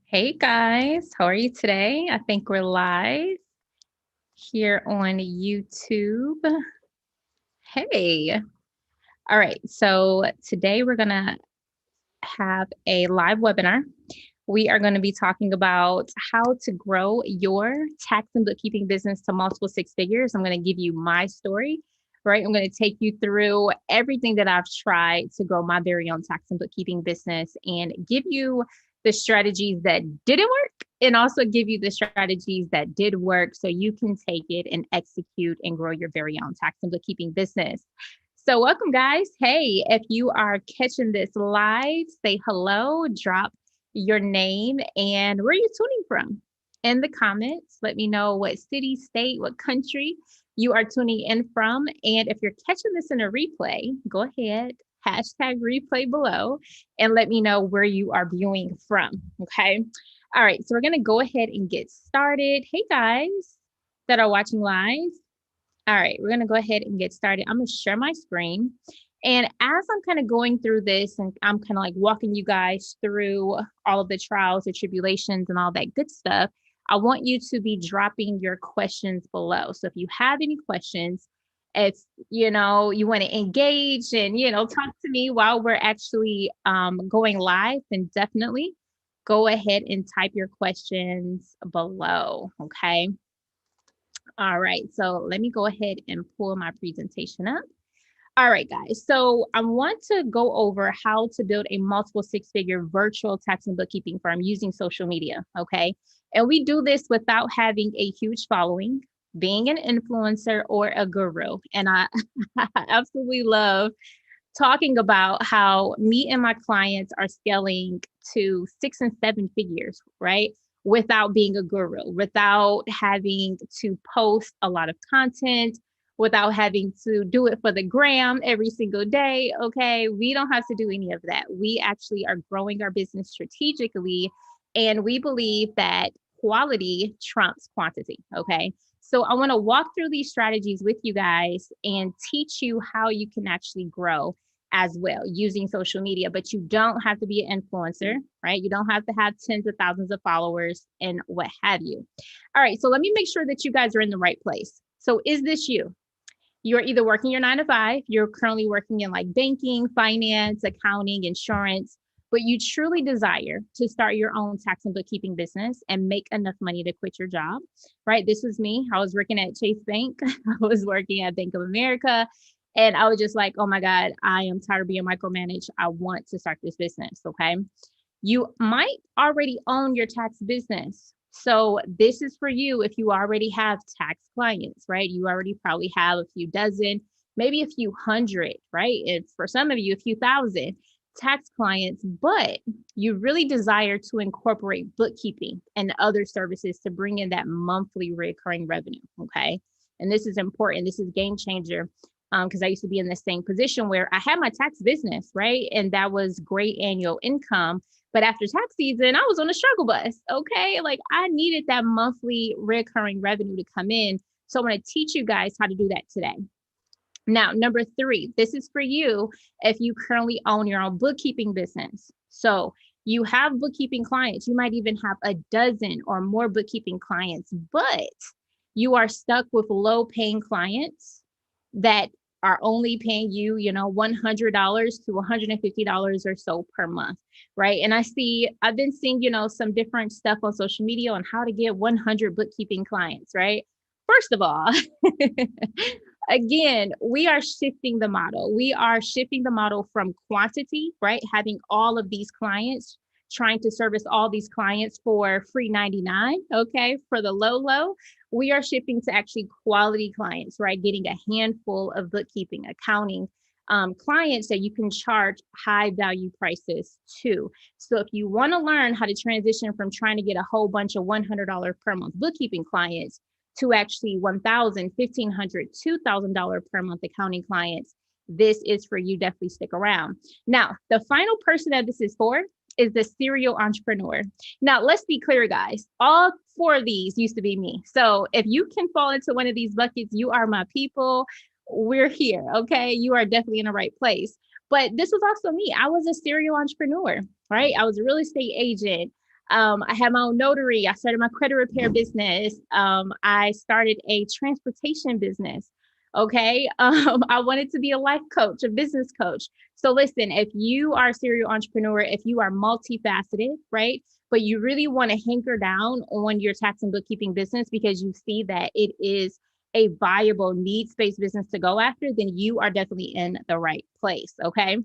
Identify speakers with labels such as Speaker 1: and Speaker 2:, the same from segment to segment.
Speaker 1: Hey guys, how are you today? I think we're live here on YouTube. Hey. All right. So today we're going to have a live webinar. We are going to be talking about how to grow your tax and bookkeeping business to multiple six figures. I'm going to give you my story, right? I'm going to take you through everything that I've tried to grow my very own tax and bookkeeping business and give you the strategies that didn't work and also give you the strategies that did work so you can take it and execute and grow your very own tax and bookkeeping business. So, welcome, guys. Hey, if you are catching this live, say hello, drop your name, and where you're tuning from in the comments. Let me know what city, state, what country you are tuning in from. And if you're catching this in a replay, go ahead, hashtag replay below, and let me know where you are viewing from. Okay. All right. So, we're going to go ahead and get started. Hey, guys that are watching live. All right, we're going to go ahead and get started. I'm going to share my screen. And as I'm kind of going through this and I'm kind of like walking you guys through all of the trials and tribulations and all that good stuff, I want you to be dropping your questions below. So if you have any questions, if you want to engage and talk to me while we're actually going live, then definitely go ahead and type your questions below. Okay. All right, so let me go ahead and pull my presentation up. All right, guys. So I want to go over how to build a multiple six-figure virtual tax and bookkeeping firm using social media. Okay. And we do this without having a huge following, being an influencer or a guru. And I absolutely love talking about how me and my clients are scaling to 6 and 7 figures, right? Without being a guru, without having to post a lot of content, without having to do it for the gram every single day. Okay. We don't have to do any of that. We actually are growing our business strategically. And we believe that quality trumps quantity. Okay. So I want to walk through these strategies with you guys and teach you how you can actually grow as well using social media, but you don't have to be an influencer, right? You don't have to have tens of thousands of followers and what have you. All right, so let me make sure that you guys are in the right place. So is this you? You're either working your 9 to 5, you're currently working in like banking, finance, accounting, insurance, but you truly desire to start your own tax and bookkeeping business and make enough money to quit your job, right? This was me. I was working at Chase Bank. I was working at Bank of America. And I was just like, oh my God, I am tired of being micromanaged. I want to start this business. Okay. You might already own your tax business. So this is for you if you already have tax clients, right? You already probably have a few dozen, maybe a few hundred, right? And for some of you, a few thousand tax clients, but you really desire to incorporate bookkeeping and other services to bring in that monthly recurring revenue. Okay. And this is important. This is game changer because I used to be in the same position where I had my tax business, right? And that was great annual income. But after tax season, I was on a struggle bus. Okay. Like I needed that monthly recurring revenue to come in. So I'm going to teach you guys how to do that today. Now, number 3, this is for you if you currently own your own bookkeeping business. So you have bookkeeping clients. You might even have a dozen or more bookkeeping clients, but you are stuck with low paying clients that are only paying you, $100 to $150 or so per month, right? And I've been seeing, some different stuff on social media on how to get 100 bookkeeping clients, right? First of all, again, we are shifting the model. We are shifting the model from quantity, right? Having all of these clients, trying to service all these clients for free 99, okay, for the low. We are shifting to actually quality clients, right? Getting a handful of bookkeeping, accounting clients that you can charge high value prices to. So if you want to learn how to transition from trying to get a whole bunch of $100 per month bookkeeping clients to actually $1,000, $1,500, $2,000 per month accounting clients, this is for you. Definitely stick around. Now, the final person that this is for is the serial entrepreneur. Now, let's be clear, guys. All 4 of these used to be me. So if you can fall into one of these buckets, you are my people. We're here, okay? You are definitely in the right place. But this was also me. I was a serial entrepreneur, right? I was a real estate agent. I had my own notary. I started my credit repair business. I started a transportation business. Okay. I wanted to be a life coach, a business coach. So listen, if you are a serial entrepreneur, if you are multifaceted, right? But you really want to hanker down on your tax and bookkeeping business because you see that it is a viable needs-based business to go after, then you are definitely in the right place. Okay.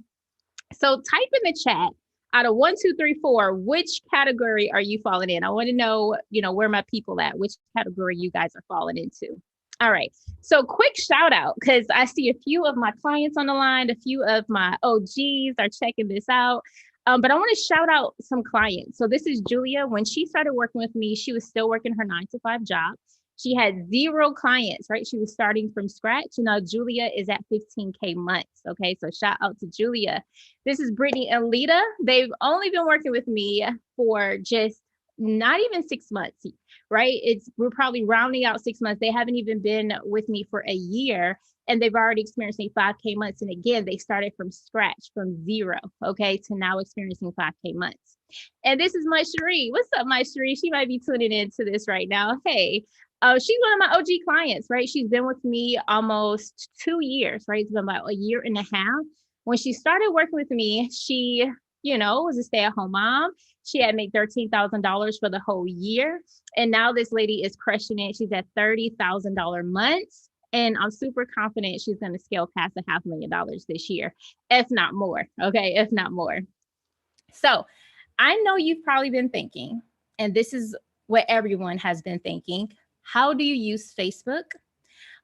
Speaker 1: So type in the chat out of 1, 2, 3, 4, which category are you falling in? I want to know, where my people at, which category you guys are falling into. All right. So quick shout out, because I see a few of my clients on the line, a few of my OGs are checking this out. But I want to shout out some clients. So this is Julia. When she started working with me, she was still working her 9 to 5 job. She had 0 clients, right? She was starting from scratch. Julia is at 15K months. Okay. So shout out to Julia. This is Brittany and Lita. They've only been working with me for just not even 6 months, right? We're probably rounding out 6 months. They haven't even been with me for a year, and they've already experienced 5K months. And again, they started from scratch, from 0, okay, to now experiencing 5K months. And this is my Cherie. What's up, my Cherie? She might be tuning into this right now. Hey, she's one of my OG clients, right? She's been with me almost 2 years, right? It's been about a year and a half. When she started working with me, she, was a stay-at-home mom. She had made $13,000 for the whole year. And now this lady is crushing it. She's at $30,000 months. And I'm super confident she's going to scale past $500,000 this year, if not more. Okay, if not more. So I know you've probably been thinking, and this is what everyone has been thinking, how do you use Facebook,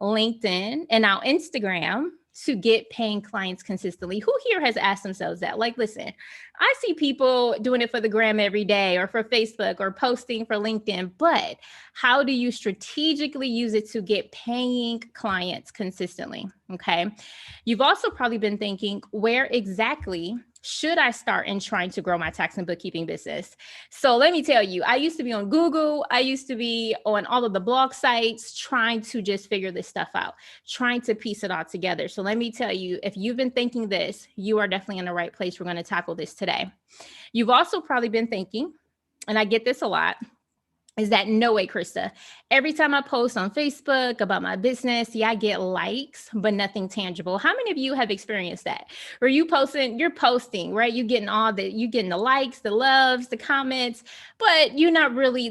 Speaker 1: LinkedIn, and now Instagram to get paying clients consistently? Who here has asked themselves that? Like, listen, I see people doing it for the gram every day or for Facebook or posting for LinkedIn, but how do you strategically use it to get paying clients consistently? Okay. You've also probably been thinking, where exactly should I start in trying to grow my tax and bookkeeping business? So let me tell you, I used to be on Google. I used to be on all of the blog sites trying to just figure this stuff out, trying to piece it all together. So let me tell you, if you've been thinking this, you are definitely in the right place. We're going to tackle this today. You've also probably been thinking, and I get this a lot, is that no way, Krista. Every time I post on Facebook about my business, I get likes, but nothing tangible. How many of you have experienced that? Where you're posting, right? You're getting the likes, the loves, the comments, but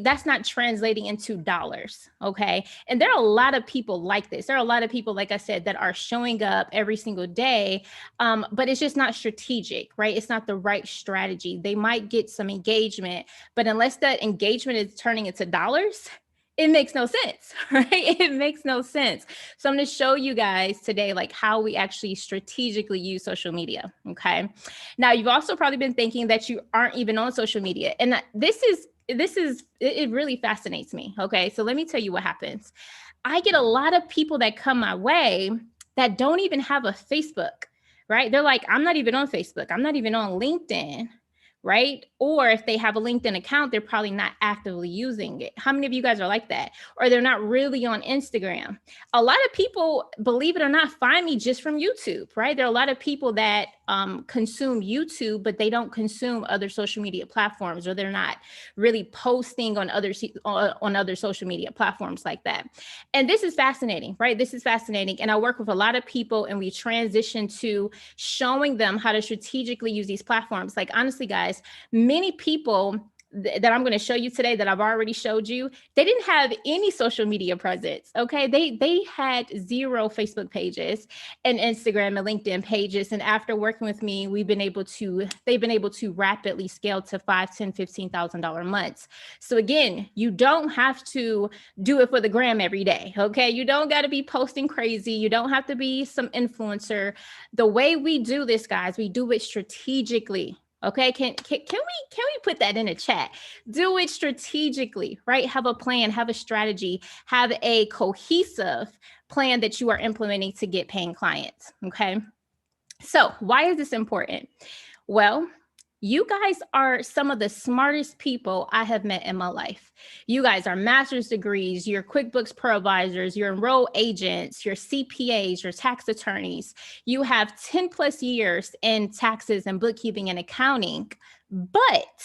Speaker 1: that's not translating into dollars. Okay. And there are a lot of people like this. There are a lot of people, like I said, that are showing up every single day. But it's just not strategic, right? It's not the right strategy. They might get some engagement, but unless that engagement is turning into dollars, it makes no sense, right? It makes no sense. So I'm going to show you guys today, like how we actually strategically use social media. Okay. Now you've also probably been thinking that you aren't even on social media. And it really fascinates me. Okay. So let me tell you what happens. I get a lot of people that come my way that don't even have a Facebook, right? They're like, I'm not even on Facebook. I'm not even on LinkedIn. Right? Or if they have a LinkedIn account, they're probably not actively using it. How many of you guys are like that? Or they're not really on Instagram. A lot of people, believe it or not, find me just from YouTube, right? There are a lot of people that consume YouTube, but they don't consume other social media platforms, or they're not really posting on other social media platforms like that. And this is fascinating, right? This is fascinating. And I work with a lot of people, and we transition to showing them how to strategically use these platforms. Like, honestly, guys, many people that I'm going to show you today, that I've already showed you, they didn't have any social media presence. Okay. They had 0 Facebook pages and Instagram and LinkedIn pages. And after working with me, they've been able to rapidly scale to $5,000, $10,000, $15,000 months. So again, you don't have to do it for the gram every day. Okay. You don't got to be posting crazy. You don't have to be some influencer. The way we do this, guys, we do it strategically. Okay, can we put that in the chat? Do it strategically, right? Have a plan, have a strategy, have a cohesive plan that you are implementing to get paying clients. Okay, so why is this important? Well, you guys are some of the smartest people I have met in my life. You guys are master's degrees, you're QuickBooks Pro advisors, you're enrolled agents, you're CPAs, you're tax attorneys. You have 10 plus years in taxes and bookkeeping and accounting, but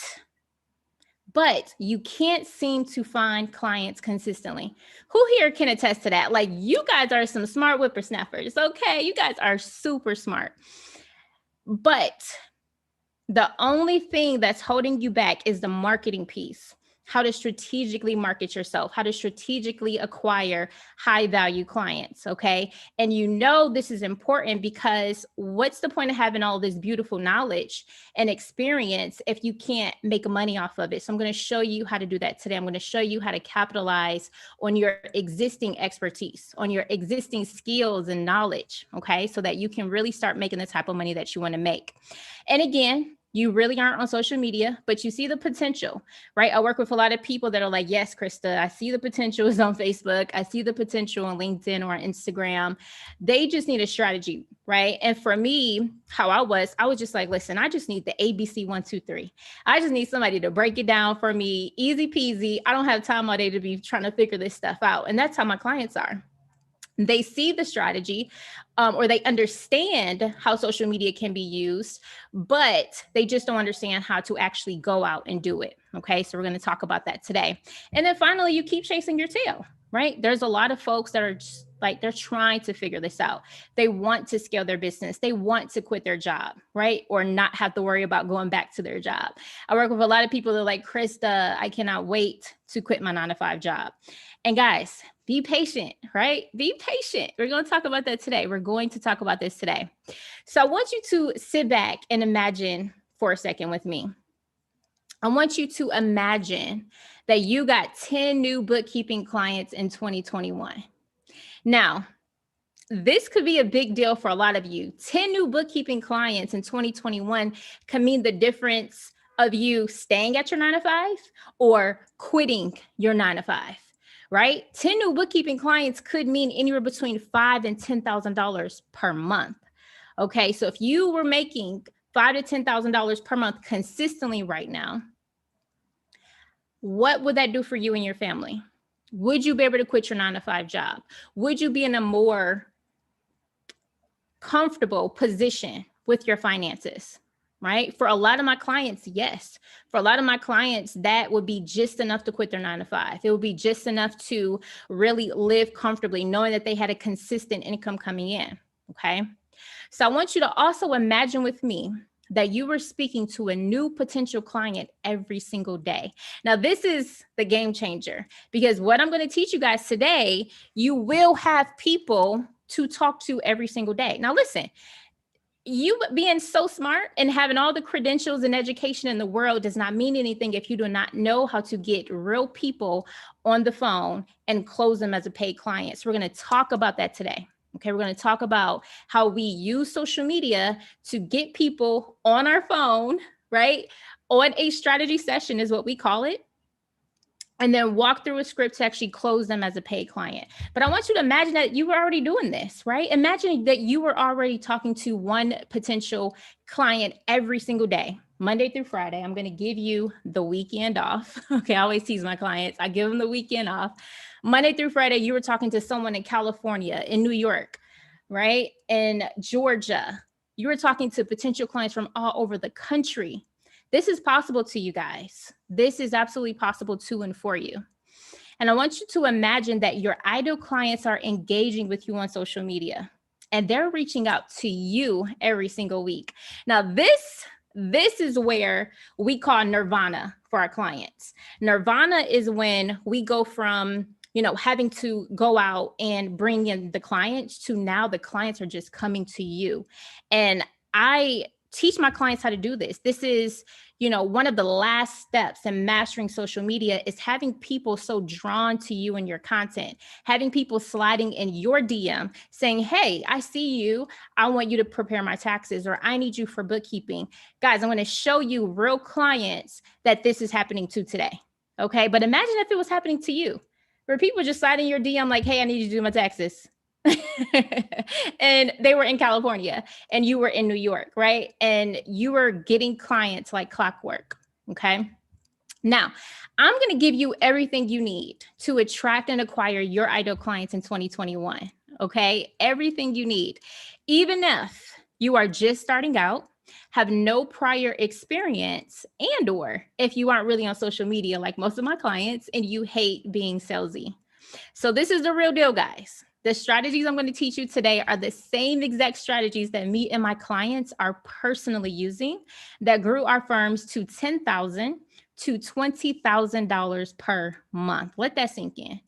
Speaker 1: but you can't seem to find clients consistently. Who here can attest to that? Like, you guys are some smart whippersnappers. Okay, you guys are super smart. But the only thing that's holding you back is the marketing piece. How to strategically market yourself, how to strategically acquire high value clients. Okay. And you know, this is important because what's the point of having all this beautiful knowledge and experience if you can't make money off of it? So I'm going to show you how to do that today. I'm going to show you how to capitalize on your existing expertise, on your existing skills and knowledge. Okay. So that you can really start making the type of money that you want to make. And again, you really aren't on social media, but you see the potential, right? I work with a lot of people that are like, yes, Krista, I see the potential is on Facebook. I see the potential on LinkedIn or Instagram. They just need a strategy, right? And for me, how I was just like, listen, I just need the ABC 1, 2, 3. I just need somebody to break it down for me, easy peasy. I don't have time all day to be trying to figure this stuff out. And that's how my clients are. They see the strategy or they understand how social media can be used, but they just don't understand how to actually go out and do it. Okay, so we're going to talk about that today. And then finally, you keep chasing your tail, right? There's a lot of folks that are just like, they're trying to figure this out. They want to scale their business. They want to quit their job, right? Or not have to worry about going back to their job. I work with a lot of people that are like, Krista, I cannot wait to quit my 9-to-5 job. And guys, be patient, right? Be patient. We're going to talk about that today. We're going to talk about this today. So I want you to sit back and imagine for a second with me. I want you to imagine that you got 10 new bookkeeping clients in 2021. Now, this could be a big deal for a lot of you. 10 new bookkeeping clients in 2021 can mean the difference of you staying at your 9-to-5 or quitting your 9-to-5. Right? 10 new bookkeeping clients could mean anywhere between $5,000 and $10,000 per month. Okay, so if you were making $5,000 to $10,000 per month consistently right now, what would that do for you and your family? Would you be able to quit your 9-to-5 job? Would you be in a more comfortable position with your finances? Right? For a lot of my clients, yes. For a lot of my clients, that would be just enough to quit their 9-to-5. It would be just enough to really live comfortably, knowing that they had a consistent income coming in. Okay. So I want you to also imagine with me that you were speaking to a new potential client every single day. Now, this is the game changer because what I'm going to teach you guys today, you will have people to talk to every single day. Now, listen. You being so smart and having all the credentials and education in the world does not mean anything if you do not know how to get real people on the phone and close them as a paid client. So we're going to talk about that today. Okay, we're going to talk about how we use social media to get people on our phone, right? On a strategy session is what we call it. And then walk through a script to actually close them as a paid client. But I want you to imagine that you were already doing this, right? Imagine that you were already talking to one potential client every single day, Monday through Friday. I'm going to give you the weekend off. Okay, I always tease my clients. I give them the weekend off. Monday through Friday, you were talking to someone in California, in New York, right? In Georgia. You were talking to potential clients from all over the country. This is possible to you guys. This is absolutely possible to and for you. And I want you to imagine that your ideal clients are engaging with you on social media and they're reaching out to you every single week. Now, this is where we call nirvana for our clients. Nirvana is when we go from having to go out and bring in the clients to now the clients are just coming to you. And I teach my clients how to do this. This is, one of the last steps in mastering social media is having people so drawn to you and your content, having people sliding in your DM saying, hey, I see you. I want you to prepare my taxes, or I need you for bookkeeping. Guys, I'm going to show you real clients that this is happening to today. Okay. But imagine if it was happening to you, where people just sliding your DM like, hey, I need you to do my taxes. And they were in California and you were in New York, right? And you were getting clients like clockwork. Okay. Now, I'm going to give you everything you need to attract and acquire your ideal clients in 2021. Okay. Everything you need. Even if you are just starting out, have no prior experience, and or if you aren't really on social media like most of my clients and you hate being salesy. So this is the real deal, guys. The strategies I'm going to teach you today are the same exact strategies that me and my clients are personally using that grew our firms to $10,000 to $20,000 per month. Let that sink in.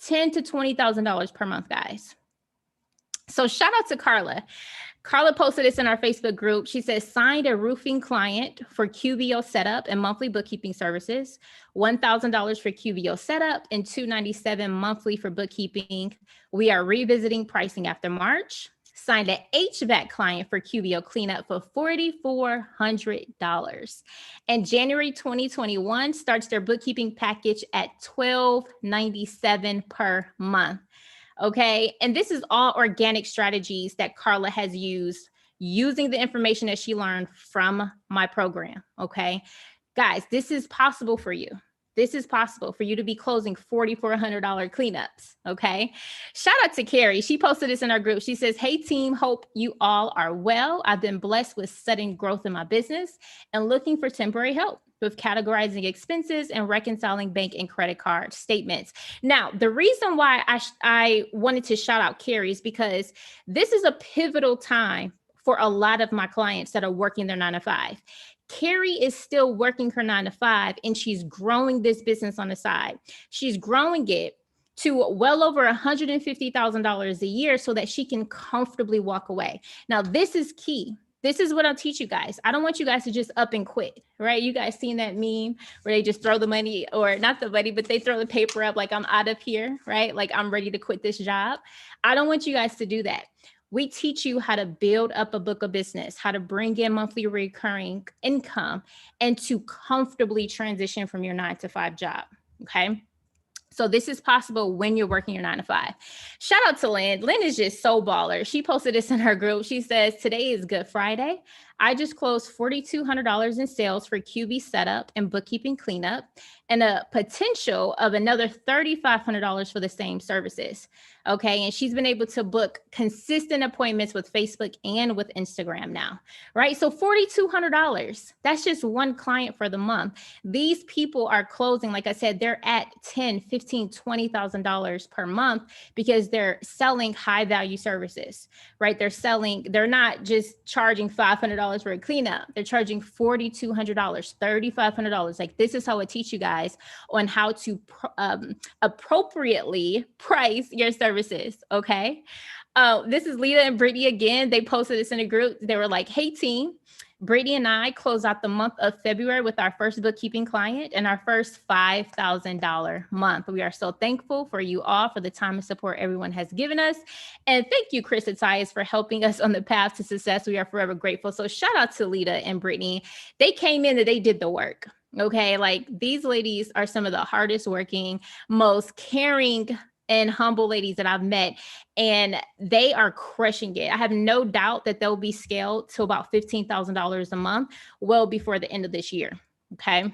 Speaker 1: $10,000 to $20,000 per month, guys. So shout out to Carla. Carla posted this in our Facebook group. She says, signed a roofing client for QBO setup and monthly bookkeeping services, $1,000 for QBO setup and $297 monthly for bookkeeping. We are revisiting pricing after March. Signed an HVAC client for QBO cleanup for $4,400. And January 2021 starts their bookkeeping package at $1,297 per month. Okay. And this is all organic strategies that Carla has used using the information that she learned from my program. Okay. Guys, this is possible for you. This is possible for you to be closing $4,400 cleanups. Okay. Shout out to Carrie. She posted this in our group. She says, hey team, hope you all are well. I've been blessed with sudden growth in my business and looking for temporary help with categorizing expenses and reconciling bank and credit card statements. Now, the reason why I wanted to shout out Carrie is because this is a pivotal time for a lot of my clients that are working their 9 to 5. Carrie is still working her 9 to 5 and she's growing this business on the side. She's growing it to well over $150,000 a year so that she can comfortably walk away. Now, this is key. This is what I'll teach you guys. I don't want you guys to just up and quit, right? You guys seen that meme where they just throw the money, or not the money, but they throw the paper up like I'm out of here, right? Like I'm ready to quit this job. I don't want you guys to do that. We teach you how to build up a book of business, how to bring in monthly recurring income, and to comfortably transition from your 9 to 5 job, okay? So this is possible when you're working your 9 to 5. Shout out to Lynn. Lynn is just so baller. She posted this in her group. She says, today is Good Friday. I just closed $4,200 in sales for QB setup and bookkeeping cleanup and a potential of another $3,500 for the same services. Okay. And she's been able to book consistent appointments with Facebook and with Instagram now, right? So $4,200, that's just one client for the month. These people are closing, like I said, they're at $10,000, $15,000, $20,000 per month because they're selling high value services, right? They're not just charging $500 for a cleanup. They're charging $4,200, $3,500. Like this is how I teach you guys on how to appropriately price your services. Okay. This is Lita and Brittany again. They posted this in a group. They were like, hey team, Brittany and I closed out the month of February with our first bookkeeping client and our first $5,000 month. We are so thankful for you all for the time and support everyone has given us. And thank you, Chris and Tyus, for helping us on the path to success. We are forever grateful. So shout out to Lita and Brittany. They came in and they did the work. Okay. Like these ladies are some of the hardest working, most caring and humble ladies that I've met, and they are crushing it. I have no doubt that they'll be scaled to about $15,000 a month well before the end of this year. Okay.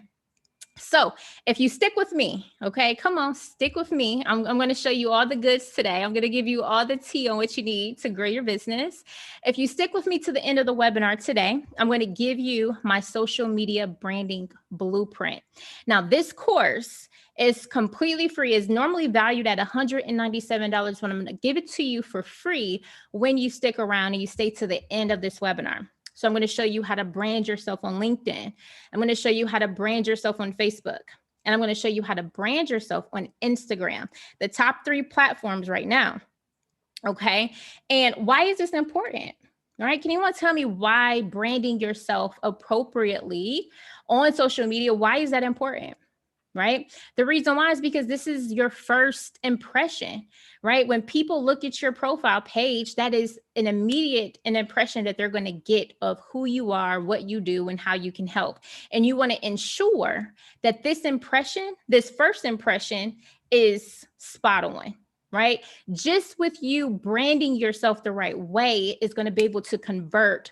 Speaker 1: So if you stick with me, okay, come on, stick with me. I'm going to show you all the goods today. I'm going to give you all the tea on what you need to grow your business. If you stick with me to the end of the webinar today, I'm going to give you my social media branding blueprint. Now, this course is completely free. It's normally valued at $197, but I'm going to give it to you for free when you stick around and you stay to the end of this webinar. So I'm going to show you how to brand yourself on LinkedIn. I'm going to show you how to brand yourself on Facebook. And I'm going to show you how to brand yourself on Instagram, the top 3 platforms right now. Okay. And why is this important? All right. Can anyone tell me why branding yourself appropriately on social media, why is that important? Right? The reason why is because this is your first impression, right? When people look at your profile page, that is an impression that they're going to get of who you are, what you do, and how you can help. And you want to ensure that this first impression is spot on, right? Just with you branding yourself the right way is going to be able to convert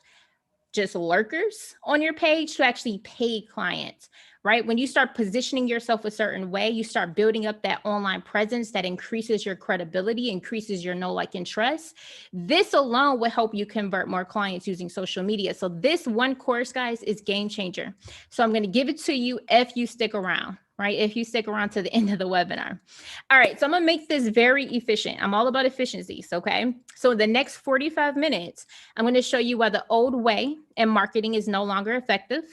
Speaker 1: just lurkers on your page to actually paid clients, right? When you start positioning yourself a certain way, you start building up that online presence that increases your credibility, increases your know, like, and trust. This alone will help you convert more clients using social media. So this one course, guys, is game changer. So I'm going to give it to you if you stick around, right? If you stick around to the end of the webinar. All right. So I'm going to make this very efficient. I'm all about efficiencies. Okay. So in the next 45 minutes, I'm going to show you why the old way in marketing is no longer effective.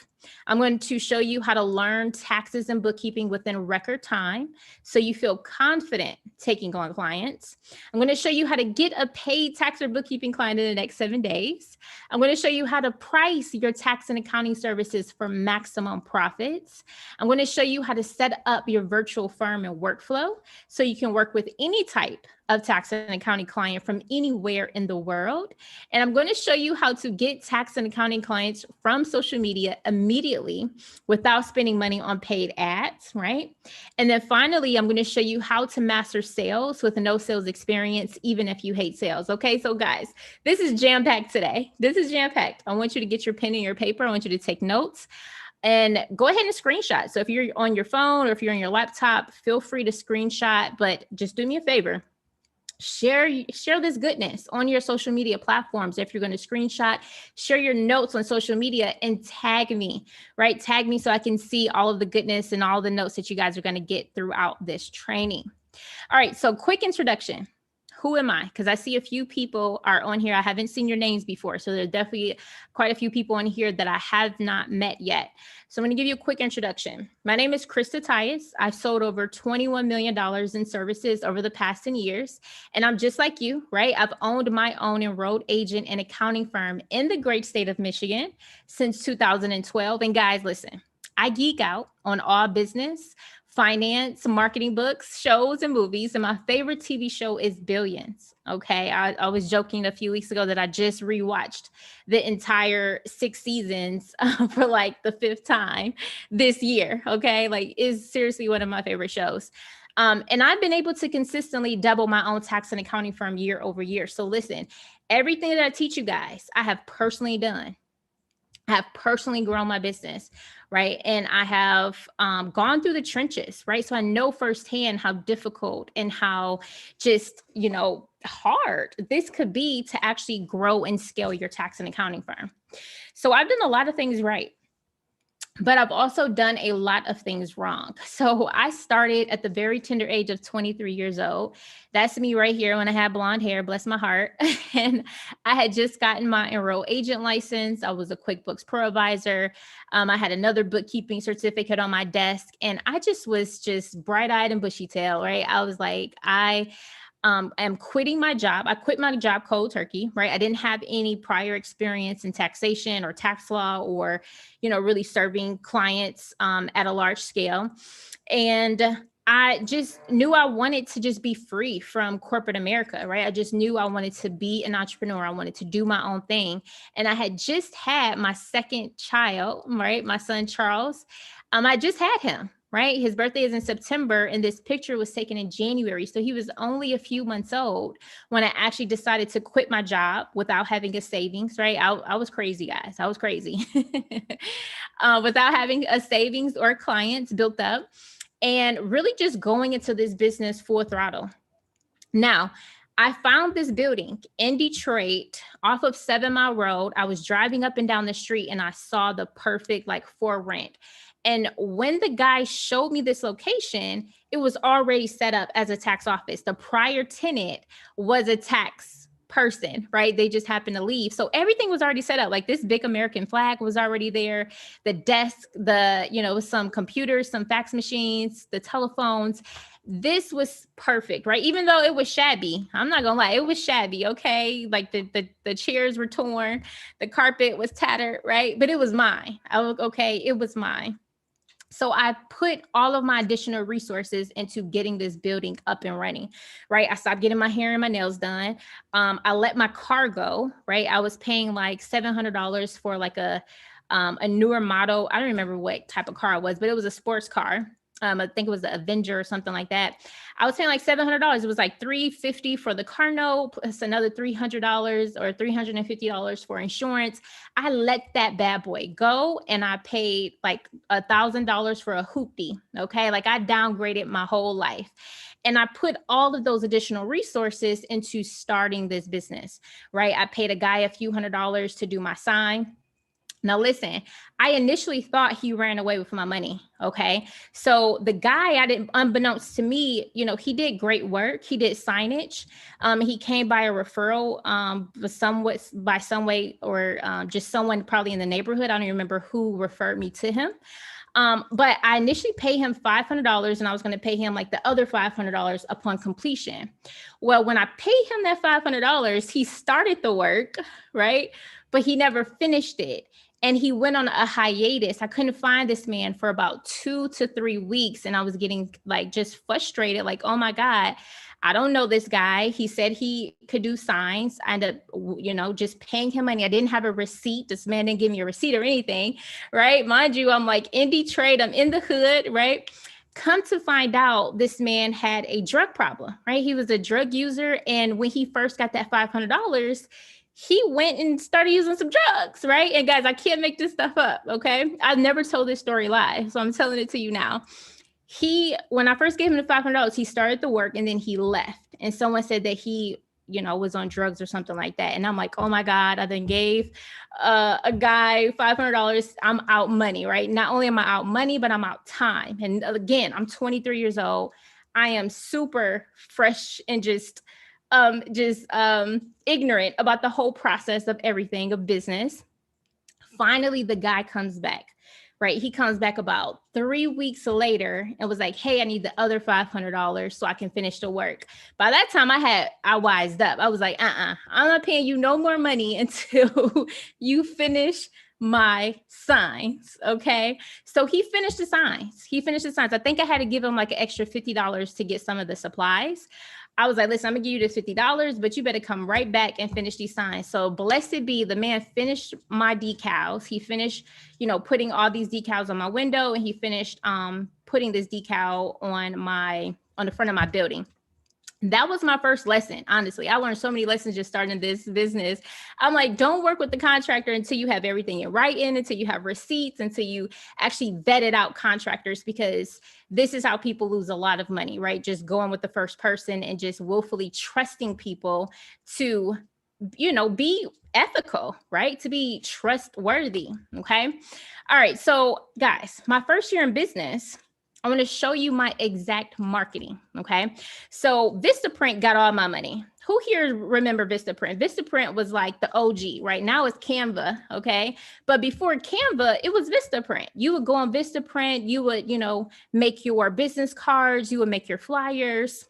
Speaker 1: I'm going to show you how to learn taxes and bookkeeping within record time so you feel confident taking on clients. I'm going to show you how to get a paid tax or bookkeeping client in the next 7 days. I'm going to show you how to price your tax and accounting services for maximum profits. I'm going to show you how to set up your virtual firm and workflow so you can work with any type of tax and accounting client from anywhere in the world. And I'm going to show you how to get tax and accounting clients from social media immediately without spending money on paid ads, right? And then finally, I'm going to show you how to master sales with no sales experience, even if you hate sales. Okay, so guys, this is jam-packed today. This is jam-packed. I want you to get your pen and your paper. I want you to take notes. And go ahead and screenshot. So if you're on your phone or if you're on your laptop, feel free to screenshot, but just do me a favor. Share this goodness on your social media platforms. If you're going to screenshot, share your notes on social media and tag me, right? Tag me so I can see all of the goodness and all the notes that you guys are going to get throughout this training. All right, so quick introduction. Who am I? Because I see a few people are on here. I haven't seen your names before. So there's definitely quite a few people on here that I have not met yet. So I'm going to give you a quick introduction. My name is Krista Tyus. I've sold over $21 million in services over the past 10 years. And I'm just like you, right? I've owned my own enrolled agent and accounting firm in the great state of Michigan since 2012. And guys, listen, I geek out on all business, finance, marketing books, shows, and movies. And my favorite TV show is Billions. Okay. I was joking a few weeks ago that I just rewatched the entire 6 seasons for like the 5th time this year. Okay. Like, it's seriously one of my favorite shows. And I've been able to consistently double my own tax and accounting firm year over year. So listen, everything that I teach you guys, I have personally done. I have personally grown my business, right? And I have gone through the trenches, right? So I know firsthand how difficult and how just, hard this could be to actually grow and scale your tax and accounting firm. So I've done a lot of things right, but I've also done a lot of things wrong. So I started at the very tender age of 23 years old. That's me right here when I had blonde hair, bless my heart. And I had just gotten my enrolled agent license. I was a QuickBooks Pro advisor. I had another bookkeeping certificate on my desk. And I was bright-eyed and bushy-tailed, right? I was like, I'm quitting my job. I quit my job cold turkey, right? I didn't have any prior experience in taxation or tax law or, really serving clients at a large scale. And I just knew I wanted to just be free from corporate America, right? I just knew I wanted to be an entrepreneur. I wanted to do my own thing. And I had just had my second child, right? My son, Charles. I just had him. Right? His birthday is in September and this picture was taken in January. So he was only a few months old when I actually decided to quit my job without having a savings, right? I was crazy, guys. I was crazy. Without having a savings or clients built up and really just going into this business full throttle. Now, I found this building in Detroit off of 7 Mile Road. I was driving up and down the street and I saw the perfect for rent. And when the guy showed me this location, it was already set up as a tax office. The prior tenant was a tax person, right? They just happened to leave. So everything was already set up. Like, this big American flag was already there. The desk, some computers, some fax machines, the telephones. This was perfect, right? Even though it was shabby, I'm not gonna lie, it was shabby. Okay. Like the chairs were torn, the carpet was tattered, right? But it was mine. It was mine. So I put all of my additional resources into getting this building up and running, right? I stopped getting my hair and my nails done. I let my car go, right? I was paying like $700 for a newer model. I don't remember what type of car it was, but it was a sports car. I think it was the Avenger or something like that. I was paying like $700. It was like $350 for the car note, plus another $300 or $350 for insurance. I let that bad boy go, and I paid like $1,000 for a hoopty. Okay, like I downgraded my whole life, and I put all of those additional resources into starting this business. Right, I paid a guy a few $100s to do my sign. Now, listen, I initially thought he ran away with my money. Okay. So the guy, I didn't, unbeknownst to me, he did great work. He did signage. He came by a referral, by some way, or just someone probably in the neighborhood. I don't even remember who referred me to him. But I initially paid him $500, and I was going to pay him like the other $500 upon completion. Well, when I paid him that $500, he started the work, right? But he never finished it. And he went on a hiatus. I couldn't find this man for about 2 to 3 weeks. And I was getting like just frustrated, like, oh my God, I don't know this guy. He said he could do signs. I ended up, just paying him money. I didn't have a receipt. This man didn't give me a receipt or anything, right? Mind you, I'm like in Detroit, I'm in the hood, right? Come to find out, this man had a drug problem, right? He was a drug user. And when he first got that $500, he went and started using some drugs, right? And guys, I can't make this stuff up, okay? I've never told this story live, so I'm telling it to you now. When I first gave him the $500, he started the work and then he left. And someone said that he, was on drugs or something like that. And I'm like, oh my God, I then gave a guy $500. I'm out money, right? Not only am I out money, but I'm out time. And again, I'm 23 years old. I am super fresh and just ignorant about the whole process of everything of business. Finally, the guy comes back, right? He comes back about 3 weeks later and was like, hey, I need the other $500 so I can finish the work. By that time I wised up. I was like, I'm not paying you no more money until you finish my signs. Okay. So he finished the signs. I think I had to give him like an extra $50 to get some of the supplies. I was like, listen, I'm gonna give you this $50, but you better come right back and finish these signs. So blessed be, the man finished my decals. He finished, putting all these decals on my window, and he finished putting this decal on the front of my building. That was my first lesson. Honestly, I learned so many lessons just starting this business. I'm like, don't work with the contractor until you have everything in writing, until you have receipts, until you actually vetted out contractors, because this is how people lose a lot of money, right? Just going with the first person and just willfully trusting people to, be ethical, right? To be trustworthy. Okay. All right. So guys, my first year in business, I want to show you my exact marketing. Okay. So Vistaprint got all my money. Who here remember Vistaprint? Vistaprint was like the OG. Right now it's Canva. Okay. But before Canva, it was Vistaprint. You would go on Vistaprint. You would, make your business cards. You would make your flyers.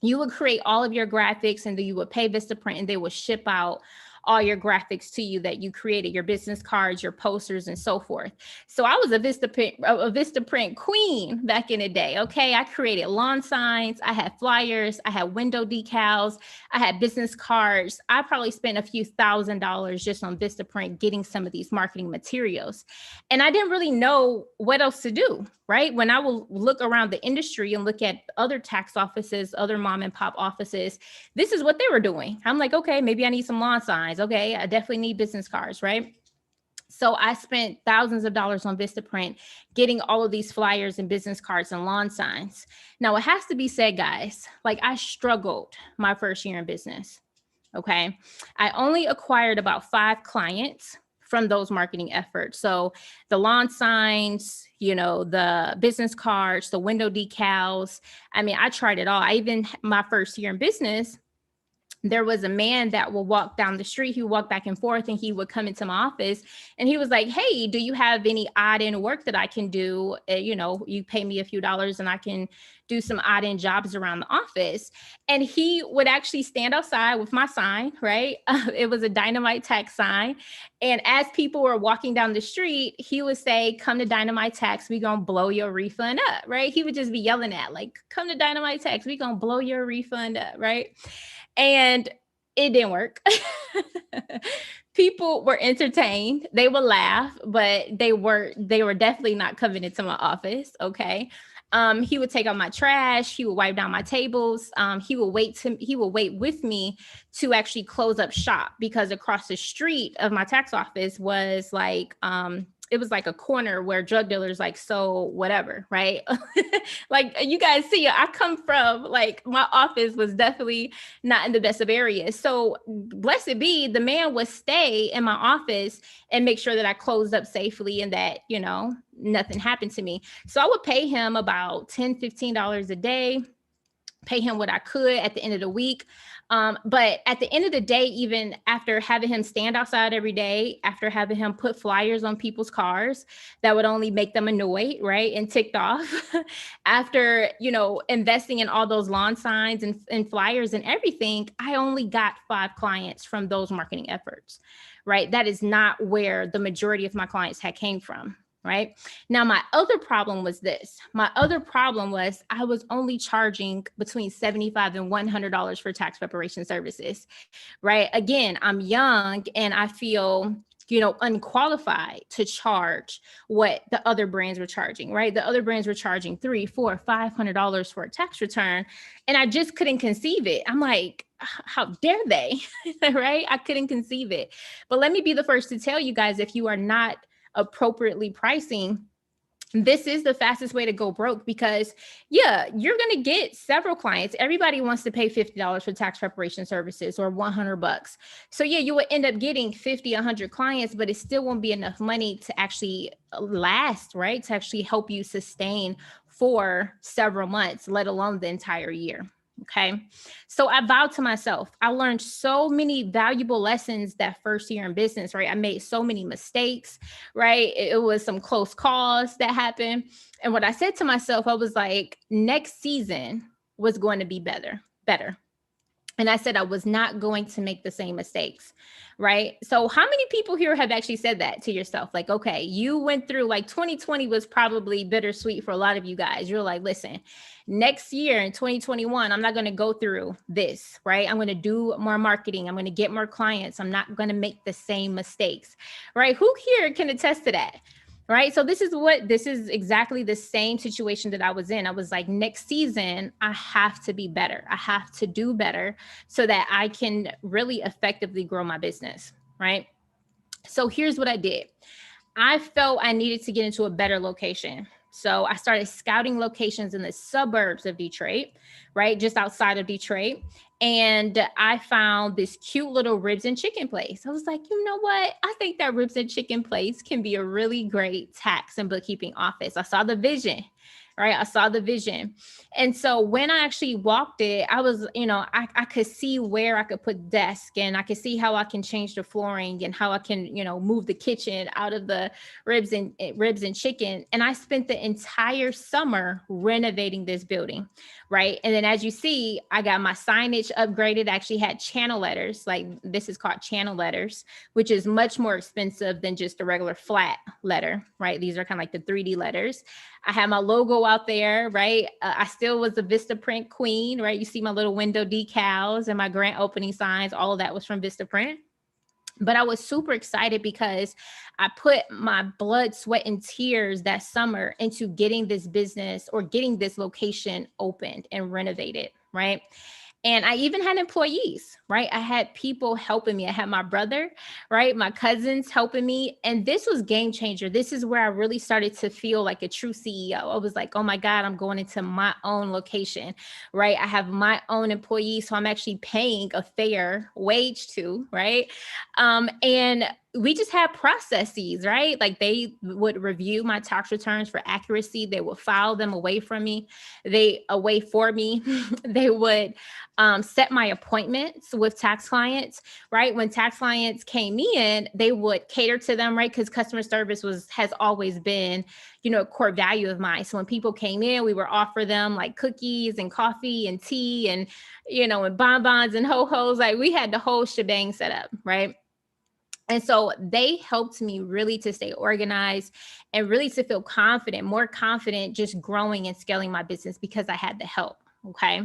Speaker 1: You would create all of your graphics, and then you would pay Vistaprint, and they would ship out all your graphics to you that you created, your business cards, your posters, and so forth. So I was a Vistaprint queen back in the day. Okay. I created lawn signs. I had flyers. I had window decals. I had business cards. I probably spent a few $1,000s just on Vistaprint getting some of these marketing materials. And I didn't really know what else to do, right? When I will look around the industry and look at other tax offices, other mom and pop offices, this is what they were doing. I'm like, okay, maybe I need some lawn signs. Okay, I definitely need business cards, right? So I spent thousands of dollars on Vistaprint getting all of these flyers and business cards and lawn signs. Now, it has to be said, guys, like I struggled my first year in business. Okay. I only acquired about 5 clients from those marketing efforts. So the lawn signs, the business cards, the window decals. I mean, I tried it all. My first year in business, there was a man that will walk down the street. He would walk back and forth, and he would come into my office, and he was like, hey, do you have any odd end work that I can do? You pay me a few dollars and I can do some odd end jobs around the office. And he would actually stand outside with my sign, right? It was a Dynamite Tax sign. And as people were walking down the street, he would say, come to Dynamite Tax, we gonna blow your refund up, right? He would just be yelling at, like, come to Dynamite Tax, we gonna blow your refund up, right? And it didn't work. People were entertained. They would laugh, but they were definitely not coming into my office. Okay. He would take out my trash. He would wipe down my tables. He would wait with me to actually close up shop, because across the street of my tax office was like, it was like a corner where drug dealers like sold whatever, right? Like you guys see, I come from, like, my office was definitely not in the best of areas. So blessed be, the man would stay in my office and make sure that I closed up safely and that, nothing happened to me. So I would pay him about $10, $15 a day, pay him what I could at the end of the week. But at the end of the day, even after having him stand outside every day, after having him put flyers on people's cars that would only make them annoyed, right, and ticked off, after, investing in all those lawn signs and flyers and everything, I only got 5 clients from those marketing efforts, right? That is not where the majority of my clients had came from. Right now, my other problem was this. My other problem was I was only charging between $75 and $100 for tax preparation services. Right. Again, I'm young and I feel, unqualified to charge what the other brands were charging. Right. The other brands were charging $300, $400, $500 for a tax return. And I just couldn't conceive it. I'm like, how dare they? Right. I couldn't conceive it. But let me be the first to tell you guys, if you are not appropriately pricing, this is the fastest way to go broke, because you're going to get several clients. Everybody wants to pay $50 for tax preparation services or $100. So you will end up getting 50, 100 clients, but it still won't be enough money to actually last, right? To actually help you sustain for several months, let alone the entire year. Okay. So I vowed to myself, I learned so many valuable lessons that first year in business, right? I made so many mistakes, right? It was some close calls that happened. And what I said to myself, I was like, next season was going to be better. And I said I was not going to make the same mistakes, right? So how many people here have actually said that to yourself? Like, okay, you went through, like, 2020 was probably bittersweet for a lot of you guys. You're like, listen, next year in 2021, I'm not going to go through this, right? I'm going to do more marketing. I'm going to get more clients. I'm not going to make the same mistakes, right? Who here can attest to that? Right. So this is exactly the same situation that I was in. I was like, next season, I have to be better. I have to do better so that I can really effectively grow my business. Right. So here's what I did. I felt I needed to get into a better location. So I started scouting locations in the suburbs of Detroit, right? Just outside of Detroit. And I found this cute little ribs and chicken place. I was like, you know what? I think that ribs and chicken place can be a really great tax and bookkeeping office. I saw the vision, right? I saw the vision. And so when I actually walked it, I was, I could see where I could put desk, and I could see how I can change the flooring and how I can, move the kitchen out of the ribs and chicken. And I spent the entire summer renovating this building, right? And then as you see, I got my signage upgraded. I actually had channel letters, like this is called channel letters, which is much more expensive than just a regular flat letter, right? These are kind of like the 3D letters. I had my logo out there, right? I still was a Vistaprint queen, right? You see my little window decals and my grand opening signs. All of that was from Vistaprint. But I was super excited because I put my blood, sweat, and tears that summer into getting this business or getting this location opened and renovated, right? And I even had employees, right? I had people helping me. I had my brother, right? My cousins helping me. And this was game changer. This is where I really started to feel like a true CEO. I was like, oh my God, I'm going into my own location, right? I have my own employees. So I'm actually paying a fair wage to, right? And we just had processes, right? Like they would review my tax returns for accuracy. They would file them away for me. They would set my appointments with tax clients, right? When tax clients came in, they would cater to them, right? Because customer service has always been, a core value of mine. So when people came in, we would offer them like cookies and coffee and tea and, and bonbons and ho-hos. Like we had the whole shebang set up, right? And so they helped me really to stay organized and really to feel confident, more confident, just growing and scaling my business because I had the help. Okay.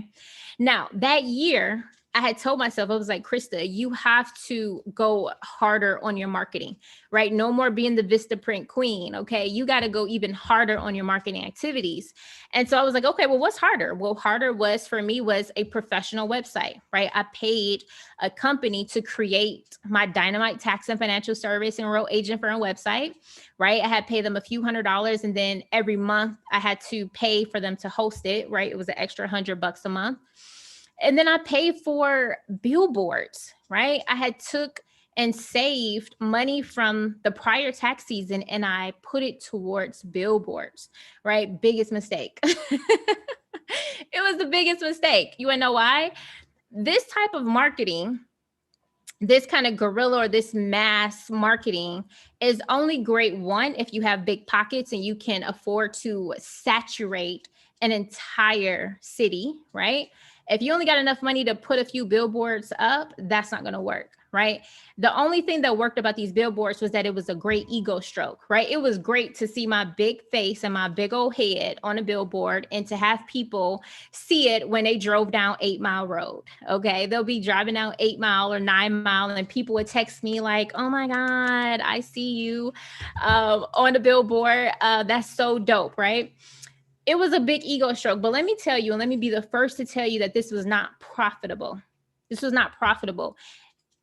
Speaker 1: Now that year, I had told myself, I was like, Krista, you have to go harder on your marketing, right? No more being the Vistaprint queen. Okay. You got to go even harder on your marketing activities. And so I was like, okay, well, what's harder? Well, harder was for me was a professional website, right? I paid a company to create my Dynamite tax and financial service enroll agent firm website, right? I had paid them a few $100s, and then every month I had to pay for them to host it, right? It was an extra $100 a month. And then I paid for billboards, right? I had took and saved money from the prior tax season and I put it towards billboards, right? Biggest mistake. It was the biggest mistake. You wanna know why? This type of marketing, this kind of guerrilla or this mass marketing is only great, one, if you have big pockets and you can afford to saturate an entire city, right? If you only got enough money to put a few billboards up, that's not going to work, right? The only thing that worked about these billboards was that it was a great ego stroke, right? It was great to see my big face and my big old head on a billboard and to have people see it when they drove down 8 Mile Road. Okay. They'll be driving down 8 Mile or 9 Mile and people would text me like, oh my God, I see you on the billboard. That's so dope, right? It was a big ego stroke, but let me tell you, and let me be the first to tell you that this was not profitable. This was not profitable.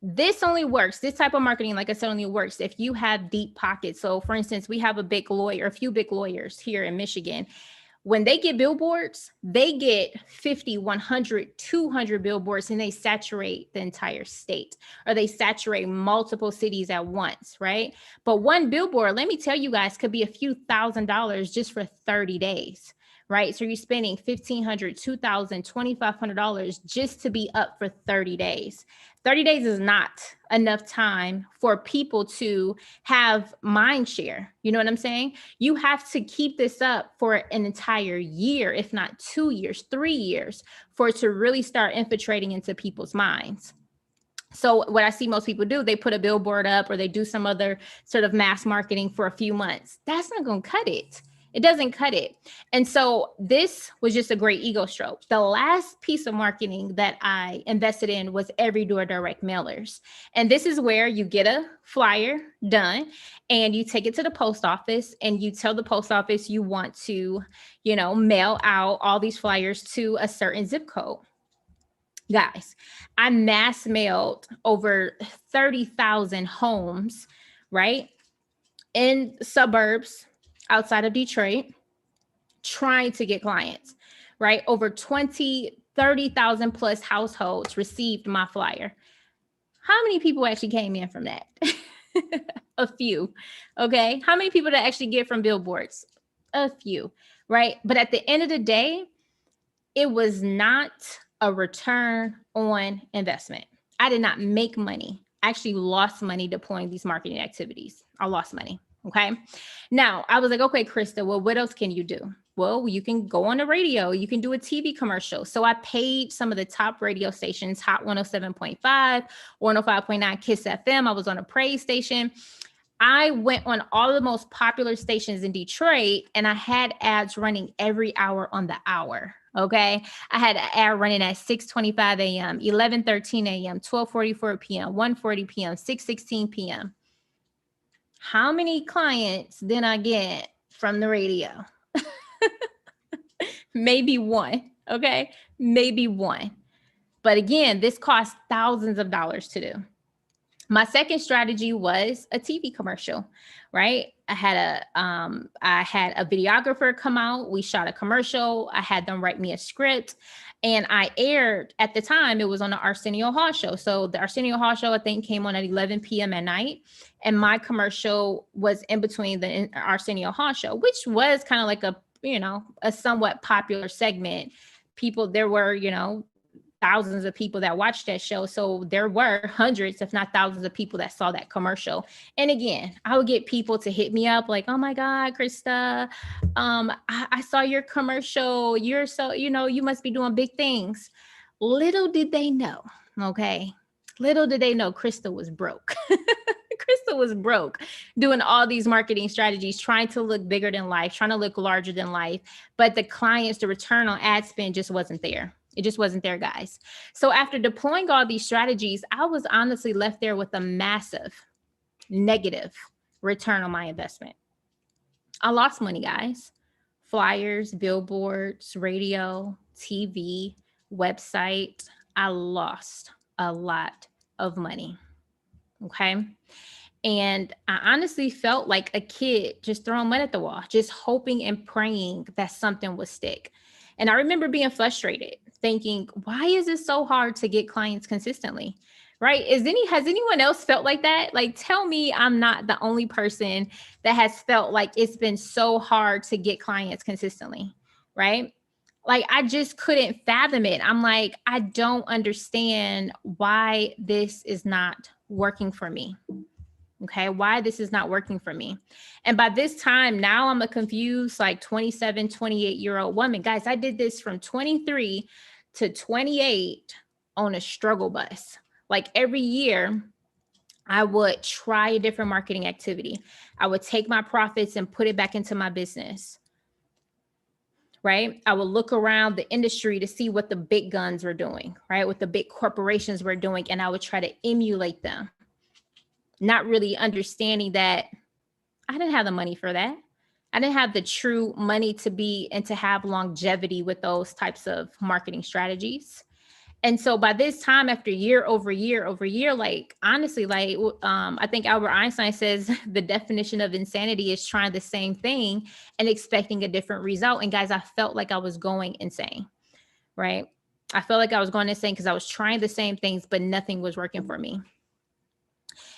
Speaker 1: This only works. This type of marketing, like I said, only works if you have deep pockets. So for instance, we have a few big lawyers here in Michigan. When they get billboards, they get 50, 100, 200 billboards and they saturate the entire state, or they saturate multiple cities at once, right? But one billboard, let me tell you guys, could be a few $1,000s just for 30 days, right? So you're spending $1,500, $2,000, $2,500 just to be up for 30 days. 30 days is not enough time for people to have mind share. You know what I'm saying? You have to keep this up for an entire year, if not 2 years, 3 years, for it to really start infiltrating into people's minds. So what I see most people do, they put a billboard up or they do some other sort of mass marketing for a few months. That's not going to cut it. It doesn't cut it. And so this was just a great ego stroke. The last piece of marketing that I invested in was every door direct mailers. And this is where you get a flyer done and you take it to the post office and you tell the post office you want to, mail out all these flyers to a certain zip code. Guys, I mass mailed over 30,000 homes, right? In suburbs outside of Detroit, trying to get clients, right? Over 30,000 plus households received my flyer. How many people actually came in from that? A few. Okay. How many people did I actually get from billboards? A few, right? But at the end of the day, it was not a return on investment. I did not make money. I actually lost money deploying these marketing activities. I lost money. Okay. Now I was like, okay, Krista, well, what else can you do? Well, you can go on the radio. You can do a TV commercial. So I paid some of the top radio stations, Hot 107.5, 105.9 Kiss FM. I was on a praise station. I went on all of the most popular stations in Detroit and I had ads running every hour on the hour. Okay. I had an ad running at 6:25 a.m., 11:13 a.m., 12:44 p.m., 1:40 p.m., 6:16 p.m. How many clients did I get from the radio? Maybe one. Okay. Maybe one. But again, this cost thousands of dollars to do. My second strategy was a TV commercial, right? I had a videographer come out. We shot a commercial. I had them write me a script and I aired at the time. It was on the Arsenio Hall show. So the Arsenio Hall show, I think, came on at 11 p.m. at night. And my commercial was in between the Arsenio Hall show, which was kind of like a somewhat popular segment. There were, thousands of people that watched that show. So there were hundreds, if not thousands of people that saw that commercial. And again, I would get people to hit me up like, oh my God, Krista, I saw your commercial. You're so, you must be doing big things. Little did they know. Okay. Little did they know Krista was broke. Krista was broke doing all these marketing strategies, trying to look bigger than life, trying to look larger than life. But the clients, the return on ad spend just wasn't there. It just wasn't there, guys. So after deploying all these strategies, I was honestly left there with a massive negative return on my investment. I lost money, guys. Flyers, billboards, radio, TV, website. I lost a lot of money. Okay. And I honestly felt like a kid just throwing mud at the wall, just hoping and praying that something would stick. And I remember being frustrated, thinking, why is it so hard to get clients consistently? Right? Has anyone else felt like that? Like, tell me I'm not the only person that has felt like it's been so hard to get clients consistently. Right? Like, I just couldn't fathom it. I'm like, I don't understand why this is not working for me. Okay, why this is not working for me. And by this time, now I'm a confused, like 27, 28-year-old woman. Guys, I did this from 23 to 28 on a struggle bus. Like every year, I would try a different marketing activity. I would take my profits and put it back into my business. Right? I would look around the industry to see what the big guns were doing, right? What the big corporations were doing. And I would try to emulate them, not really understanding that I didn't have the money for that. I didn't have the true money to be and to have longevity with those types of marketing strategies. And so by this time, after year over year over year, like honestly, like I think Albert Einstein says the definition of insanity is trying the same thing and expecting a different result. And guys, I felt like I was going insane, right? I felt like I was going insane because I was trying the same things, but nothing was working for me.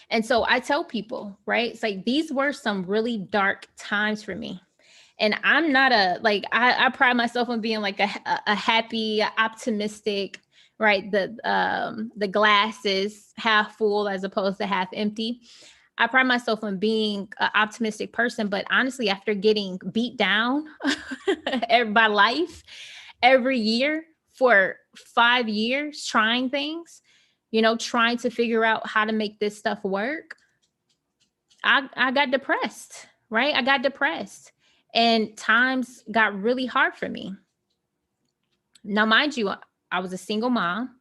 Speaker 1: And so I tell people, right? It's like these were some really dark times for me. And I'm not I pride myself on being like a happy, optimistic, right? The glass is half full as opposed to half empty. I pride myself on being an optimistic person, but honestly, after getting beat down by life every year for 5 years, trying things, trying to figure out how to make this stuff work, I got depressed, right? I got depressed and times got really hard for me. Now, mind you, I was a single mom,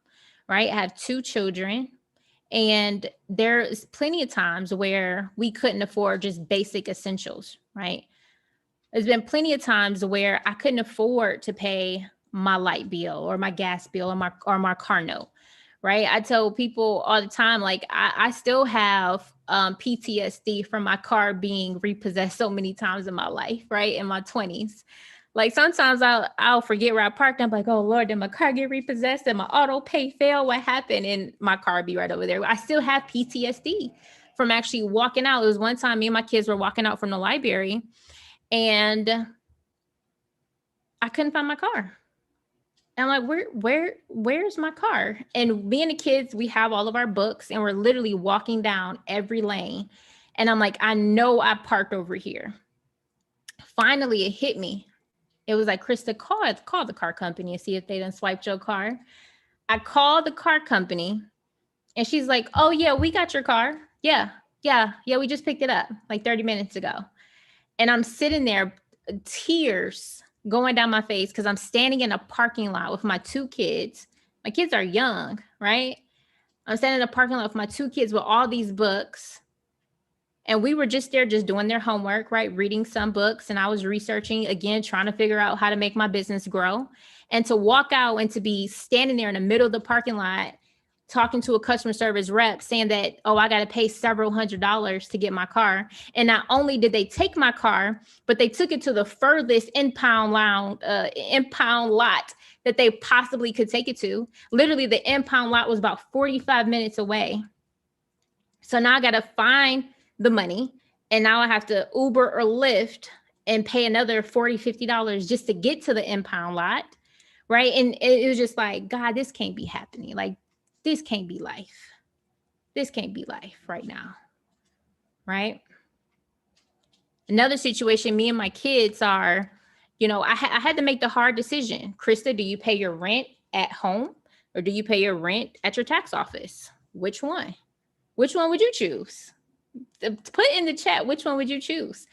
Speaker 1: right? I have 2 children, and there's plenty of times where we couldn't afford just basic essentials, right? There's been plenty of times where I couldn't afford to pay my light bill or my gas bill or my car note, right? I tell people all the time, like I still have PTSD from my car being repossessed so many times in my life, right? In my 20s. Like sometimes I'll forget where I parked. I'm like, oh Lord, did my car get repossessed? Did my auto pay fail? What happened? And my car be right over there. I still have PTSD from actually walking out. It was one time me and my kids were walking out from the library and I couldn't find my car. And I'm like, where's my car? And me and the kids, we have all of our books and we're literally walking down every lane. And I'm like, I know I parked over here. Finally, it hit me. It was like, Krista, call the car company and see if they done swiped your car. I called the car company and she's like, oh yeah, we got your car. Yeah, we just picked it up like 30 minutes ago. And I'm sitting there, tears going down my face because I'm standing in a parking lot with my 2 kids. My kids are young, right? I'm standing in a parking lot with my 2 kids with all these books. And we were just there, just doing their homework, right? Reading some books. And I was researching again, trying to figure out how to make my business grow. And to walk out and to be standing there in the middle of the parking lot, talking to a customer service rep saying that, oh, I got to pay several $100s to get my car. And not only did they take my car, but they took it to the furthest impound lot that they possibly could take it to. Literally, the impound lot was about 45 minutes away. So now I got to find the money. And now I have to Uber or Lyft and pay another $40, $50 just to get to the impound lot. Right. And it was just like, God, this can't be happening. Like, this can't be life. This can't be life right now. Right. Another situation, me and my kids are, I had to make the hard decision. Krista, do you pay your rent at home or do you pay your rent at your tax office? Which one? Which one would you choose? Put in the chat, which one would you choose?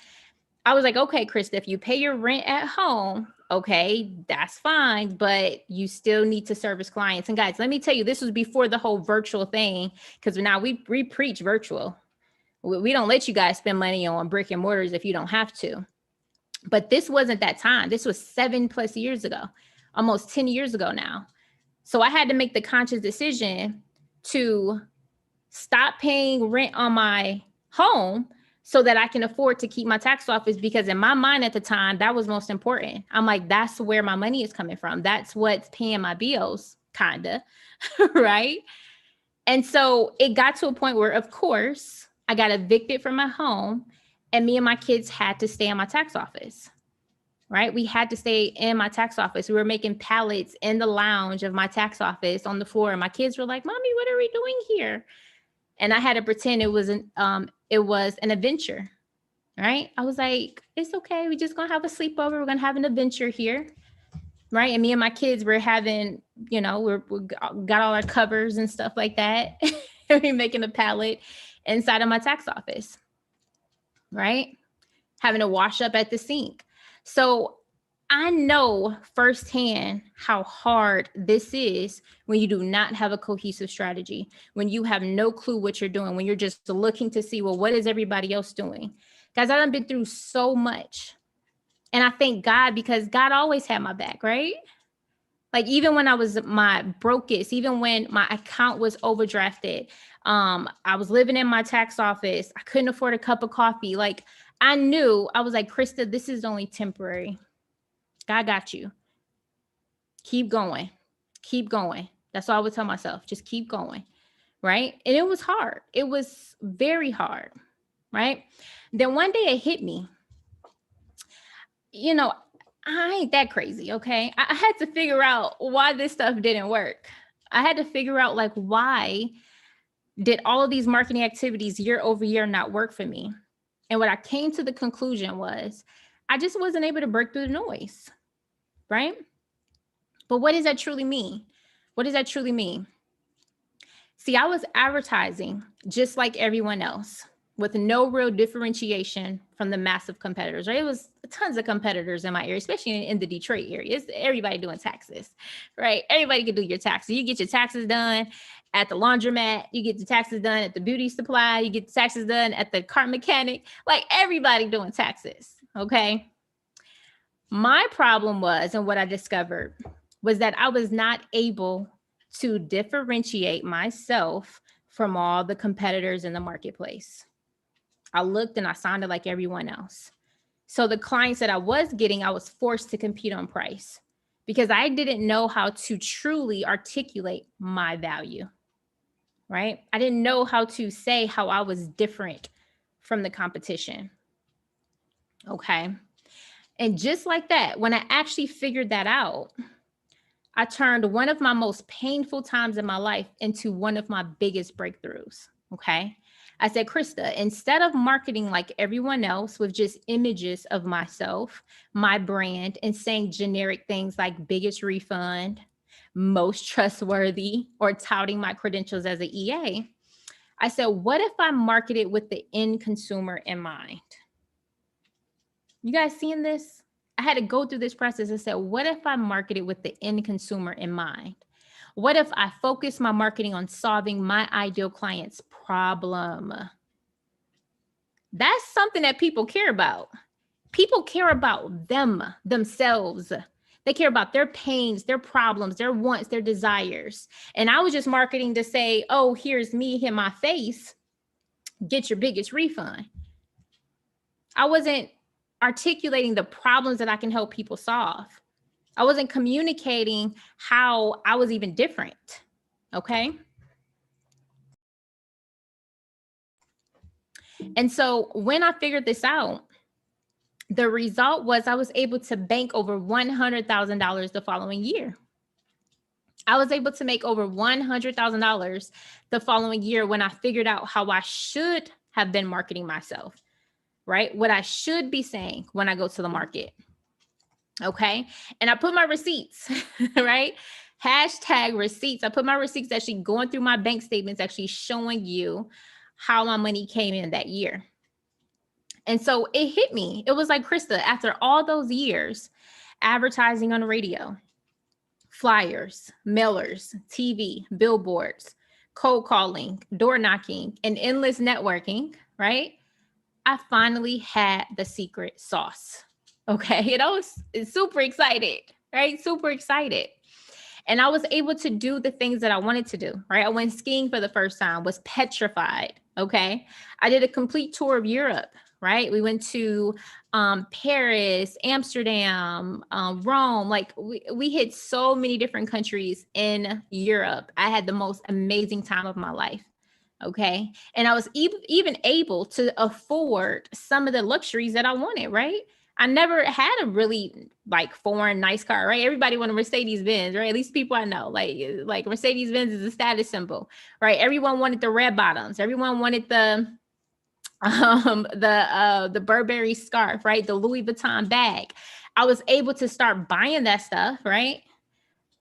Speaker 1: I was like, okay, Krista, if you pay your rent at home, Okay, that's fine, but you still need to service clients. And guys, let me tell you, this was before the whole virtual thing, because now we preach virtual. We don't let you guys spend money on brick and mortars if you don't have to. But this wasn't that time. This was 7+ years ago, almost 10 years ago now. So I had to make the conscious decision to stop paying rent on my home so that I can afford to keep my tax office, because in my mind at the time, that was most important. I'm like, that's where my money is coming from. That's what's paying my bills, kinda, right? And so it got to a point where, of course, I got evicted from my home and me and my kids had to stay in my tax office, right? We had to stay in my tax office. We were making pallets in the lounge of my tax office on the floor. And my kids were like, Mommy, what are we doing here? And I had to pretend it was an adventure, right? I was like, it's okay. We're just going to have a sleepover. We're going to have an adventure here, right? And me and my kids were having, we got all our covers and stuff like that. We're making a pallet inside of my tax office, right? Having to wash up at the sink. So I know firsthand how hard this is when you do not have a cohesive strategy, when you have no clue what you're doing, when you're just looking to see, well, what is everybody else doing? Guys, I've been through so much. And I thank God, because God always had my back, right? Like even when I was my brokest, even when my account was overdrafted, I was living in my tax office, I couldn't afford a cup of coffee. Like I knew, I was like, Krista, this is only temporary. God got you. Keep going. Keep going. That's all I would tell myself. Just keep going. Right. And it was hard. It was very hard. Right. Then one day it hit me. I ain't that crazy. Okay. I had to figure out why this stuff didn't work. I had to figure out like, why did all of these marketing activities year over year not work for me? And what I came to the conclusion was I just wasn't able to break through the noise. Right. But what does that truly mean? What does that truly mean? See, I was advertising just like everyone else with no real differentiation from the massive competitors, right? It was tons of competitors in my area, especially in the Detroit area. It's everybody doing taxes, right? Everybody can do your taxes. You get your taxes done at the laundromat. You get the taxes done at the beauty supply. You get the taxes done at the car mechanic. Like everybody doing taxes, okay? My problem was, and what I discovered was that I was not able to differentiate myself from all the competitors in the marketplace. I looked and I sounded like everyone else. So the clients that I was getting, I was forced to compete on price because I didn't know how to truly articulate my value, right? I didn't know how to say how I was different from the competition. Okay. And just like that, when I actually figured that out, I turned one of my most painful times in my life into one of my biggest breakthroughs. Okay. I said, Krista, instead of marketing like everyone else with just images of myself, my brand, and saying generic things like biggest refund, most trustworthy, or touting my credentials as an EA, I said, what if I marketed with the end consumer in mind? You guys seeing this? I had to go through this process and said, what if I marketed with the end consumer in mind? What if I focus my marketing on solving my ideal client's problem? That's something that people care about. People care about themselves. They care about their pains, their problems, their wants, their desires. And I was just marketing to say, oh, here's me in my face. Get your biggest refund. I wasn't articulating the problems that I can help people solve. I wasn't communicating how I was even different. Okay. And so when I figured this out, the result was I was able to bank over $100,000 the following year. I was able to make over $100,000 the following year when I figured out how I should have been marketing myself, right? What I should be saying when I go to the market. Okay. And I put my receipts, right? Hashtag receipts. I put my receipts actually going through my bank statements, actually showing you how my money came in that year. And so it hit me. It was like, Krista, after all those years, advertising on radio, flyers, mailers, TV, billboards, cold calling, door knocking, and endless networking, right? I finally had the secret sauce. Okay. And I was super excited, right? Super excited. And I was able to do the things that I wanted to do, right? I went skiing for the first time, was petrified. Okay. I did a complete tour of Europe, right? We went to Paris, Amsterdam, Rome. Like we hit so many different countries in Europe. I had the most amazing time of my life. Okay. And I was even able to afford some of the luxuries that I wanted, right? I never had a really like foreign nice car, right? Everybody wanted Mercedes Benz, right? At least people I know, like Mercedes Benz is a status symbol, right? Everyone wanted the red bottoms. Everyone wanted the Burberry scarf, right? The Louis Vuitton bag. I was able to start buying that stuff, right?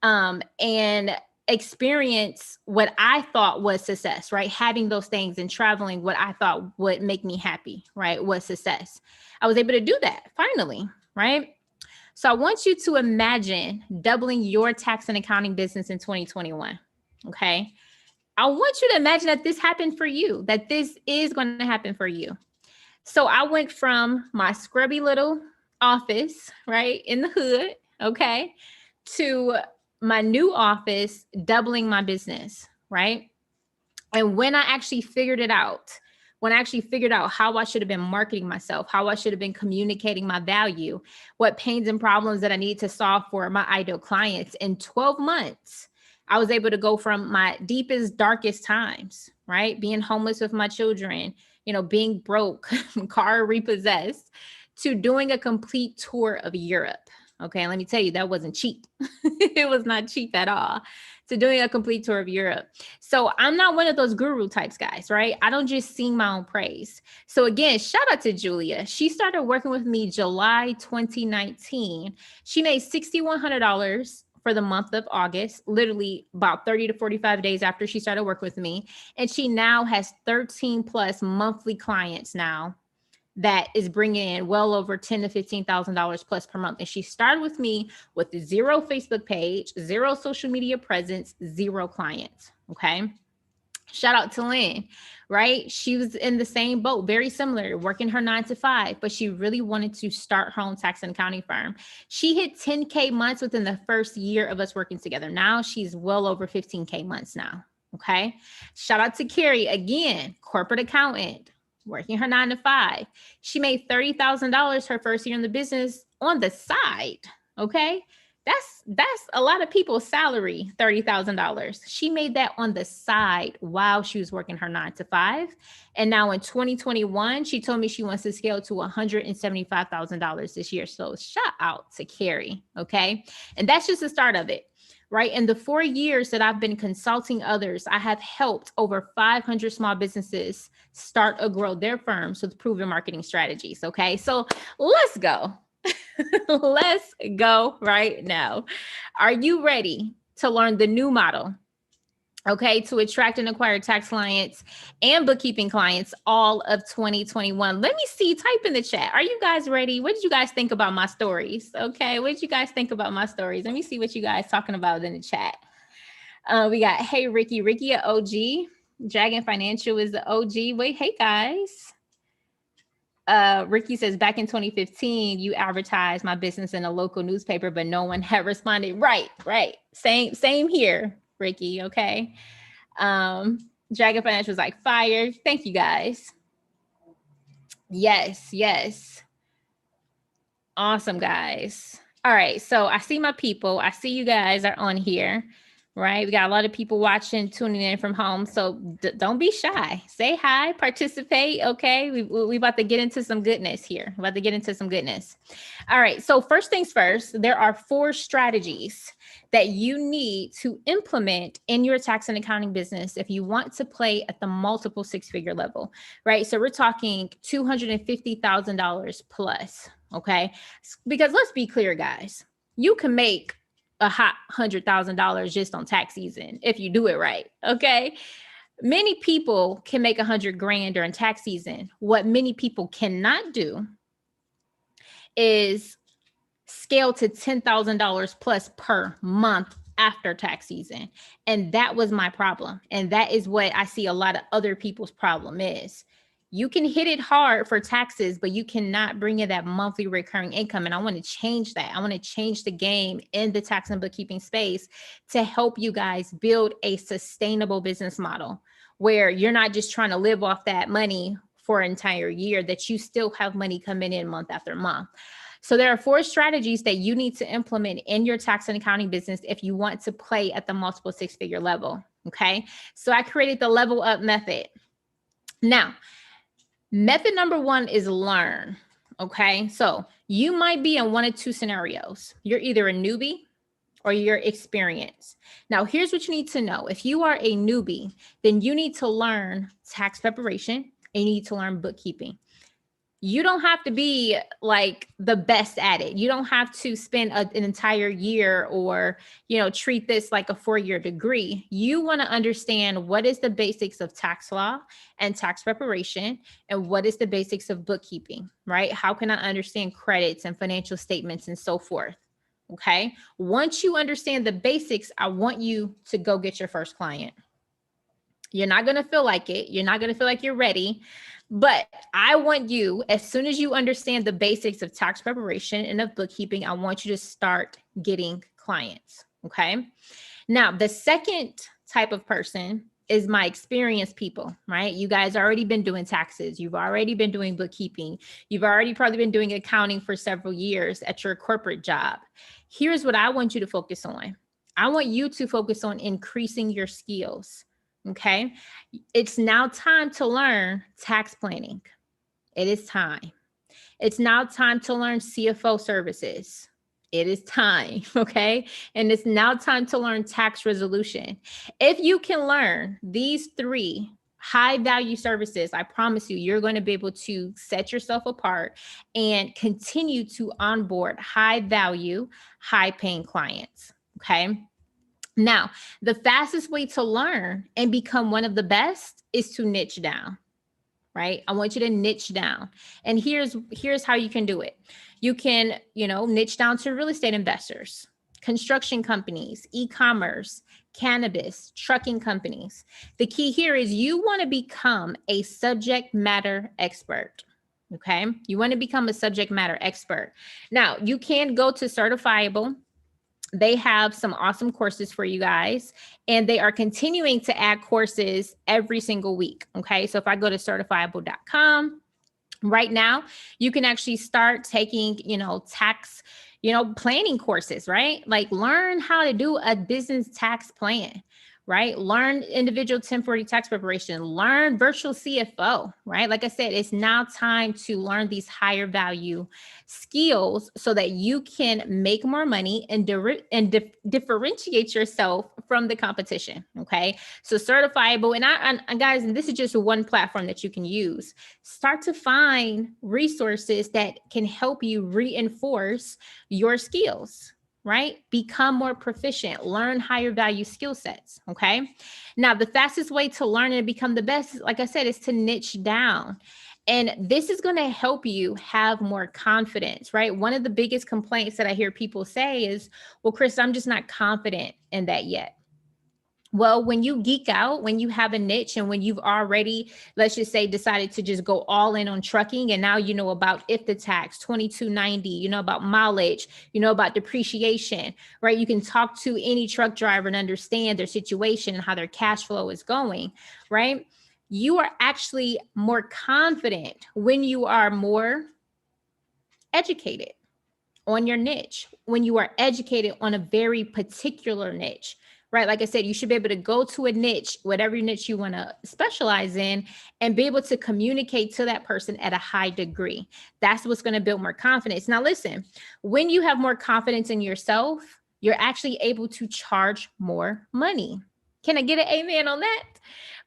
Speaker 1: And experience what I thought was success, right? Having those things and traveling, what I thought would make me happy, right? Was success. I was able to do that finally, right? So I want you to imagine doubling your tax and accounting business in 2021. Okay. I want you to imagine that this happened for you, that this is going to happen for you. So I went from my scrubby little office, right, in the hood, okay, to my new office, doubling my business, right? And when I actually figured it out, when I actually figured out how I should have been marketing myself, how I should have been communicating my value, what pains and problems that I need to solve for my ideal clients in 12 months, I was able to go from my deepest, darkest times, right? Being homeless with my children, being broke, car repossessed, to doing a complete tour of Europe. Okay, and let me tell you, that wasn't cheap. It was not cheap at all. To doing a complete tour of Europe. So I'm not one of those guru types guys, right? I don't just sing my own praise. So again, shout out to Julia. She started working with me July 2019. She made $6,100 for the month of August, literally about 30 to 45 days after she started working with me. And she now has 13 plus monthly clients now that is bringing in well over $10,000 to $15,000 plus per month. And she started with me with 0 Facebook page, 0 social media presence, 0 clients. Okay. Shout out to Lynn, right? She was in the same boat, very similar, working her 9 to 5, but she really wanted to start her own tax and accounting firm. She hit 10K months within the first year of us working together. Now she's well over 15K months now. Okay. Shout out to Carrie, again, corporate accountant, working her 9 to 5. She made $30,000 her first year in the business on the side. Okay. That's a lot of people's salary, $30,000. She made that on the side while she was working her 9 to 5. And now in 2021, she told me she wants to scale to $175,000 this year. So shout out to Carrie. Okay. And that's just the start of it. Right. In the 4 years that I've been consulting others, I have helped over 500 small businesses start or grow their firms with proven marketing strategies. Okay. So let's go. Let's go right now. Are you ready to learn the new model? Okay, to attract and acquire tax clients and bookkeeping clients all of 2021. Let me see, type in the chat. Are you guys ready? What did you guys think about my stories? Okay, what did you guys think about my stories? Let me see what you guys talking about in the chat. We got, hey, Ricky at OG. Dragon Financial is the OG. Wait, hey, guys. Ricky says, back in 2015, you advertised my business in a local newspaper, but no one had responded. Right. Same here, Ricky. Okay. Dragon Financial was like, fire. Thank you, guys. Yes. Awesome, guys. All right. So I see my people. I see you guys are on here. Right. We got a lot of people watching, tuning in from home. So don't be shy. Say hi, participate. Okay. We about to get into some goodness here. All right. So first things first, there are 4 strategies that you need to implement in your tax and accounting business if you want to play at the multiple 6-figure level. Right. So we're talking $250,000 plus. Okay. Because let's be clear, guys, you can make a hot $100,000 just on tax season if you do it right. Okay. Many people can make $100,000 during tax season. What many people cannot do is scale to $10,000 plus per month after tax season. And that was my problem. And that is what I see a lot of other people's problem is. You can hit it hard for taxes, but you cannot bring in that monthly recurring income. And I want to change that. I want to change the game in the tax and bookkeeping space to help you guys build a sustainable business model where you're not just trying to live off that money for an entire year, that you still have money coming in month after month. So there are 4 strategies that you need to implement in your tax and accounting business if you want to play at the multiple 6-figure level. Okay. So I created the level up method. Now, method number 1 is learn. Okay. So you might be in one of 2 scenarios. You're either a newbie or you're experienced. Now, here's what you need to know. If you are a newbie, then you need to learn tax preparation and you need to learn bookkeeping. You don't have to be like the best at it. You don't have to spend an entire year or, treat this like a 4-year degree. You want to understand what is the basics of tax law and tax preparation and what is the basics of bookkeeping, right? How can I understand credits and financial statements and so forth? Okay. Once you understand the basics, I want you to go get your first client. You're not going to feel like it. You're not going to feel like you're ready. But I want you, as soon as you understand the basics of tax preparation and of bookkeeping, I want you to start getting clients. Okay. Now, the second type of person is my experienced people, right? You guys already been doing taxes. You've already been doing bookkeeping. You've already probably been doing accounting for several years at your corporate job. Here's what I want you to focus on. I want you to focus on increasing your skills. Okay. It's now time to learn tax planning. It is time. It's now time to learn CFO services. It is time. Okay. And it's now time to learn tax resolution. If you can learn these 3 high value services, I promise you, you're going to be able to set yourself apart and continue to onboard high value, high paying clients. Okay. Now, the fastest way to learn and become one of the best is to niche down, right? I want you to niche down. And here's how you can do it. You can, niche down to real estate investors, construction companies, e-commerce, cannabis, trucking companies. The key here is you want to become a subject matter expert. Okay. You want to become a subject matter expert. Now, you can go to Certifiable. They have some awesome courses for you guys, and they are continuing to add courses every single week. Okay. So if I go to certifiable.com right now, you can actually start taking, tax, planning courses, right? Like learn how to do a business tax plan, right? Learn individual 1040 tax preparation, learn virtual CFO, right? Like I said, it's now time to learn these higher value skills so that you can make more money and differentiate yourself from the competition. Okay. So Certifiable, and guys, and this is just one platform that you can use. Start to find resources that can help you reinforce your skills, right? Become more proficient, learn higher value skill sets. Okay. Now, the fastest way to learn and become the best, like I said, is to niche down. And this is going to help you have more confidence, right? One of the biggest complaints that I hear people say is, well, Chris, I'm just not confident in that yet. Well, when you geek out, when you have a niche and when you've already, let's just say, decided to just go all in on trucking, and now you know about if the tax 2290, you know about mileage, you know about depreciation, right? You can talk to any truck driver and understand their situation and how their cash flow is going, right? You are actually more confident when you are more educated on your niche, when you are educated on a very particular niche, right? Like I said, you should be able to go to a niche, whatever niche you want to specialize in, and be able to communicate to that person at a high degree. That's what's going to build more confidence. Now, listen, when you have more confidence in yourself, you're actually able to charge more money. Can I get an amen on that?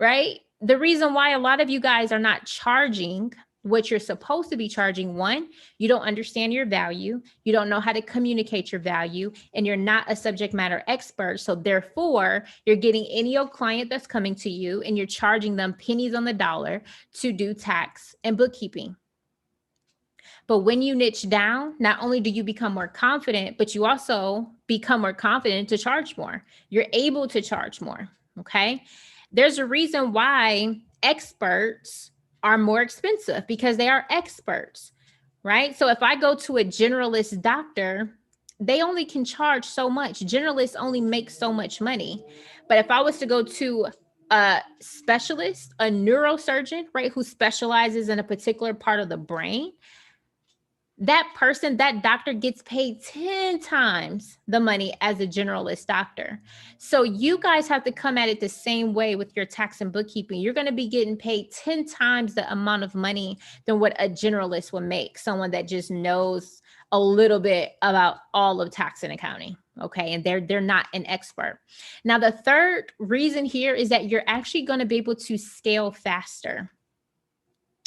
Speaker 1: Right? The reason why a lot of you guys are not charging what you're supposed to be charging, one, you don't understand your value, you don't know how to communicate your value, and you're not a subject matter expert. So therefore, you're getting any old client that's coming to you and you're charging them pennies on the dollar to do tax and bookkeeping. But when you niche down, not only do you become more confident, but you also become more confident to charge more. You're able to charge more. Okay. There's a reason why experts are more expensive because they are experts, right? So if I go to a generalist doctor, they only can charge so much. Generalists only make so much money. But if I was to go to a specialist, a neurosurgeon, right, who specializes in a particular part of the brain, that person, that doctor gets paid 10 times the money as a generalist doctor. So you guys have to come at it the same way with your tax and bookkeeping. You're going to be getting paid 10 times the amount of money than what a generalist would make, someone that just knows a little bit about all of tax and accounting. Okay. And they're not an expert. Now, the third reason here is that you're actually going to be able to scale faster.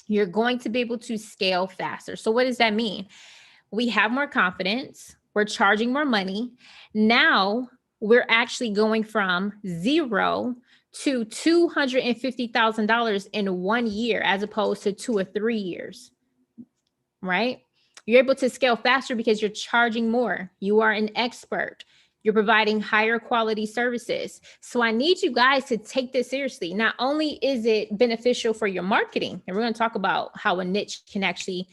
Speaker 1: You're going to be able to scale faster. So what does that mean? We have more confidence. We're charging more money. Now we're actually going from 0 to $250,000 in 1 year, as opposed to 2 or 3 years, right? You're able to scale faster because you're charging more. You are an expert. You're providing higher quality services. So I need you guys to take this seriously. Not only is it beneficial for your marketing, and we're going to talk about how a niche can actually,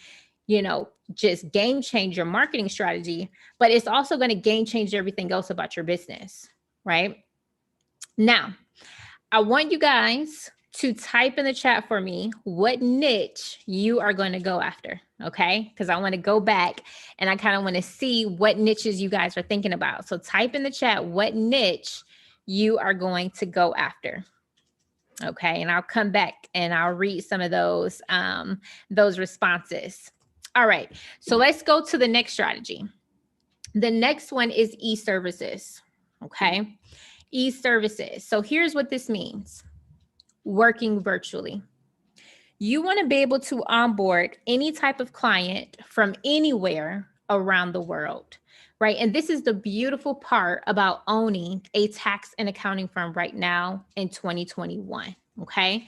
Speaker 1: just game change your marketing strategy, but it's also going to game change everything else about your business, right? Now, I want you guys to type in the chat for me what niche you are going to go after, okay? Because I want to go back and I kind of want to see what niches you guys are thinking about. So type in the chat what niche you are going to go after, okay? And I'll come back and I'll read some of those responses. All right, so let's go to the next strategy. The next one is e-services, okay? E-services. So here's what this means. Working virtually. You want to be able to onboard any type of client from anywhere around the world, right? And this is the beautiful part about owning a tax and accounting firm right now in 2021, okay?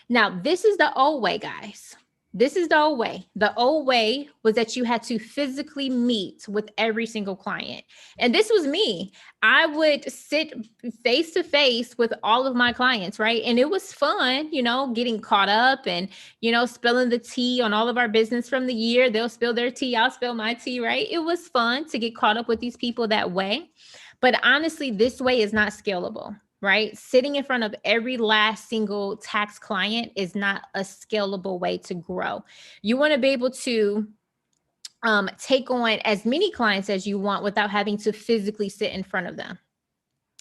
Speaker 1: Now, this is the old way, guys. This is the old way. The old way was that you had to physically meet with every single client. And this was me. I would sit face to face with all of my clients, right? And it was fun, getting caught up and, spilling the tea on all of our business from the year. They'll spill their tea, I'll spill my tea, right? It was fun to get caught up with these people that way. But honestly, this way is not scalable. Right? Sitting in front of every last single tax client is not a scalable way to grow. You want to be able to take on as many clients as you want without having to physically sit in front of them.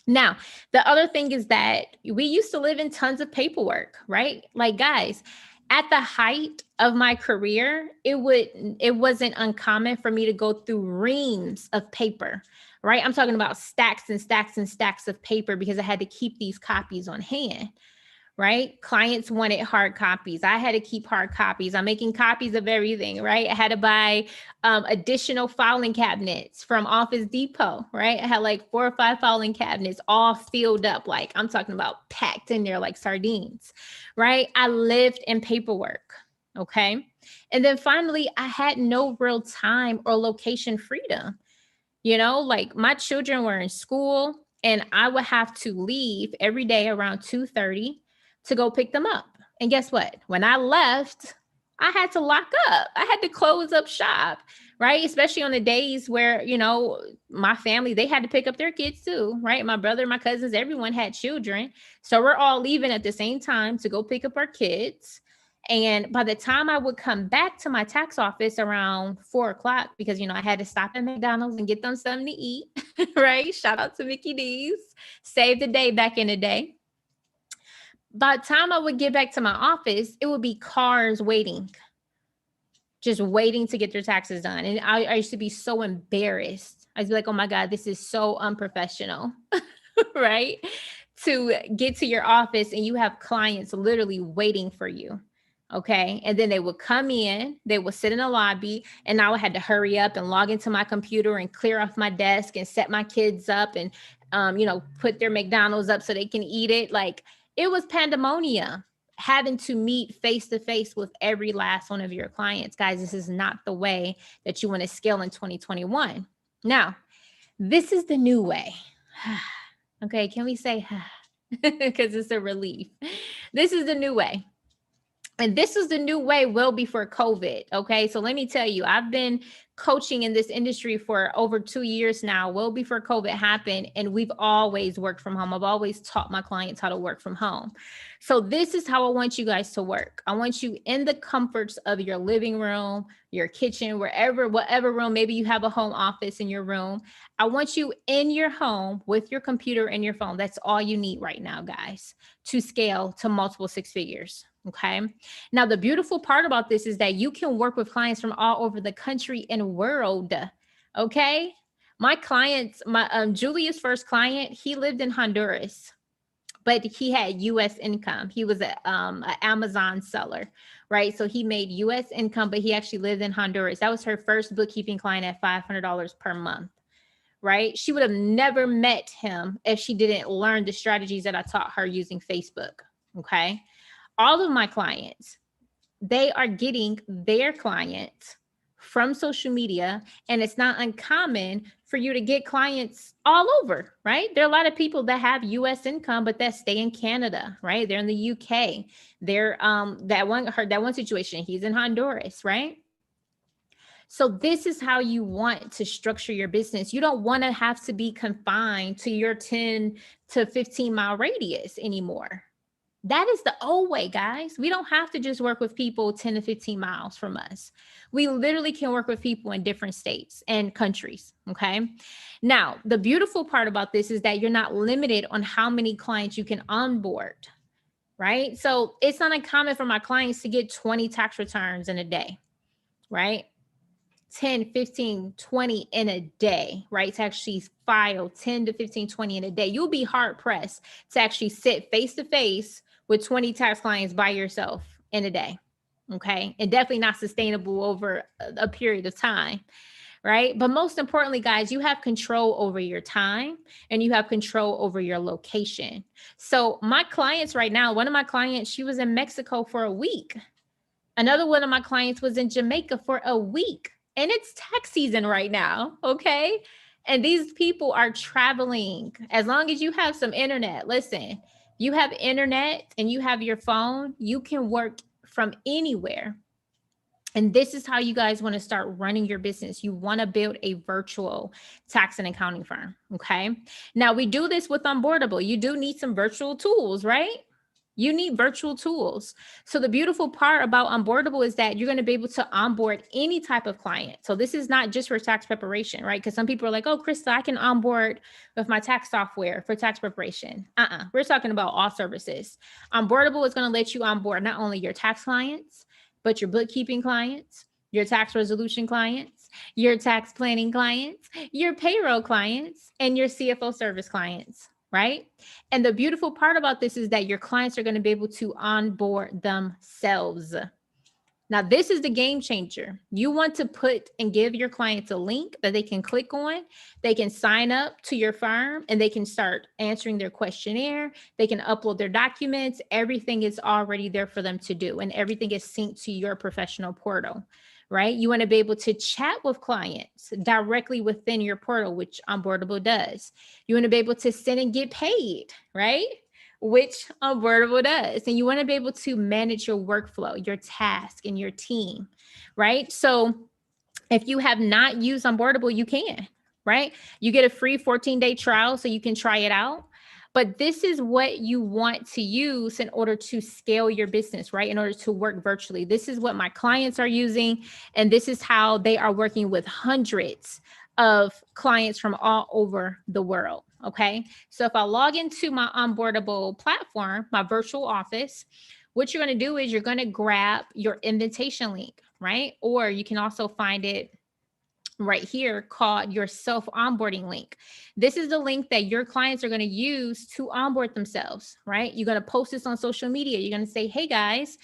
Speaker 1: Now, the other thing is that we used to live in tons of paperwork, right? Like, guys, at the height of my career, it wasn't uncommon for me to go through reams of paper, right? I'm talking about stacks and stacks and stacks of paper because I had to keep these copies on hand, right? Clients wanted hard copies. I had to keep hard copies. I'm making copies of everything, right? I had to buy additional filing cabinets from Office Depot, right? I had like 4 or 5 filing cabinets all filled up. Like I'm talking about packed in there like sardines, right? I lived in paperwork. Okay. And then finally, I had no real time or location freedom. Like my children were in school and I would have to leave every day around 2:30 to go pick them up. And guess what? When I left, I had to lock up. I had to close up shop, right? Especially on the days where, my family, they had to pick up their kids too, right? My brother, my cousins, everyone had children. So we're all leaving at the same time to go pick up our kids. And by the time I would come back to my tax office around 4:00, because, I had to stop at McDonald's and get them something to eat, right? Shout out to Mickey D's, save the day back in the day. By the time I would get back to my office, it would be cars waiting, just waiting to get their taxes done. And I used to be so embarrassed. I'd be like, oh my God, this is so unprofessional, right? To get to your office and you have clients literally waiting for you. Okay. And then they would come in, they would sit in the lobby, and I would have to hurry up and log into my computer and clear off my desk and set my kids up and, put their McDonald's up so they can eat it. Like it was pandemonium. having to meet face to face with every last one of your clients. Guys, this is not the way that you want to scale in 2021. Now, this is the new way. Okay, can we say, because it's a relief. This is the new way. And this is the new way well before COVID. Okay. So let me tell you, I've been coaching in this industry for over 2 years now, well before COVID happened. And we've always worked from home. I've always taught my clients how to work from home. So this is how I want you guys to work. I want you in the comforts of your living room, your kitchen, wherever, whatever room, maybe you have a home office in your room. I want you in your home with your computer and your phone. That's all you need right now, guys, to scale to multiple six figures. Okay. Now, the beautiful part about this is that you can work with clients from all over the country and world. Okay. My clients, Julia's first client, he lived in Honduras, but he had U.S. income. He was an Amazon seller, right? So he made U.S. income, but he actually lived in Honduras. That was her first bookkeeping client at $500 per month, right? She would have never met him if she didn't learn the strategies that I taught her using Facebook. Okay. All of my clients, they are getting their clients from social media, and it's not uncommon for you to get clients all over, right? There are a lot of people that have US income, but that stay in Canada, right? They're in the UK. They're that one situation, he's in Honduras, right? So this is how you want to structure your business. You don't want to have to be confined to your 10 to 15 mile radius anymore. That is the old way, guys. We don't have to just work with people 10 to 15 miles from us. We literally can work with people in different states and countries. Okay. Now, the beautiful part about this is that you're not limited on how many clients you can onboard, right? So it's not uncommon for my clients to get 20 tax returns in a day, right? 10, 15, 20 in a day, right? To actually file 10 to 15, 20 in a day. You'll be hard pressed to actually sit face to face with 20 tax clients by yourself in a day. Okay. And definitely not sustainable over a period of time. Right. But most importantly, guys, you have control over your time and you have control over your location. So my clients right now, one of my clients, she was in Mexico for a week. Another one of my clients was in Jamaica for a week. And it's tax season right now. Okay. And these people are traveling. As long as you have some internet, listen, you have internet and you have your phone, you can work from anywhere. And this is how you guys want to start running your business. You want to build a virtual tax and accounting firm. Okay. Now we do this with Onboardable. You do need some virtual tools, right? You need virtual tools. So the beautiful part about Onboardable is that you're going to be able to onboard any type of client. So this is not just for tax preparation, right? Because some people are like, oh, Krista, I can onboard with my tax software for tax preparation. We're talking about all services. Onboardable is going to let you onboard not only your tax clients, but your bookkeeping clients, your tax resolution clients, your tax planning clients, your payroll clients, and your CFO service clients. Right? And the beautiful part about this is that your clients are going to be able to onboard themselves. Now, this is the game changer. You want to put and give your clients a link that they can click on. They can sign up to your firm and they can start answering their questionnaire. They can upload their documents. Everything is already there for them to do, and everything is synced to your professional portal. Right? You want to be able to chat with clients directly within your portal, which Onboardable does. You want to be able to send and get paid, right? Which Onboardable does. And you want to be able to manage your workflow, your task, and your team, right? So if you have not used Onboardable, you can, right? You get a free 14-day trial so you can try it out. But this is what you want to use in order to scale your business, right? In order to work virtually. This is what my clients are using. And this is how they are working with hundreds of clients from all over the world. Okay. So if I log into my Onboardable platform, my virtual office, what you're going to do is you're going to grab your invitation link, right? Or you can also find it right here called your self-onboarding link. This is the link that your clients are going to use to onboard themselves, right? You're going to post this on social media. You're going to say, hey guys,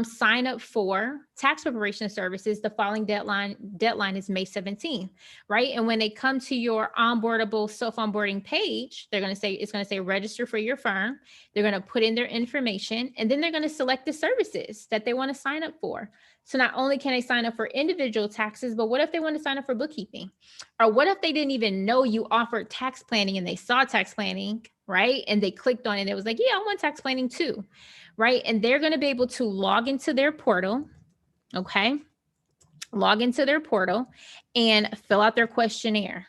Speaker 1: sign up for tax preparation services. The following deadline is May 17th, right? And when they come to your onboardable self-onboarding page, it's going to say register for your firm. They're going to put in their information, and then they're going to select the services that they want to sign up for. So not only can they sign up for individual taxes, but what if they want to sign up for bookkeeping? Or what if they didn't even know you offered tax planning and they saw tax planning, right? And they clicked on it and it was like, yeah, I want tax planning too, right? And they're going to be able to log into their portal, okay? Log into their portal and fill out their questionnaire,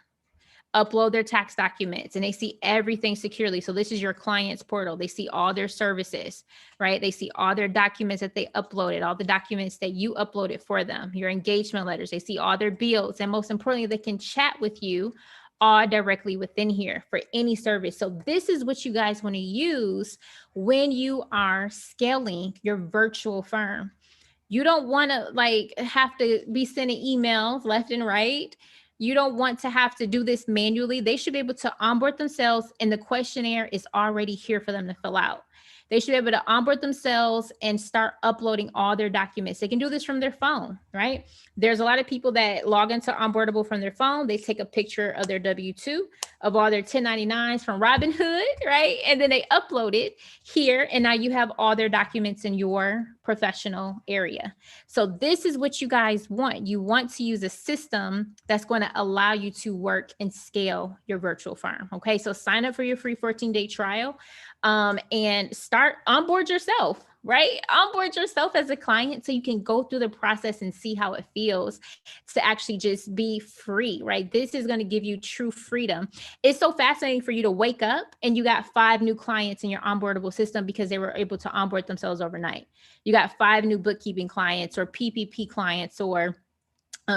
Speaker 1: upload their tax documents, and they see everything securely. So this is your client's portal. They see all their services, right? They see all their documents that they uploaded, all the documents that you uploaded for them, your engagement letters. They see all their bills. And most importantly, they can chat with you all directly within here for any service. So this is what you guys want to use when you are scaling your virtual firm. You don't want to have to be sending emails left and right. You don't want to have to do this manually. They should be able to onboard themselves, and the questionnaire is already here for them to fill out. They should be able to onboard themselves and start uploading all their documents. They can do this from their phone, right? There's a lot of people that log into Onboardable from their phone. They take a picture of their W-2, of all their 1099s from Robinhood, right? And then they upload it here, and now you have all their documents in your professional area. So this is what you guys want. You want to use a system that's going to allow you to work and scale your virtual firm, okay? So sign up for your free 14-day trial. And start onboard yourself, right? Onboard yourself as a client so you can go through the process and see how it feels to actually just be free, right? This is going to give you true freedom. It's so fascinating for you to wake up and you got 5 new clients in your onboardable system because they were able to onboard themselves overnight. You got 5 new bookkeeping clients or PPP clients or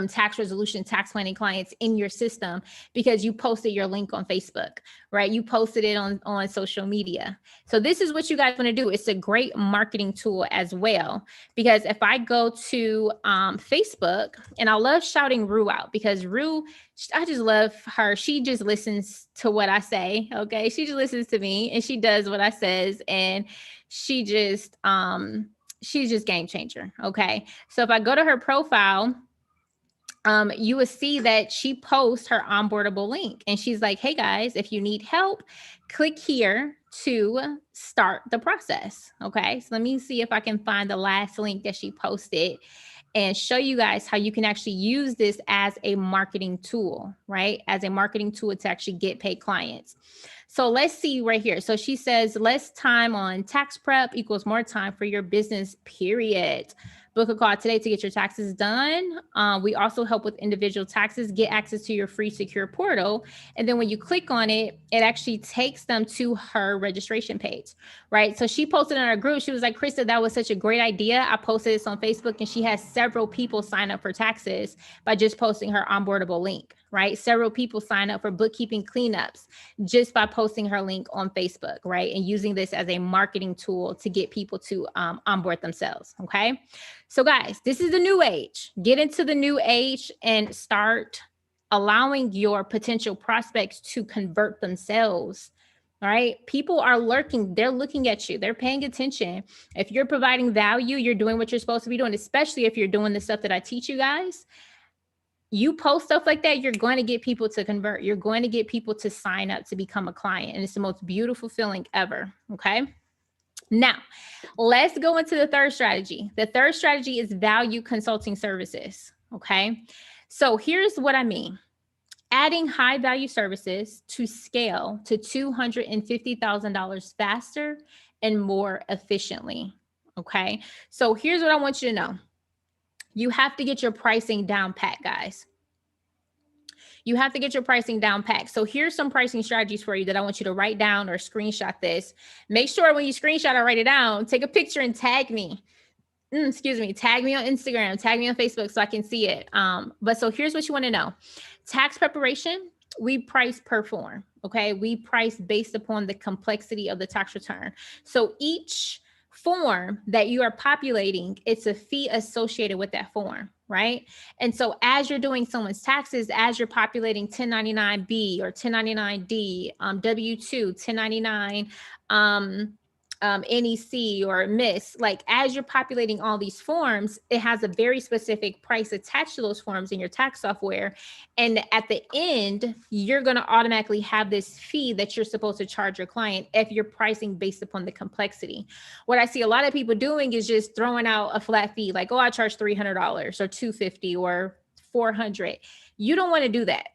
Speaker 1: tax resolution, tax planning clients in your system because you posted your link on Facebook, right? You posted it on social media. So this is what you guys want to do. It's a great marketing tool as well, because if I go to Facebook, and I love shouting Rue out because Rue, I just love her. She just listens to what I say. Okay. She just listens to me and she does what I says. And she just, she's just game changer. Okay. So if I go to her profile, you will see that she posts her onboardable link and she's like, hey guys, if you need help, click here to start the process. Okay. So let me see if I can find the last link that she posted and show you guys how you can actually use this as a marketing tool, right? As a marketing tool to actually get paid clients. So let's see right here. So she says, less time on tax prep equals more time for your business, period. Book a call today to get your taxes done. We also help with individual taxes. Get access to your free secure portal. And then when you click on it, it actually takes them to her registration page, right? So she posted in our group. She was like, Krista, that was such a great idea. I posted this on Facebook and she has several people sign up for taxes by just posting her onboardable link, right? Several people sign up for bookkeeping cleanups just by posting her link on Facebook, right? And using this as a marketing tool to get people to onboard themselves, okay? So guys, this is the new age. Get into the new age and start allowing your potential prospects to convert themselves, all right? People are lurking. They're looking at you. They're paying attention. If you're providing value, you're doing what you're supposed to be doing, especially if you're doing the stuff that I teach you guys. You post stuff like that, you're going to get people to convert. You're going to get people to sign up to become a client. And it's the most beautiful feeling ever, okay? Now, let's go into the third strategy. The third strategy is value consulting services, okay? So here's what I mean. Adding high value services to scale to $250,000 faster and more efficiently, okay? So here's what I want you to know. You have to get your pricing down pat, guys. You have to get your pricing down pat. So here's some pricing strategies for you that I want you to write down or screenshot this. Make sure when you screenshot or write it down, take a picture and tag me. Tag me on Instagram, tag me on Facebook so I can see it. But so here's what you want to know. Tax preparation, we price per form, okay? We price based upon the complexity of the tax return. So each form that you are populating, it's a fee associated with that form, right? And so as you're doing someone's taxes, as you're populating 1099B or 1099D, W-2, 1099, NEC or Miss, like as you're populating all these forms, it has a very specific price attached to those forms in your tax software. And at the end, you're going to automatically have this fee that you're supposed to charge your client if you're pricing based upon the complexity. What I see a lot of people doing is just throwing out a flat fee, like, oh, I charge $300 or $250 or $400. You don't want to do that.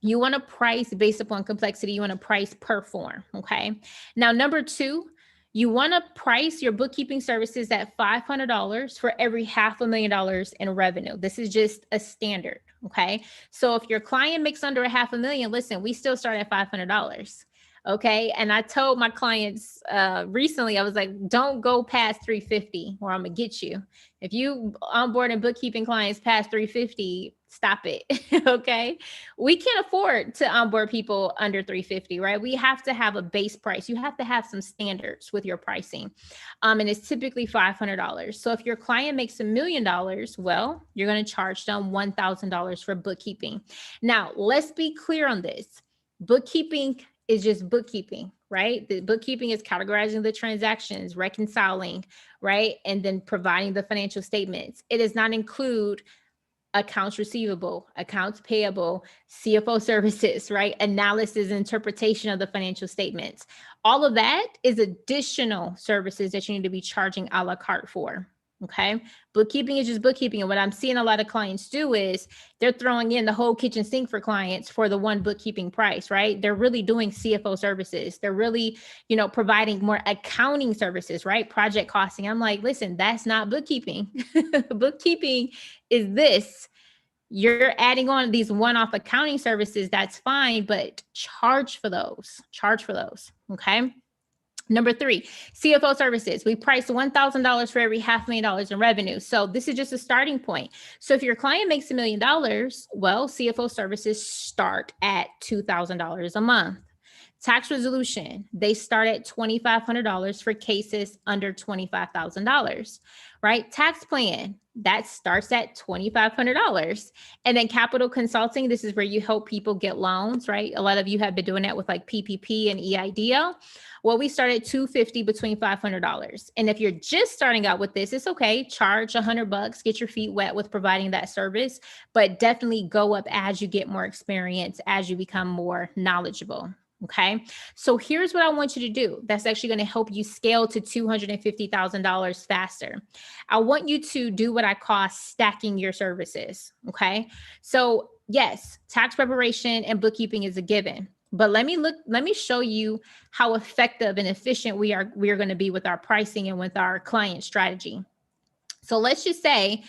Speaker 1: You want to price based upon complexity. You want to price per form. Okay. Now, number two, you want to price your bookkeeping services at $500 for every $500,000 in revenue. This is just a standard. Okay. So if your client makes under $500,000, listen, we still start at $500. Okay. And I told my clients recently, I was like, don't go past 350 or I'm going to get you. If you onboard and bookkeeping clients past 350, stop it. Okay. We can't afford to onboard people under 350, right? We have to have a base price. You have to have some standards with your pricing. And it's typically $500. So if your client makes $1 million, well, you're going to charge them $1,000 for bookkeeping. Now, let's be clear on this. Bookkeeping is just bookkeeping, right? The bookkeeping is categorizing the transactions, reconciling, right? And then providing the financial statements. It does not include accounts receivable, accounts payable, CFO services, right? Analysis and interpretation of the financial statements. All of that is additional services that you need to be charging a la carte for. Okay. Bookkeeping is just bookkeeping. And what I'm seeing a lot of clients do is they're throwing in the whole kitchen sink for clients for the one bookkeeping price, right? They're really doing CFO services. They're really, providing more accounting services, right? Project costing. I'm like, listen, that's not bookkeeping. Bookkeeping is this. You're adding on these one-off accounting services. That's fine, but charge for those. Okay. Number three, CFO services. We price $1,000 for every $500,000 in revenue. So this is just a starting point. So if your client makes $1 million, well, CFO services start at $2,000 a month. Tax resolution, they start at $2,500 for cases under $25,000, right? Tax plan, that starts at $2,500. And then capital consulting, this is where you help people get loans, right? A lot of you have been doing that with like PPP and EIDL. Well, we start at $250 between $500. And if you're just starting out with this, it's okay. Charge $100, get your feet wet with providing that service, but definitely go up as you get more experience, as you become more knowledgeable. Okay. So here's what I want you to do. That's actually going to help you scale to $250,000 faster. I want you to do what I call stacking your services. Okay. So yes, tax preparation and bookkeeping is a given, but let me show you how effective and efficient we are going to be with our pricing and with our client strategy. So let's just say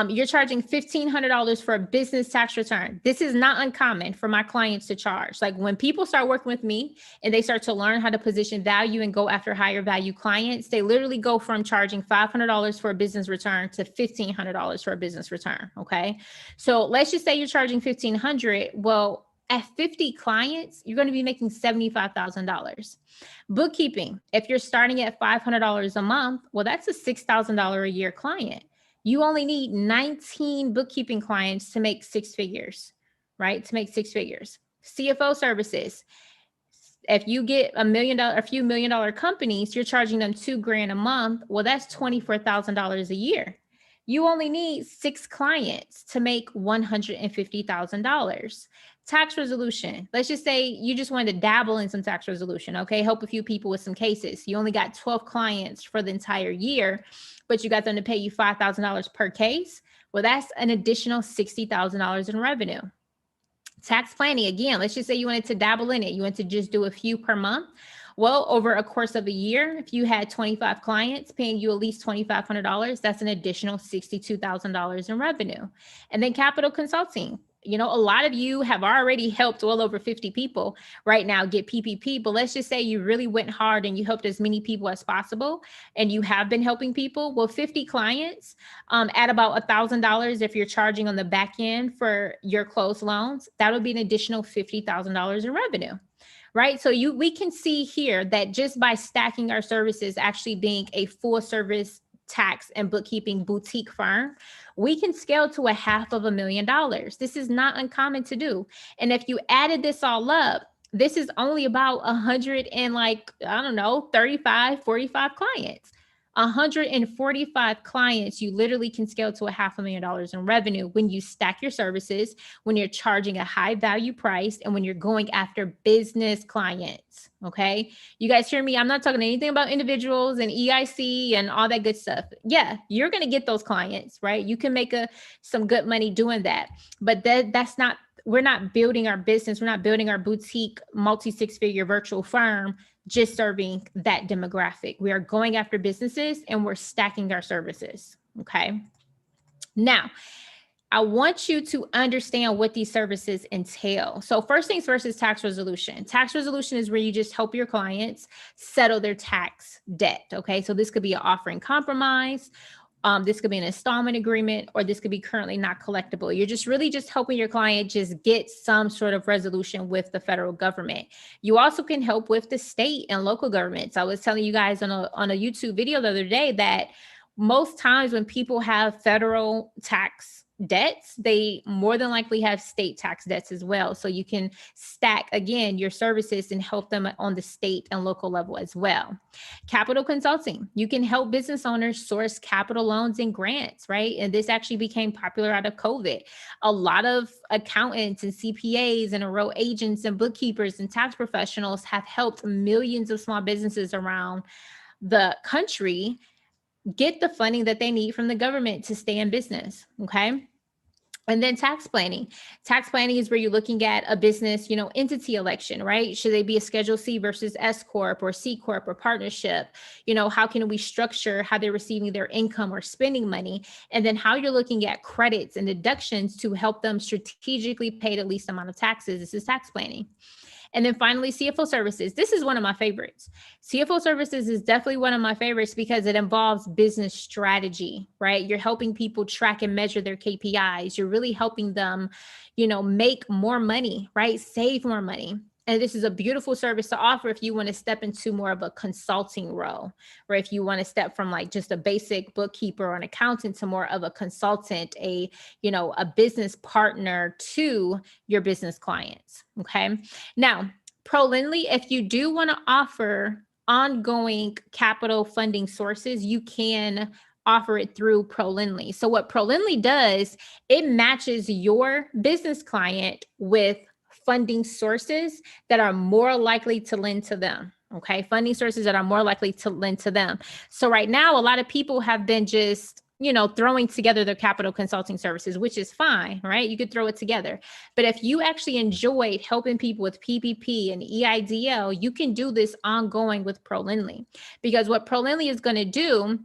Speaker 1: you're charging $1,500 for a business tax return. This is not uncommon for my clients to charge. Like when people start working with me and they start to learn how to position value and go after higher value clients, they literally go from charging $500 for a business return to $1,500 for a business return. Okay. So let's just say you're charging $1,500. Well, at 50 clients, you're going to be making $75,000. Bookkeeping, if you're starting at $500 a month, well, that's a $6,000 a year client. You only need 19 bookkeeping clients to make six figures, right? To make six figures. CFO services. If you get a few $1 million companies, you're charging them $2,000 a month. Well, that's $24,000 a year. You only need 6 clients to make $150,000. Tax resolution. Let's just say you just wanted to dabble in some tax resolution, okay? Help a few people with some cases. You only got 12 clients for the entire year, but you got them to pay you $5,000 per case. Well, that's an additional $60,000 in revenue. Tax planning, again, let's just say you wanted to dabble in it. You want to just do a few per month. Well, over a course of a year, if you had 25 clients paying you at least $2,500, that's an additional $62,000 in revenue. And then capital consulting. A lot of you have already helped well over 50 people right now get PPP, but let's just say you really went hard and you helped as many people as possible and you have been helping people. Well, 50 clients at about $1,000 if you're charging on the back end for your closed loans, that would be an additional $50,000 in revenue. Right. So we can see here that just by stacking our services, actually being a full service tax and bookkeeping boutique firm, we can scale to $500,000. This is not uncommon to do. And if you added this all up, this is only about 100 and like, I don't know, 35, 45 clients. 145 clients, you literally can scale to $500,000 in revenue when you stack your services, when you're charging a high value price, and when you're going after business clients. Okay. You guys hear me? I'm not talking anything about individuals and EIC and all that good stuff. Yeah, you're going to get those clients, right? You can make some good money doing that, but that's not, we're not building our business. We're not building our boutique multi-six-figure virtual firm just serving that demographic. We are going after businesses and we're stacking our services. Okay. Now, I want you to understand what these services entail. So first things first is tax resolution. Tax resolution is where you just help your clients settle their tax debt. Okay. So this could be an offering compromise. This could be an installment agreement, or this could be currently not collectible. You're just really just helping your client just get some sort of resolution with the federal government. You also can help with the state and local governments. I was telling you guys on a YouTube video the other day that most times when people have federal tax debts, they more than likely have state tax debts as well. So you can stack, again, your services and help them on the state and local level as well. Capital consulting. You can help business owners source capital loans and grants, right? And this actually became popular out of COVID. A lot of accountants and CPAs and enrolled agents and bookkeepers and tax professionals have helped millions of small businesses around the country get the funding that they need from the government to stay in business. Okay. And then tax planning. Tax planning is where you're looking at a business, entity election, right? Should they be a Schedule C versus S Corp or C Corp or partnership? How can we structure how they're receiving their income or spending money? And then how you're looking at credits and deductions to help them strategically pay the least amount of taxes. This is tax planning. And then finally, CFO services. This is one of my favorites. CFO services is definitely one of my favorites because it involves business strategy, right? You're helping people track and measure their KPIs. You're really helping them, make more money, right? Save more money. And this is a beautiful service to offer if you want to step into more of a consulting role, or if you want to step from like just a basic bookkeeper or an accountant to more of a consultant, a business partner to your business clients. Okay. Now, ProLendly, if you do want to offer ongoing capital funding sources, you can offer it through ProLendly. So what ProLendly does, it matches your business client with funding sources that are more likely to lend to them. Okay. Funding sources that are more likely to lend to them. So right now, a lot of people have been just, throwing together their capital consulting services, which is fine, right? You could throw it together. But if you actually enjoyed helping people with PPP and EIDL, you can do this ongoing with ProLendly, because what ProLendly is going to do,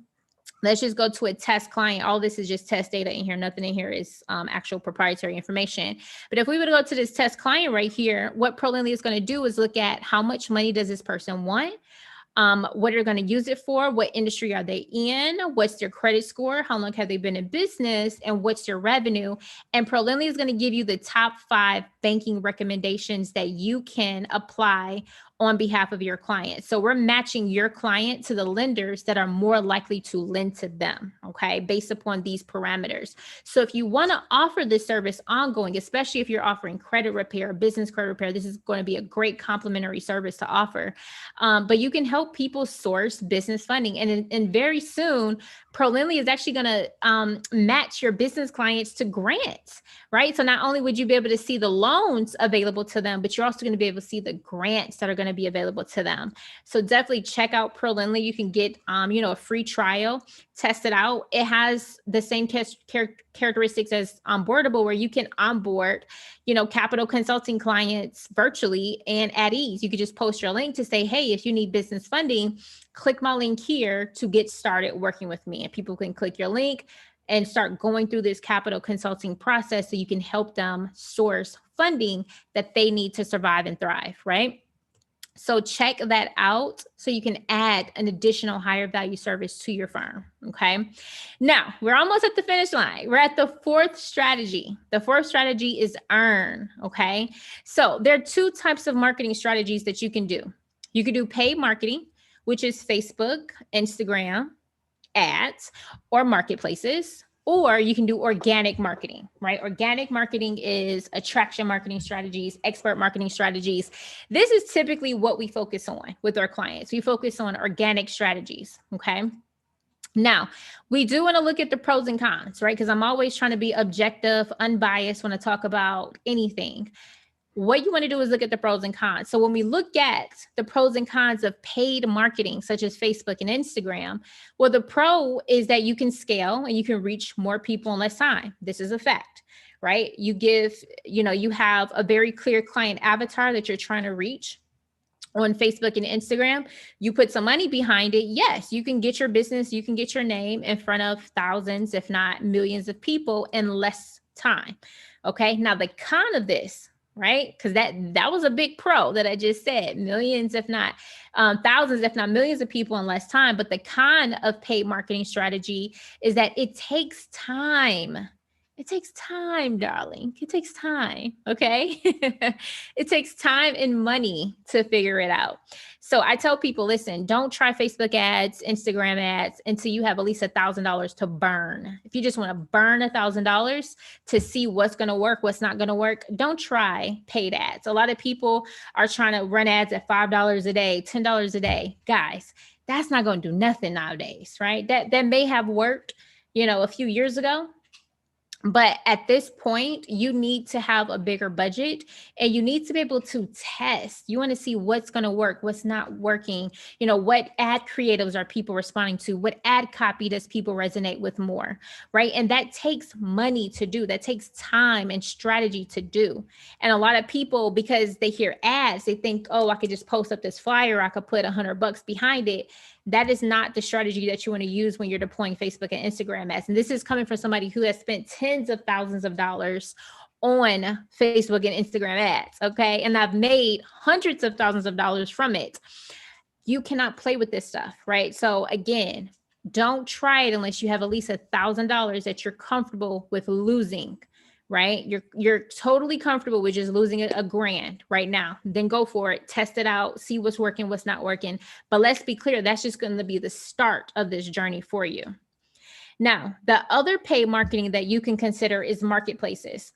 Speaker 1: let's just go to a test client. All this is just test data in here. Nothing in here is actual proprietary information. But if we were to go to this test client right here, what ProLendly is going to do is look at how much money does this person want? What are they going to use it for? What industry are they in? What's their credit score? How long have they been in business? And what's their revenue? And ProLendly is going to give you the top 5 banking recommendations that you can apply on behalf of your client. So we're matching your client to the lenders that are more likely to lend to them, okay, based upon these parameters. So if you want to offer this service ongoing, especially if you're offering credit repair, business credit repair, this is going to be a great complimentary service to offer. But you can help people source business funding. And very soon, ProLendly is actually going to match your business clients to grants, right? So not only would you be able to see the loans available to them, but you're also going to be able to see the grants that are going to be available to them. So definitely check out ProLendly. You can get, a free trial, test it out. It has the same characteristics as Onboardable, where you can onboard, capital consulting clients virtually and at ease. You could just post your link to say, hey, if you need business funding, click my link here to get started working with me. And people can click your link and start going through this capital consulting process so you can help them source funding that they need to survive and thrive, right? So check that out so you can add an additional higher value service to your firm, okay? Now, we're almost at the finish line. We're at the 4th strategy. The 4th strategy is earn, okay? So there are 2 types of marketing strategies that you can do. You can do paid marketing, which is Facebook, Instagram, ads, or marketplaces. Or you can do organic marketing, right? Organic marketing is attraction marketing strategies, expert marketing strategies. This is typically what we focus on with our clients. We focus on organic strategies, okay? Now, we do want to look at the pros and cons, right? Because I'm always trying to be objective, unbiased when I talk about anything. What you want to do is look at the pros and cons. So when we look at the pros and cons of paid marketing, such as Facebook and Instagram, well, the pro is that you can scale and you can reach more people in less time. This is a fact, right? You have a very clear client avatar that you're trying to reach on Facebook and Instagram. You put some money behind it. Yes, you can get your business, you can get your name in front of thousands, if not millions of people in less time. Okay. Now the con of this, right? Because that was a big pro that I just said, millions, if not thousands, if not millions of people in less time. But the con of paid marketing strategy is that it takes time. It takes time, darling. It takes time. Okay. It takes time and money to figure it out. So I tell people, listen, don't try Facebook ads, Instagram ads until you have at least $1,000 to burn. If you just want to burn $1,000 to see what's going to work, what's not going to work, don't try paid ads. A lot of people are trying to run ads at $5 a day, $10 a day. Guys, that's not going to do nothing nowadays, right? That may have worked, a few years ago. But at this point, you need to have a bigger budget and you need to be able to test. You want to see what's going to work, what's not working. What ad creatives are people responding to? What ad copy does people resonate with more, right? And that takes money to do. That takes time and strategy to do. And a lot of people, because they hear ads, they think, oh, I could just post up this flyer. I could put $100 behind it. That is not the strategy that you want to use when you're deploying Facebook and Instagram ads. And this is coming from somebody who has spent tens of thousands of dollars on Facebook and Instagram ads. Okay. And I've made hundreds of thousands of dollars from it. You cannot play with this stuff, right? So again, don't try it unless you have at least $1,000 that you're comfortable with losing. Right? You're totally comfortable with just losing a $1,000 right now. Then go for it, test it out, see what's working, what's not working. But let's be clear, that's just going to be the start of this journey for you. Now, the other paid marketing that you can consider is marketplaces.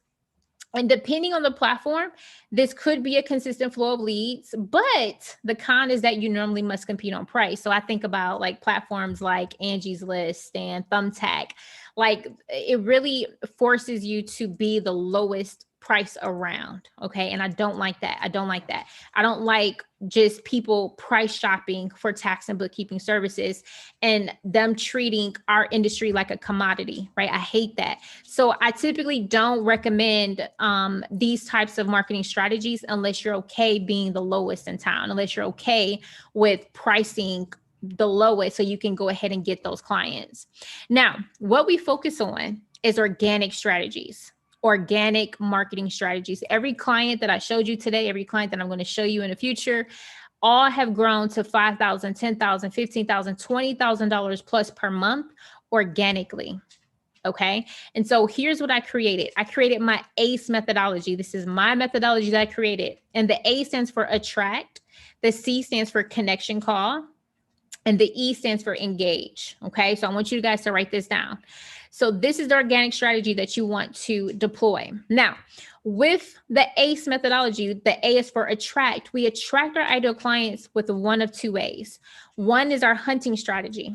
Speaker 1: And depending on the platform, this could be a consistent flow of leads, but the con is that you normally must compete on price. So I think about like platforms like Angie's List and Thumbtack. Like it really forces you to be the lowest price around. Okay. And I don't like that. I don't like just people price shopping for tax and bookkeeping services and them treating our industry like a commodity, right? I hate that. So I typically don't recommend these types of marketing strategies unless you're okay being the lowest in town, unless you're okay with pricing the lowest so you can go ahead and get those clients. Now, what we focus on is organic strategies. Organic marketing strategies. Every client that I showed you today, every client that I'm going to show you in the future, all have grown to $5,000, $10,000, $15,000, $20,000 plus per month organically. Okay. And so here's what I created. I created my ACE methodology. This is my methodology that I created. And the A stands for attract. The C stands for connection call. And the E stands for engage. Okay. So I want you guys to write this down. So this is the organic strategy that you want to deploy. Now, with the ACE methodology, the A is for attract. We attract our ideal clients with one of two ways. One is our hunting strategy,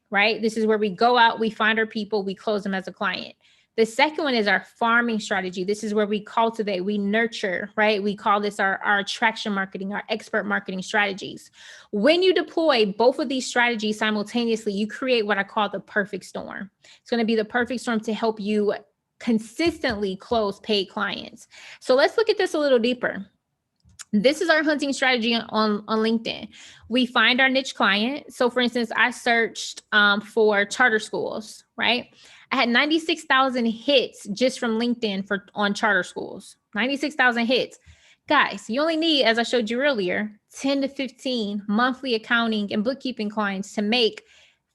Speaker 1: right? This is where we go out, we find our people, we close them as a client. The second one is our farming strategy. This is where we cultivate, we nurture, right? We call this our attraction marketing, our expert marketing strategies. When you deploy both of these strategies simultaneously, you create what I call the perfect storm. It's going to be the perfect storm to help you consistently close paid clients. So let's look at this a little deeper. This is our hunting strategy on LinkedIn. We find our niche client. So for instance, I searched for charter schools, right? I had 96,000 hits just from LinkedIn on charter schools, 96,000 hits. Guys, you only need, as I showed you earlier, 10 to 15 monthly accounting and bookkeeping clients to make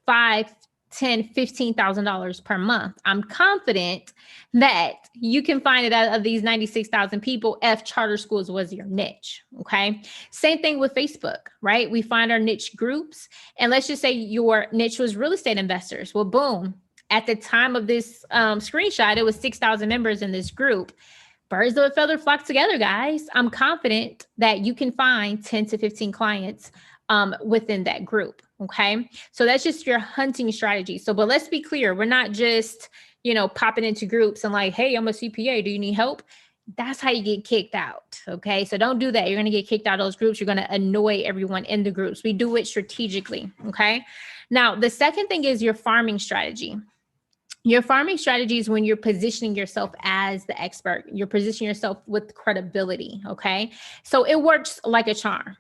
Speaker 1: $5,000, $10,000, $15,000 per month. I'm confident that you can find it out of these 96,000 people if charter schools was your niche. Okay. Same thing with Facebook, right? We find our niche groups, and let's just say your niche was real estate investors. Well, boom. At the time of this screenshot, it was 6,000 members in this group. Birds of a feather flock together, guys. I'm confident that you can find 10 to 15 clients within that group. Okay. So that's just your hunting strategy. So, but let's be clear. We're not just, popping into groups and like, hey, I'm a CPA. Do you need help? That's how you get kicked out. Okay. So don't do that. You're going to get kicked out of those groups. You're going to annoy everyone in the groups. We do it strategically. Okay. Now, the second thing is your farming strategy. Your farming strategy is when you're positioning yourself as the expert. You're positioning yourself with credibility. Okay. So it works like a charm.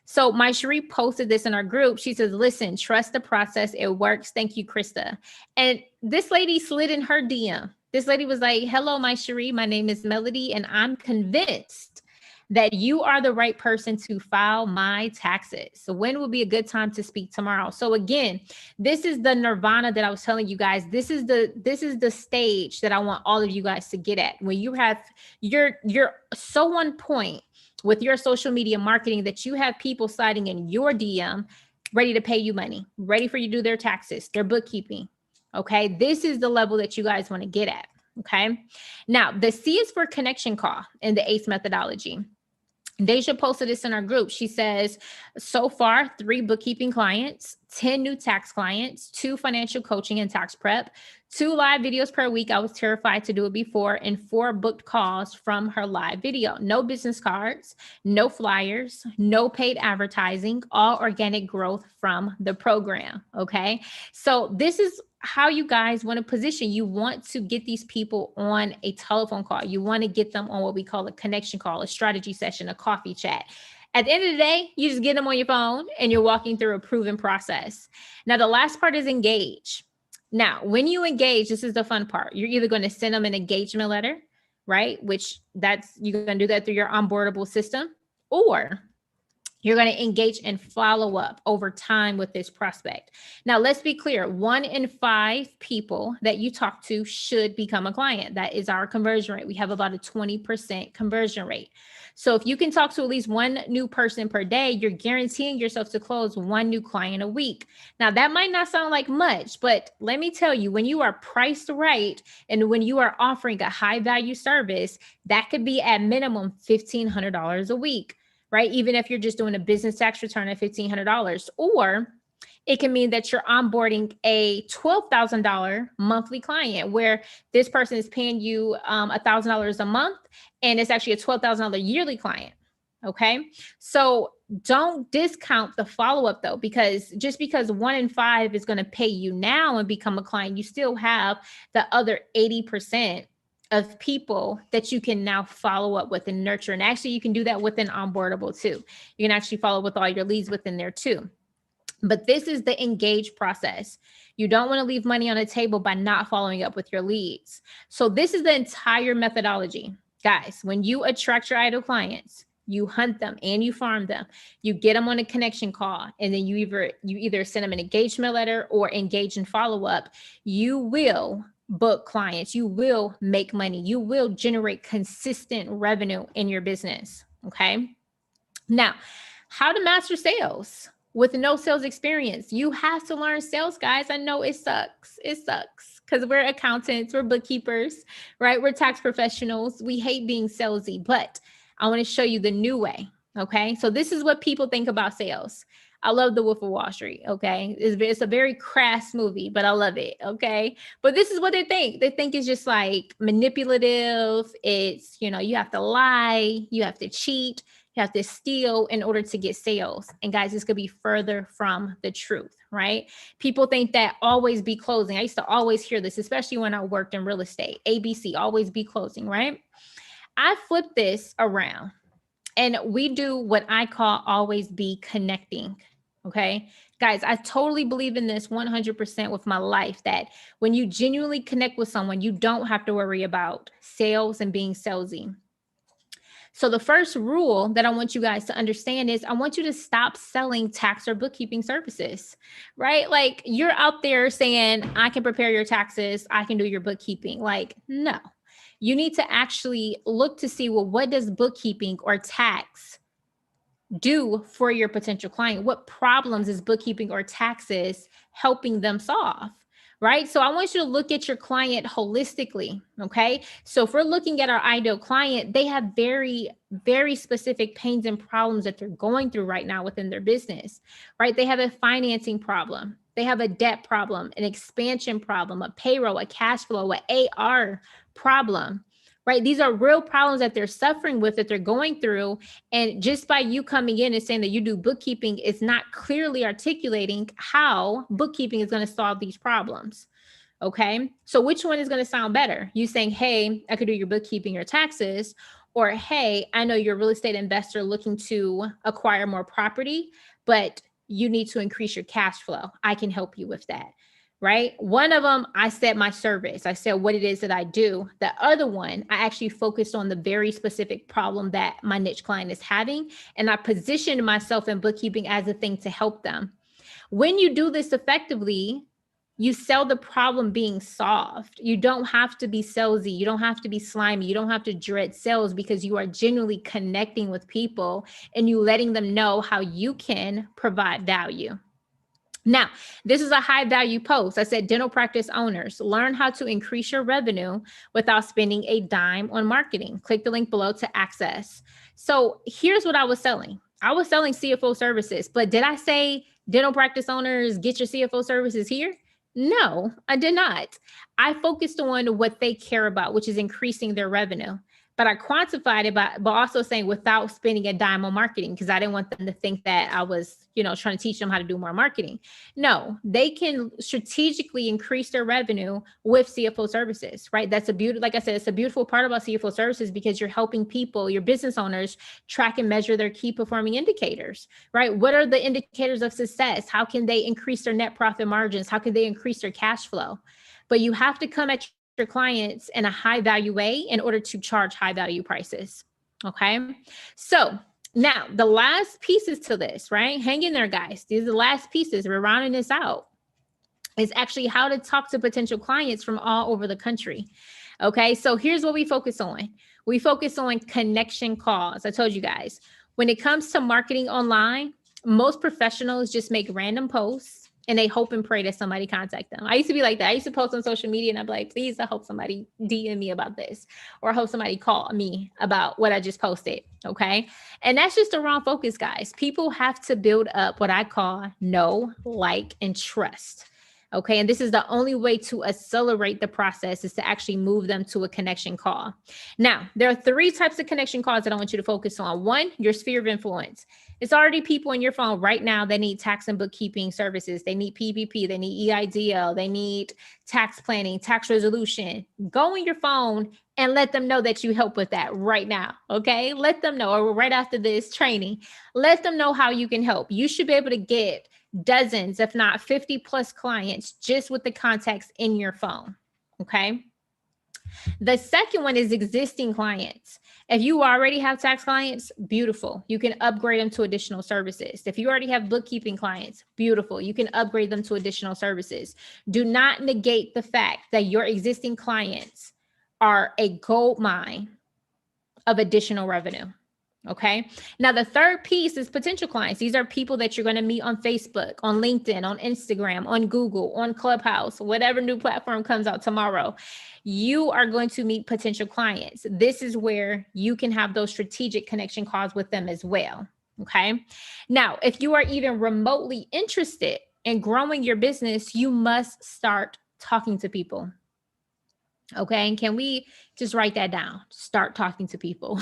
Speaker 1: So my Cherie posted this in our group. She says, listen, trust the process. It works. Thank you, Krista. And this lady slid in her DM. This lady was like, hello, my Cherie. My name is Melody, and I'm convinced that you are the right person to file my taxes. So when would be a good time to speak tomorrow? So again, this is the nirvana that I was telling you guys. This is the stage that I want all of you guys to get at. When you're so on point with your social media marketing that you have people sliding in your DM ready to pay you money, ready for you to do their taxes, their bookkeeping. Okay. This is the level that you guys want to get at. Okay. Now the C is for connection call in the ACE methodology. Deja posted this in our group. She says, so far, 3 bookkeeping clients, 10 new tax clients, 2 financial coaching and tax prep, 2 live videos per week. I was terrified to do it before, and 4 booked calls from her live video. No business cards, no flyers, no paid advertising, all organic growth from the program. Okay. So this is how you guys want to position. You want to get these people on a telephone call. You want to get them on what we call a connection call, a strategy session, a coffee chat. At the end of the day, you just get them on your phone and you're walking through a proven process. Now, the last part is engage. Now, when you engage, this is the fun part. You're either going to send them an engagement letter, right? You're going to do that through your onboardable system, or you're going to engage and follow up over time with this prospect. Now, let's be clear. 1 in 5 people that you talk to should become a client. That is our conversion rate. We have about a 20% conversion rate. So if you can talk to at least 1 new person per day, you're guaranteeing yourself to close 1 new client a week. Now, that might not sound like much, but let me tell you, when you are priced right and when you are offering a high value service, that could be at minimum $1,500 a week. Right? Even if you're just doing a business tax return at $1,500, or it can mean that you're onboarding a $12,000 monthly client where this person is paying you $1,000 a month, and it's actually a $12,000 yearly client. Okay. So don't discount the follow-up though, because just because 1 in 5 is going to pay you now and become a client, you still have the other 80% of people that you can now follow up with and nurture. And actually you can do that within onboardable too. You can actually follow with all your leads within there too. But this is the engage process. You don't want to leave money on the table by not following up with your leads. So this is the entire methodology. Guys, when you attract your ideal clients, you hunt them and you farm them. You get them on a connection call, and then you either send them an engagement letter or engage and follow up. You will book clients. You will make money. You will generate consistent revenue in your business. Okay. Now, how to master sales with no sales experience. You have to learn sales, guys. I know it sucks. It sucks because we're accountants, we're bookkeepers, right? We're tax professionals. We hate being salesy, but I want to show you the new way. Okay. So this is what people think about sales. I love The Wolf of Wall Street. Okay. It's a very crass movie, but I love it. Okay. But this is what they think. They think it's just like manipulative. It's, you have to lie, you have to cheat, you have to steal in order to get sales. And guys, this could be further from the truth, right? People think that always be closing. I used to always hear this, especially when I worked in real estate. ABC, always be closing, right? I flipped this around. And we do what I call always be connecting. Okay. Guys, I totally believe in this 100% with my life, that when you genuinely connect with someone, you don't have to worry about sales and being salesy. So the first rule that I want you guys to understand is I want you to stop selling tax or bookkeeping services, right? Like you're out there saying, I can prepare your taxes, I can do your bookkeeping. Like, no. You need to actually look to see, well, what does bookkeeping or tax do for your potential client? What problems is bookkeeping or taxes helping them solve? right? So I want you to look at your client holistically, okay? So if we're looking at our ideal client, they have very, very specific pains and problems that they're going through right now within their business, right? They have a financing problem. They have a debt problem, an expansion problem, a payroll, a cash flow, an AR problem, right? These are real problems that they're suffering with, that they're going through. And just by you coming in and saying that you do bookkeeping, it's not clearly articulating how bookkeeping is going to solve these problems. Okay. So which one is going to sound better? You saying, hey, I could do your bookkeeping or taxes, or hey, I know you're a real estate investor looking to acquire more property, but you need to increase your cash flow. I can help you with that. Right. One of them, I said my service. I said what it is that I do. The other one, I actually focused on the very specific problem that my niche client is having. And I positioned myself in bookkeeping as a thing to help them. When you do this effectively, you sell the problem being solved. You don't have to be salesy. You don't have to be slimy. You don't have to dread sales, because you are genuinely connecting with people and you letting them know how you can provide value. Now, this is a high value post. I said, dental practice owners, learn how to increase your revenue without spending a dime on marketing. Click the link below to access. So here's what I was selling. I was selling CFO services, but did I say dental practice owners, get your CFO services here? No, I did not. I focused on what they care about, which is increasing their revenue. But I quantified it by also saying without spending a dime on marketing, because I didn't want them to think that I was, trying to teach them how to do more marketing. No, they can strategically increase their revenue with CFO services, right? That's like I said, it's a beautiful part about CFO services, because you're helping people, your business owners, track and measure their key performing indicators, right? What are the indicators of success? How can they increase their net profit margins? How can they increase their cash flow? But you have to come at your clients in a high value way in order to charge high value prices. Okay. So now the last pieces to this, right? Hang in there, guys. These are the last pieces. We're rounding this out. Is actually how to talk to potential clients from all over the country. Okay. So here's what we focus on. We focus on connection calls. I told you guys, when it comes to marketing online, most professionals just make random posts and they hope and pray that somebody contact them. I used to be like that. I used to post on social media and I'd be like, please, I hope somebody DM me about this, or I hope somebody call me about what I just posted. Okay. And that's just the wrong focus, guys. People have to build up what I call know, like, and trust. Okay. And this is the only way to accelerate the process, is to actually move them to a connection call. Now, there are 3 types of connection calls that I want you to focus on. 1, your sphere of influence. It's already people in your phone right now that need tax and bookkeeping services. They need PPP, they need EIDL, they need tax planning, tax resolution. Go on your phone and let them know that you help with that right now. Okay. Let them know, or right after this training, let them know how you can help. You should be able to get dozens, if not 50 plus clients just with the contacts in your phone. Okay. The second one is existing clients. If you already have tax clients, beautiful. You can upgrade them to additional services. If you already have bookkeeping clients, beautiful. You can upgrade them to additional services. Do not negate the fact that your existing clients are a gold mine of additional revenue. Okay. Now, the third piece is potential clients. These are people that you're going to meet on Facebook, on LinkedIn, on Instagram, on Google, on Clubhouse, whatever new platform comes out tomorrow. You are going to meet potential clients. This is where you can have those strategic connection calls with them as well. Okay. Now, if you are even remotely interested in growing your business, you must start talking to people. Okay. And can we just write that down? Start talking to people.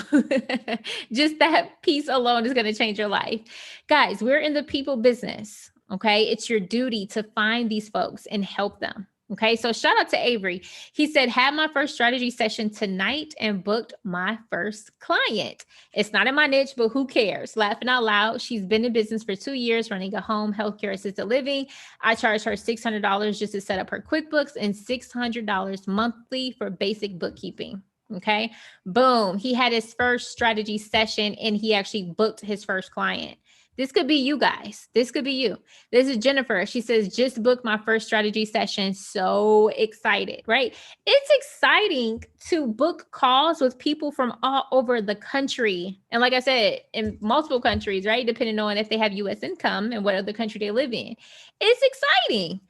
Speaker 1: Just that piece alone is going to change your life. Guys, we're in the people business. Okay. It's your duty to find these folks and help them. Okay. So shout out to Avery. He said, had my first strategy session tonight and booked my first client. It's not in my niche, but who cares? Laughing out loud. She's been in business for 2 years, running a home healthcare assisted living. I charged her $600 just to set up her QuickBooks and $600 monthly for basic bookkeeping. Okay. Boom. He had his first strategy session and he actually booked his first client. This could be you guys. This could be you. This is Jennifer. She says, just booked my first strategy session. So excited, right? It's exciting to book calls with people from all over the country. And like I said, in multiple countries, right? Depending on if they have US income and what other country they live in. It's exciting.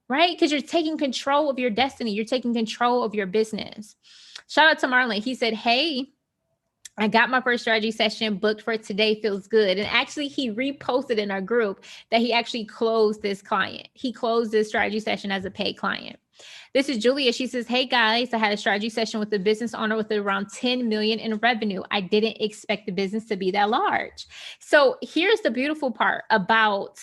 Speaker 1: right? Because you're taking control of your destiny. You're taking control of your business. Shout out to Marlon. He said, hey, I got my first strategy session booked for today. Feels good. And actually, he reposted in our group that he actually closed this client. He closed this strategy session as a paid client. This is Julia. She says, hey guys, I had a strategy session with a business owner with around 10 million in revenue. I didn't expect the business to be that large. So here's the beautiful part about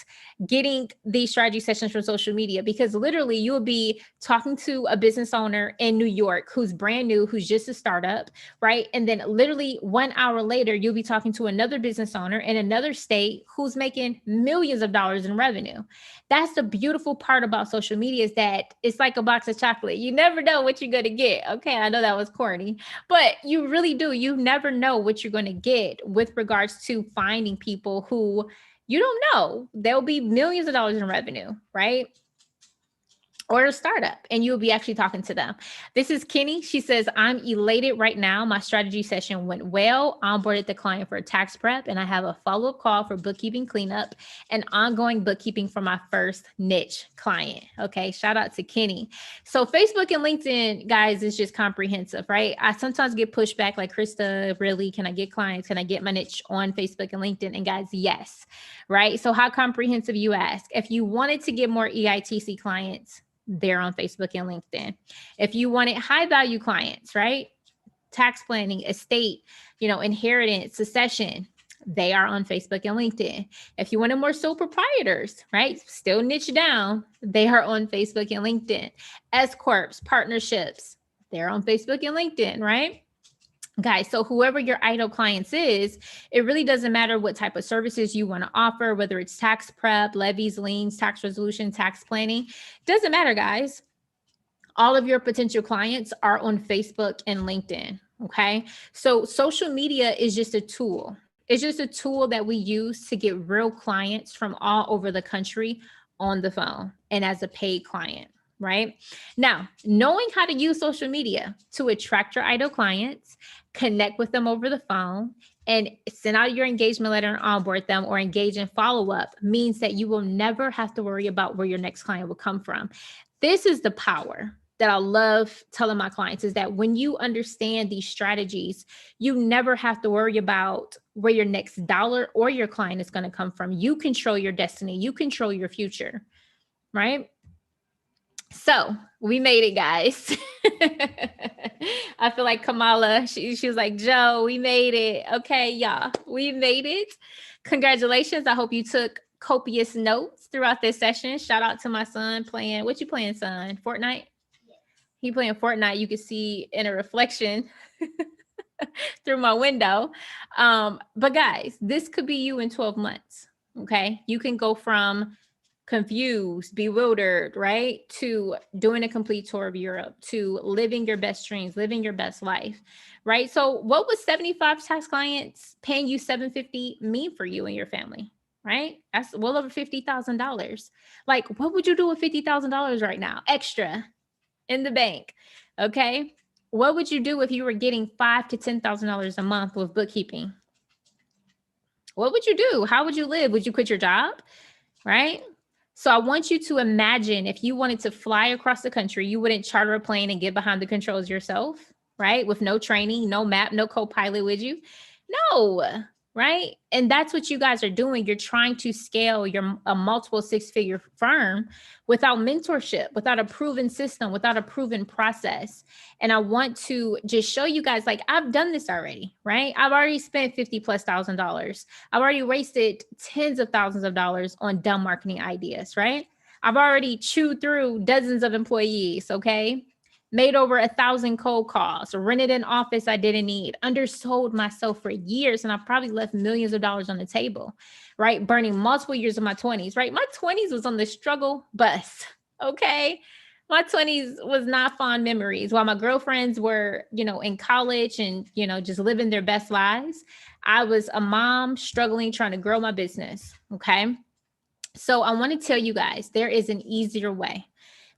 Speaker 1: getting these strategy sessions from social media, because literally you will be talking to a business owner in New York who's brand new, who's just a startup, right? And then literally 1 hour later, you'll be talking to another business owner in another state who's making millions of dollars in revenue. That's the beautiful part about social media, is that it's like a box of chocolate. You never know what you're going to get. Okay, I know that was corny, but you really do. You never know what you're going to get with regards to finding people who you don't know. There'll be millions of dollars in revenue, right? Or a startup, and you'll be actually talking to them. This is Kenny. She says, I'm elated right now. My strategy session went well. Onboarded the client for tax prep, and I have a follow-up call for bookkeeping cleanup and ongoing bookkeeping for my first niche client. Okay, shout out to Kenny. So Facebook and LinkedIn, guys, is just comprehensive, right? I sometimes get pushback like, Krista, really, can I get clients? Can I get my niche on Facebook and LinkedIn? And guys, yes, right? So how comprehensive, you ask? If you wanted to get more EITC clients, they're on Facebook and LinkedIn. If you wanted high value clients, right? Tax planning, estate, inheritance, succession, they are on Facebook and LinkedIn. If you wanted more sole proprietors, right? Still niche down, they are on Facebook and LinkedIn. S corps, partnerships, they're on Facebook and LinkedIn, right? Guys, so whoever your ideal clients is, it really doesn't matter what type of services you want to offer, whether it's tax prep, levies, liens, tax resolution, tax planning, doesn't matter, guys. All of your potential clients are on Facebook and LinkedIn. Okay. So social media is just a tool. It's just a tool that we use to get real clients from all over the country on the phone and as a paid client. Right now, knowing how to use social media to attract your ideal clients, connect with them over the phone, and send out your engagement letter and onboard them or engage in follow-up means that you will never have to worry about where your next client will come from. This is the power that I love telling my clients, is that when you understand these strategies, you never have to worry about where your next dollar or your client is going to come from. You control your destiny. You control your future, right? So we made it, guys. I feel like Kamala, she was like, Joe, we made it. Okay, y'all, we made it. Congratulations. I hope you took copious notes throughout this session. Shout out to my son playing. What you playing, son? Fortnite? Yes. He playing Fortnite. You can see in a reflection through my window. But guys, this could be you in 12 months. Okay. You can go from confused, bewildered, right, to doing a complete tour of Europe, to living your best dreams, living your best life, right? So what would 75 tax clients paying you $750 mean for you and your family, right? That's well over $50,000. Like, what would you do with $50,000 right now, extra in the bank? Okay. What would you do if you were getting $5,000 to $10,000 a month with bookkeeping? What would you do? How would you live? Would you quit your job? Right? So I want you to imagine, if you wanted to fly across the country, you wouldn't charter a plane and get behind the controls yourself, right? With no training, no map, no co-pilot with you. No, right? And that's what you guys are doing. You're trying to scale a multiple six-figure firm without mentorship, without a proven system, without a proven process. And I want to just show you guys, like, I've done this already, right? I've already spent $50,000+. I've already wasted tens of thousands of dollars on dumb marketing ideas, right? I've already chewed through dozens of employees, okay? Made over 1,000 cold calls, rented an office I didn't need, undersold myself for years, and I probably left millions of dollars on the table, right? Burning multiple years of my 20s, right? My 20s was on the struggle bus, okay? My 20s was not fond memories. While my girlfriends were, in college and, just living their best lives, I was a mom struggling, trying to grow my business, okay? So I want to tell you guys, there is an easier way.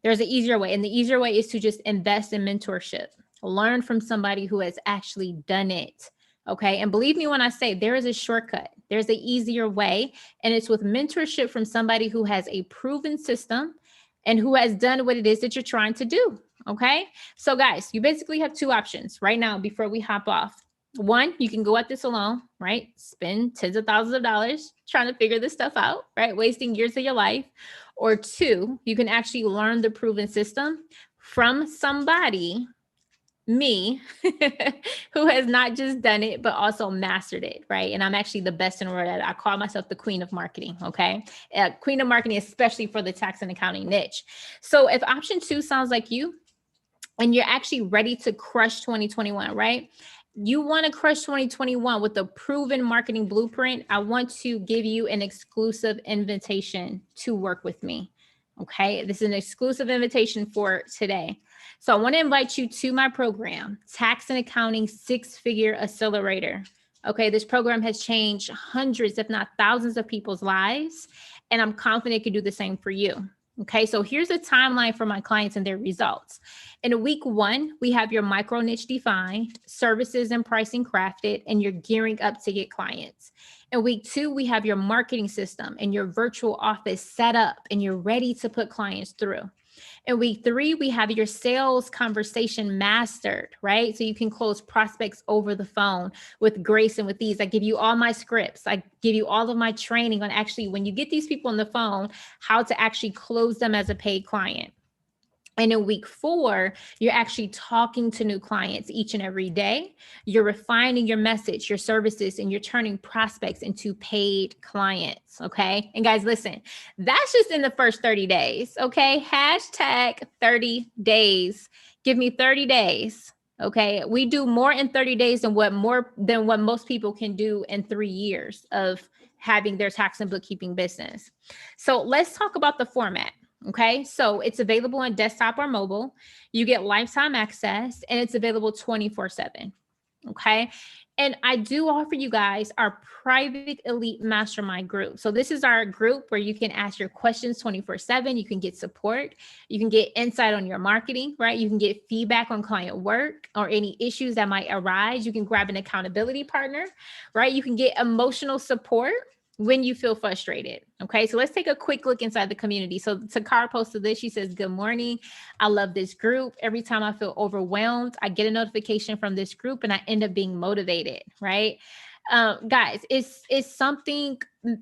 Speaker 1: There's an easier way. And the easier way is to just invest in mentorship. Learn from somebody who has actually done it. Okay. And believe me when I say there is a shortcut. There's an easier way. And it's with mentorship from somebody who has a proven system, and who has done what it is that you're trying to do. Okay. So guys, you basically have two options right now before we hop off. One, you can go at this alone, right? Spend tens of thousands of dollars trying to figure this stuff out, right? Wasting years of your life. Or two, you can actually learn the proven system from somebody, me, who has not just done it, but also mastered it, right? And I'm actually the best in the world at it. I call myself the queen of marketing, okay? Queen of marketing, especially for the tax and accounting niche. So if option two sounds like you, and you're actually ready to crush 2021, right? You want to crush 2021 with a proven marketing blueprint. I want to give you an exclusive invitation to work with me. Okay. This is an exclusive invitation for today. So I want to invite you to my program, Tax and Accounting 6-Figure Accelerator. Okay. This program has changed hundreds, if not thousands of people's lives. And I'm confident it could do the same for you. Okay, so here's a timeline for my clients and their results. In week 1, we have your micro niche defined, services and pricing crafted, and you're gearing up to get clients. In week 2, we have your marketing system and your virtual office set up, and you're ready to put clients through. In week 3, we have your sales conversation mastered, right? So you can close prospects over the phone with grace and with ease. I give you all my scripts. I give you all of my training on actually, when you get these people on the phone, how to actually close them as a paid client. And in week 4, you're actually talking to new clients each and every day. You're refining your message, your services, and you're turning prospects into paid clients. Okay. And guys, listen, that's just in the first 30 days. Okay. Hashtag 30 days. Give me 30 days. Okay. We do more in 30 days than what most people can do in 3 years of having their tax and bookkeeping business. So let's talk about the format. Okay, so it's available on desktop or mobile. You get lifetime access, and it's available 24/7. Okay, and I do offer you guys our private elite mastermind group. So this is our group where you can ask your questions 24/7. You can get support. You can get insight on your marketing, right? You can get feedback on client work or any issues that might arise. You can grab an accountability partner, right? You can get emotional support when you feel frustrated. Okay, so let's take a quick look inside the community. So Takara posted this. She says, "Good morning. I love this group. Every time I feel overwhelmed, I get a notification from this group and I end up being motivated," right? Guys, it's something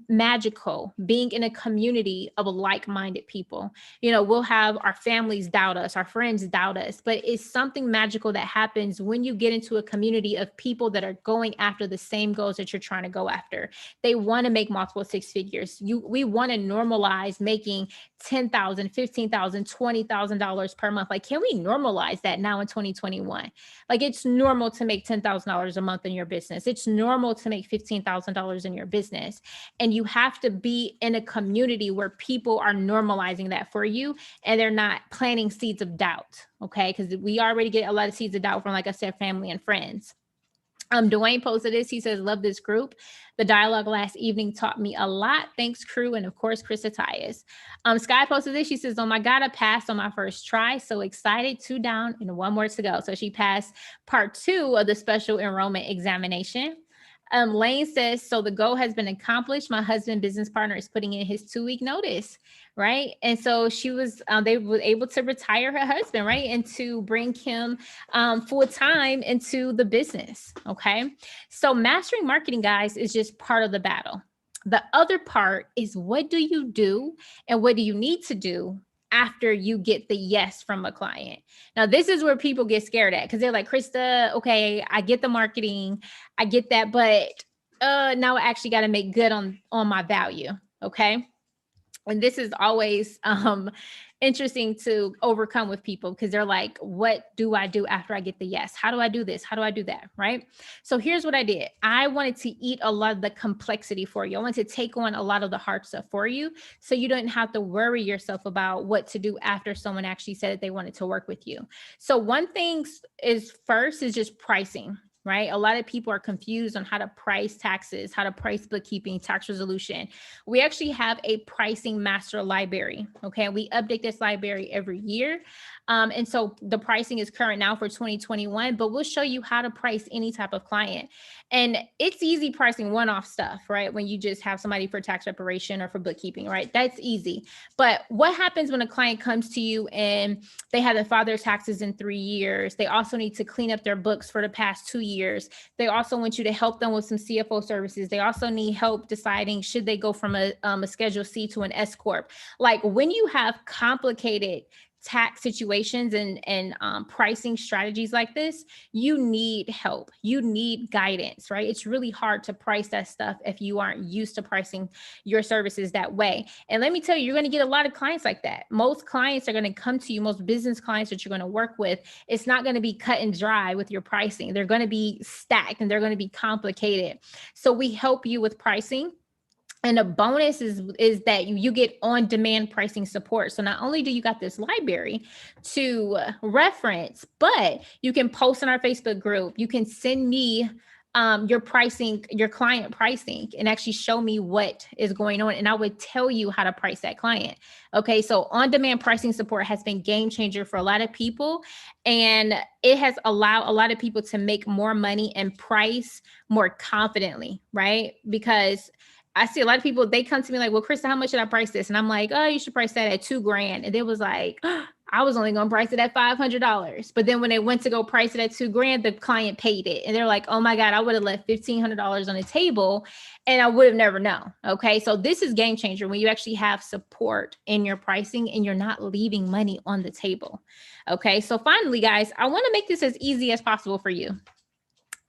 Speaker 1: magical being in a community of like-minded people. You know, we'll have our families doubt us, our friends doubt us, but it's something magical that happens when you get into a community of people that are going after the same goals that you're trying to go after. They want to make multiple six figures. We want to normalize making $10,000, $15,000, $20,000 per month. Like, can we normalize that now in 2021? Like, it's normal to make $10,000 a month in your business. It's normal to make $15,000 in your business. And you have to be in a community where people are normalizing that for you and they're not planting seeds of doubt. Okay. Because we already get a lot of seeds of doubt from, like I said, family and friends. Dwayne posted this. He says, "Love this group. The dialogue last evening taught me a lot. Thanks, crew." And of course, Chris Attias. Sky posted this. She says, "Oh my God, I passed on my first try. So excited. 2 down and 1 more to go." So she passed part 2 of the special enrollment examination. Lane says, "So the goal has been accomplished. My husband, business partner, is putting in his 2-week notice," right? And so she was, they were able to retire her husband, right? And to bring him full time into the business. Okay. So mastering marketing, guys, is just part of the battle. The other part is, what do you do and what do you need to do after you get the yes from a client? Now, this is where people get scared at, because they're like, "Krista, okay, I get the marketing, I get that, but now I actually got to make good on my value." Okay. And this is always interesting to overcome with people, because they're like, "What do I do after I get the yes? How do I do this? How do I do that?" Right? So here's what I did. I wanted to eat a lot of the complexity for you. I wanted to take on a lot of the hard stuff for you, so you don't have to worry yourself about what to do after someone actually said that they wanted to work with you. So one thing is just pricing. right? A lot of people are confused on how to price taxes, how to price bookkeeping, tax resolution. We actually have a pricing master library. Okay. We update this library every year. And so the pricing is current now for 2021, but we'll show you how to price any type of client. And it's easy pricing one-off stuff, right? When you just have somebody for tax preparation or for bookkeeping, right? That's easy. But what happens when a client comes to you and they haven't filed their taxes in 3 years? They also need to clean up their books for the past 2 years. They also want you to help them with some CFO services. They also need help deciding should they go from a Schedule C to an S Corp. Like when you have complicated tax situations and pricing strategies like this, you need help. You need guidance, right? It's really hard to price that stuff if you aren't used to pricing your services that way. And let me tell you, you're going to get a lot of clients like that. Most clients are going to come to you, most business clients that you're going to work with, it's not going to be cut and dry with your pricing. They're going to be stacked and they're going to be complicated. So we help you with pricing. And a bonus is that you get on-demand pricing support. So not only do you got this library to reference, but you can post in our Facebook group. You can send me your pricing, your client pricing, and actually show me what is going on. And I would tell you how to price that client. Okay. So on-demand pricing support has been game changer for a lot of people. And it has allowed a lot of people to make more money and price more confidently, right? Because I see a lot of people, they come to me like, well, Krista, how much should I price this? And I'm like, oh, you should price that at $2,000. And they was like, oh, I was only going to price it at $500. But then when they went to go price it at $2,000, the client paid it. And they're like, oh my God, I would have left $1,500 on the table and I would have never known. Okay. So this is game changer when you actually have support in your pricing and you're not leaving money on the table. Okay. So finally, guys, I want to make this as easy as possible for you.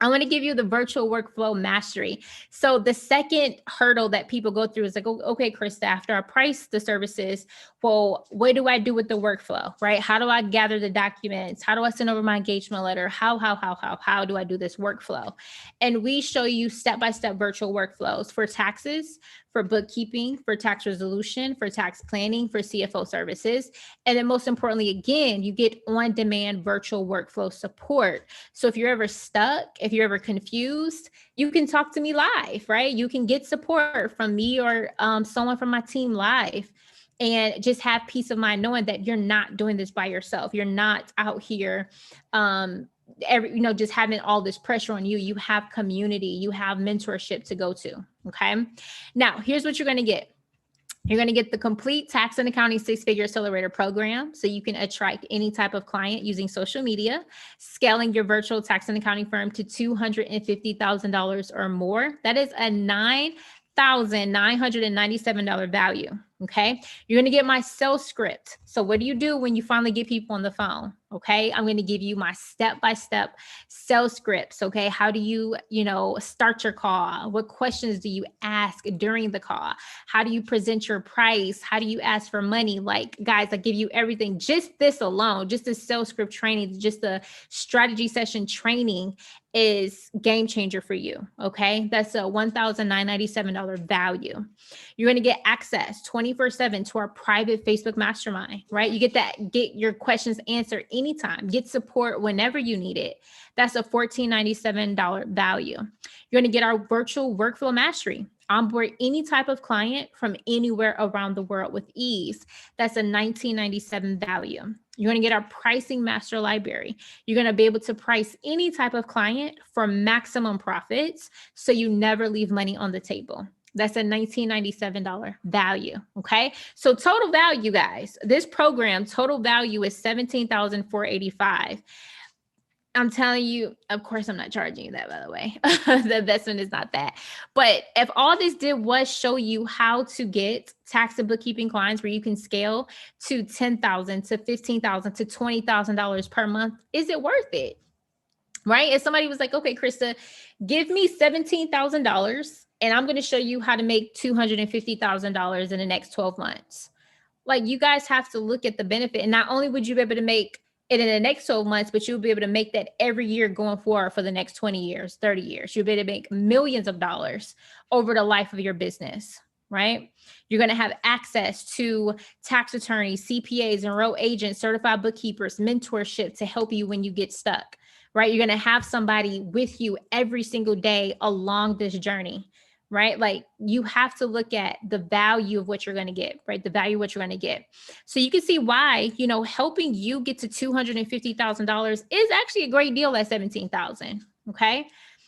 Speaker 1: I want to give you the virtual workflow mastery. So the second hurdle that people go through is like, okay, Krista, after I price the services, well, what do I do with the workflow, right? How do I gather the documents? How do I send over my engagement letter? How do I do this workflow? And we show you step-by-step virtual workflows for taxes, for bookkeeping, for tax resolution, for tax planning, for CFO services. And then most importantly, again, you get on-demand virtual workflow support. So if you're ever stuck, if you're ever confused, you can talk to me live, right? You can get support from me or someone from my team live and just have peace of mind knowing that you're not doing this by yourself. You're not out here just having all this pressure on you. You have community, you have mentorship to go to. Okay. Now, here's what you're going to get. You're going to get the complete tax and accounting 6-figure accelerator program. So you can attract any type of client using social media, scaling your virtual tax and accounting firm to $250,000 or more. That is a $9,997 value. Okay. You're going to get my sales script. So what do you do when you finally get people on the phone? Okay. I'm going to give you my step-by-step sales scripts. Okay. How do you, start your call? What questions do you ask during the call? How do you present your price? How do you ask for money? Like, guys, I give you everything. Just this alone, just the sales script training, just the strategy session training is game changer for you. Okay. That's a $1,997 value. You're going to get access 24/7 to our private Facebook mastermind, right? You get your questions answered anytime, get support whenever you need it. That's a $1,497 value. You're going to get our virtual workflow mastery. Onboard any type of client from anywhere around the world with ease. That's a $1,997 value. You're going to get our pricing master library. You're going to be able to price any type of client for maximum profits so you never leave money on the table. That's a $1,997 value. Okay. So total value, guys, this program, total value is $17,485. I'm telling you, of course, I'm not charging you that, by the way. The investment is not that. But if all this did was show you how to get tax and bookkeeping clients where you can scale to $10,000 to $15,000 to $20,000 per month, is it worth it? Right? If somebody was like, okay, Krista, give me $17,000 and I'm going to show you how to make $250,000 in the next 12 months. Like, you guys have to look at the benefit. And not only would you be able to make it in the next 12 months, but you'll be able to make that every year going forward for the next 20 years, 30 years. You'll be able to make millions of dollars over the life of your business. right? You're going to have access to tax attorneys, CPAs, enrolled agents, certified bookkeepers, mentorship to help you when you get stuck, right? You're going to have somebody with you every single day along this journey, right? Like you have to look at the value of what you're going to get, right? The value of what you're going to get. So you can see why, helping you get to $250,000 is actually a great deal at $17,000. Okay.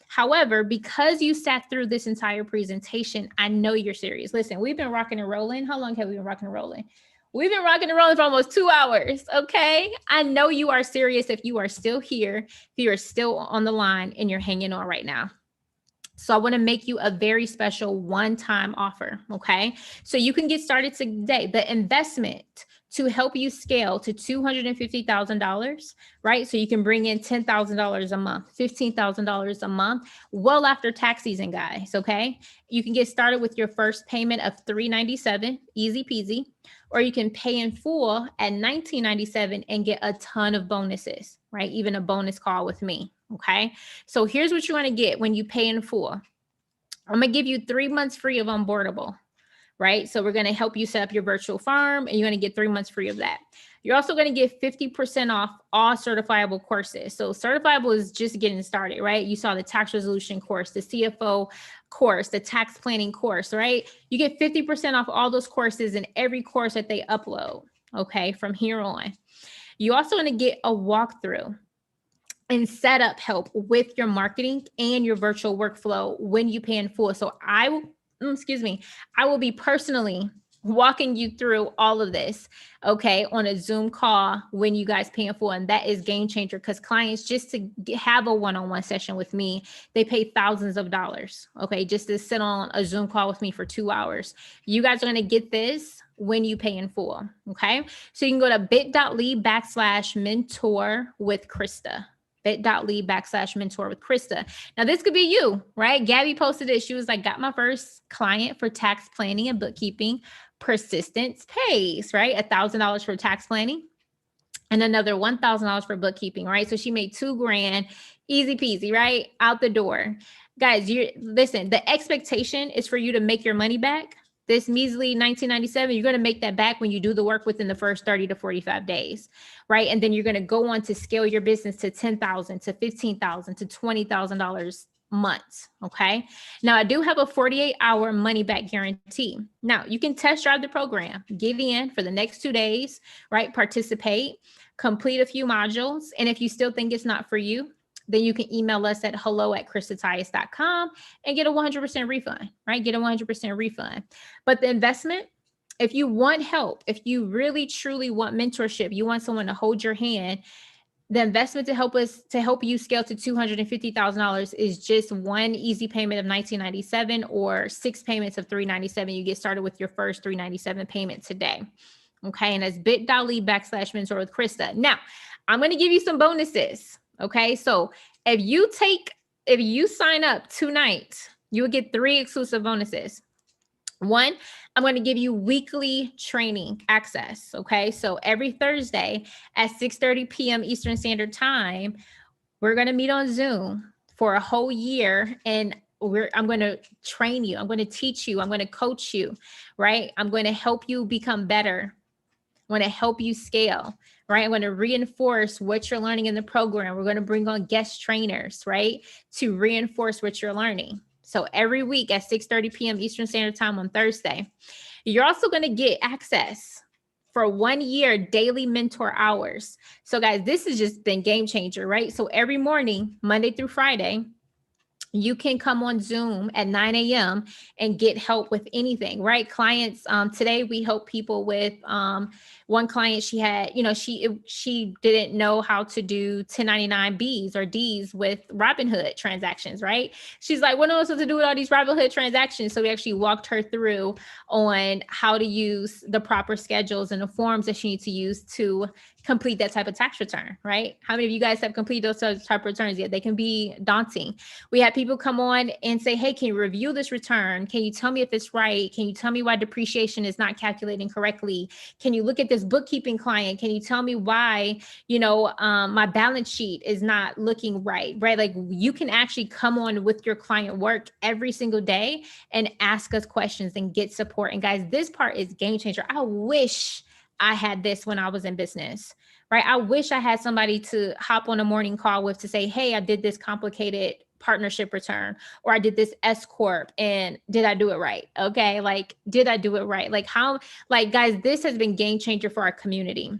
Speaker 1: However, because you sat through this entire presentation, I know you're serious. Listen, we've been rocking and rolling. How long have we been rocking and rolling? We've been rocking and rolling for almost 2 hours. Okay. I know you are serious if you are still here, if you are still on the line and you're hanging on right now. So I want to make you a very special one-time offer. Okay. So you can get started today. The investment to help you scale to $250,000, right? So you can bring in $10,000 a month, $15,000 a month, well after tax season, guys. Okay. You can get started with your first payment of $397, easy peasy, or you can pay in full at $1997 and get a ton of bonuses, right? Even a bonus call with me. Okay. So here's what you're going to get when you pay in full. I'm going to give you 3 months free of onboardable, right? So we're going to help you set up your virtual farm and you're going to get 3 months free of that. You're also going to get 50% off all certifiable courses. So certifiable is just getting started, right? You saw the tax resolution course, the CFO course, the tax planning course, right? You get 50% off all those courses in every course that they upload, okay, from here on. You also want to get a walkthrough and setup help with your marketing and your virtual workflow when you pay in full. So I will be personally walking you through all of this, okay, on a Zoom call when you guys pay in full. And that is game changer because clients, just to have a one-on-one session with me, they pay thousands of dollars, okay, just to sit on a Zoom call with me for 2 hours. You guys are going to get this when you pay in full, okay? So you can go to bit.ly/mentor with Krista. bit.ly/mentor with Krista. Now this could be you, right? Gabby posted it. She was like, got my first client for tax planning and bookkeeping. Persistence pays, right? $1,000 for tax planning and another $1,000 for bookkeeping, right? So she made $2,000, easy peasy, right? Out the door. Guys, listen, the expectation is for you to make your money back. This measly $1997, you're going to make that back when you do the work within the first 30 to 45 days, right? And then you're going to go on to scale your business to $10,000, to $15,000, to $20,000 months, okay? Now, I do have a 48-hour money back guarantee. Now, you can test drive the program, get in for the next 2 days, right? Participate, complete a few modules. And if you still think it's not for you, then you can email us at hello@kristatias.com and get a 100% refund, right? Get a 100% refund. But the investment, if you want help, if you really truly want mentorship, you want someone to hold your hand, the investment to help you scale to $250,000 is just one easy payment of $1997 or 6 payments of $397. You get started with your first $397 payment today. Okay. And that's bit.ly/mentor with Krista. Now, I'm going to give you some bonuses. Okay. So if you sign up tonight, you'll get 3 exclusive bonuses. One, I'm going to give you weekly training access. Okay. So every Thursday at 6:30 p.m. Eastern Standard Time, we're going to meet on Zoom for a whole year. And I'm going to train you. I'm going to teach you. I'm going to coach you, right? I'm going to help you become better. I want to help you scale, right? I'm going to reinforce what you're learning in the program. We're going to bring on guest trainers, right? To reinforce what you're learning. So every week at 6:30 p.m. Eastern Standard Time on Thursday, you're also going to get access for 1 year daily mentor hours. So guys, this has just been game changer, right? So every morning, Monday through Friday, you can come on Zoom at 9 a.m. and get help with anything, right? Clients, today we help people with, one client, she had, she didn't know how to do 1099 Bs or Ds with Robinhood transactions, right? She's like, what am I supposed to do with all these Robinhood transactions? So we actually walked her through on how to use the proper schedules and the forms that she needs to use to complete that type of tax return, right? How many of you guys have completed those type of returns yet? They can be daunting. We had people come on and say, hey, can you review this return? Can you tell me if it's right? Can you tell me why depreciation is not calculating correctly? Can you look at this this bookkeeping client, can you tell me why, my balance sheet is not looking right? Like you can actually come on with your client work every single day and ask us questions and get support. And guys, this part is game changer. I wish I had this when I was in business, right? I wish I had somebody to hop on a morning call with to say, hey, I did this complicated partnership return, or I did this S corp, and did I do it right? Okay. Like, did I do it right? Like guys, this has been game changer for our community.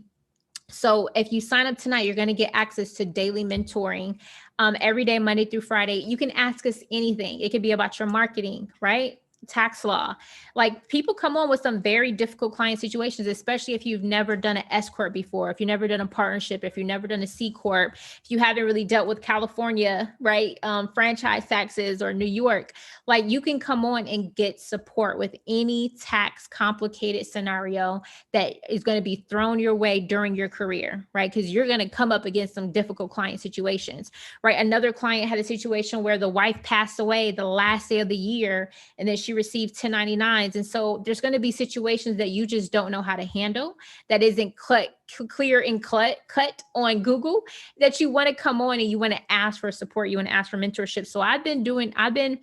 Speaker 1: So if you sign up tonight, you're going to get access to daily mentoring every day, Monday through Friday. You can ask us anything. It could be about your marketing, right? Tax law. Like, people come on with some very difficult client situations, especially if you've never done an S corp before, if you've never done a partnership, if you've never done a C corp, if you haven't really dealt with California, right? Franchise taxes, or New York. Like, you can come on and get support with any tax complicated scenario that is going to be thrown your way during your career, right? Because you're going to come up against some difficult client situations, right? Another client had a situation where the wife passed away the last day of the year, and then she received 1099s. And so there's going to be situations that you just don't know how to handle, that isn't clear and cut on Google, that you want to come on and you want to ask for support. You want to ask for mentorship. So I've been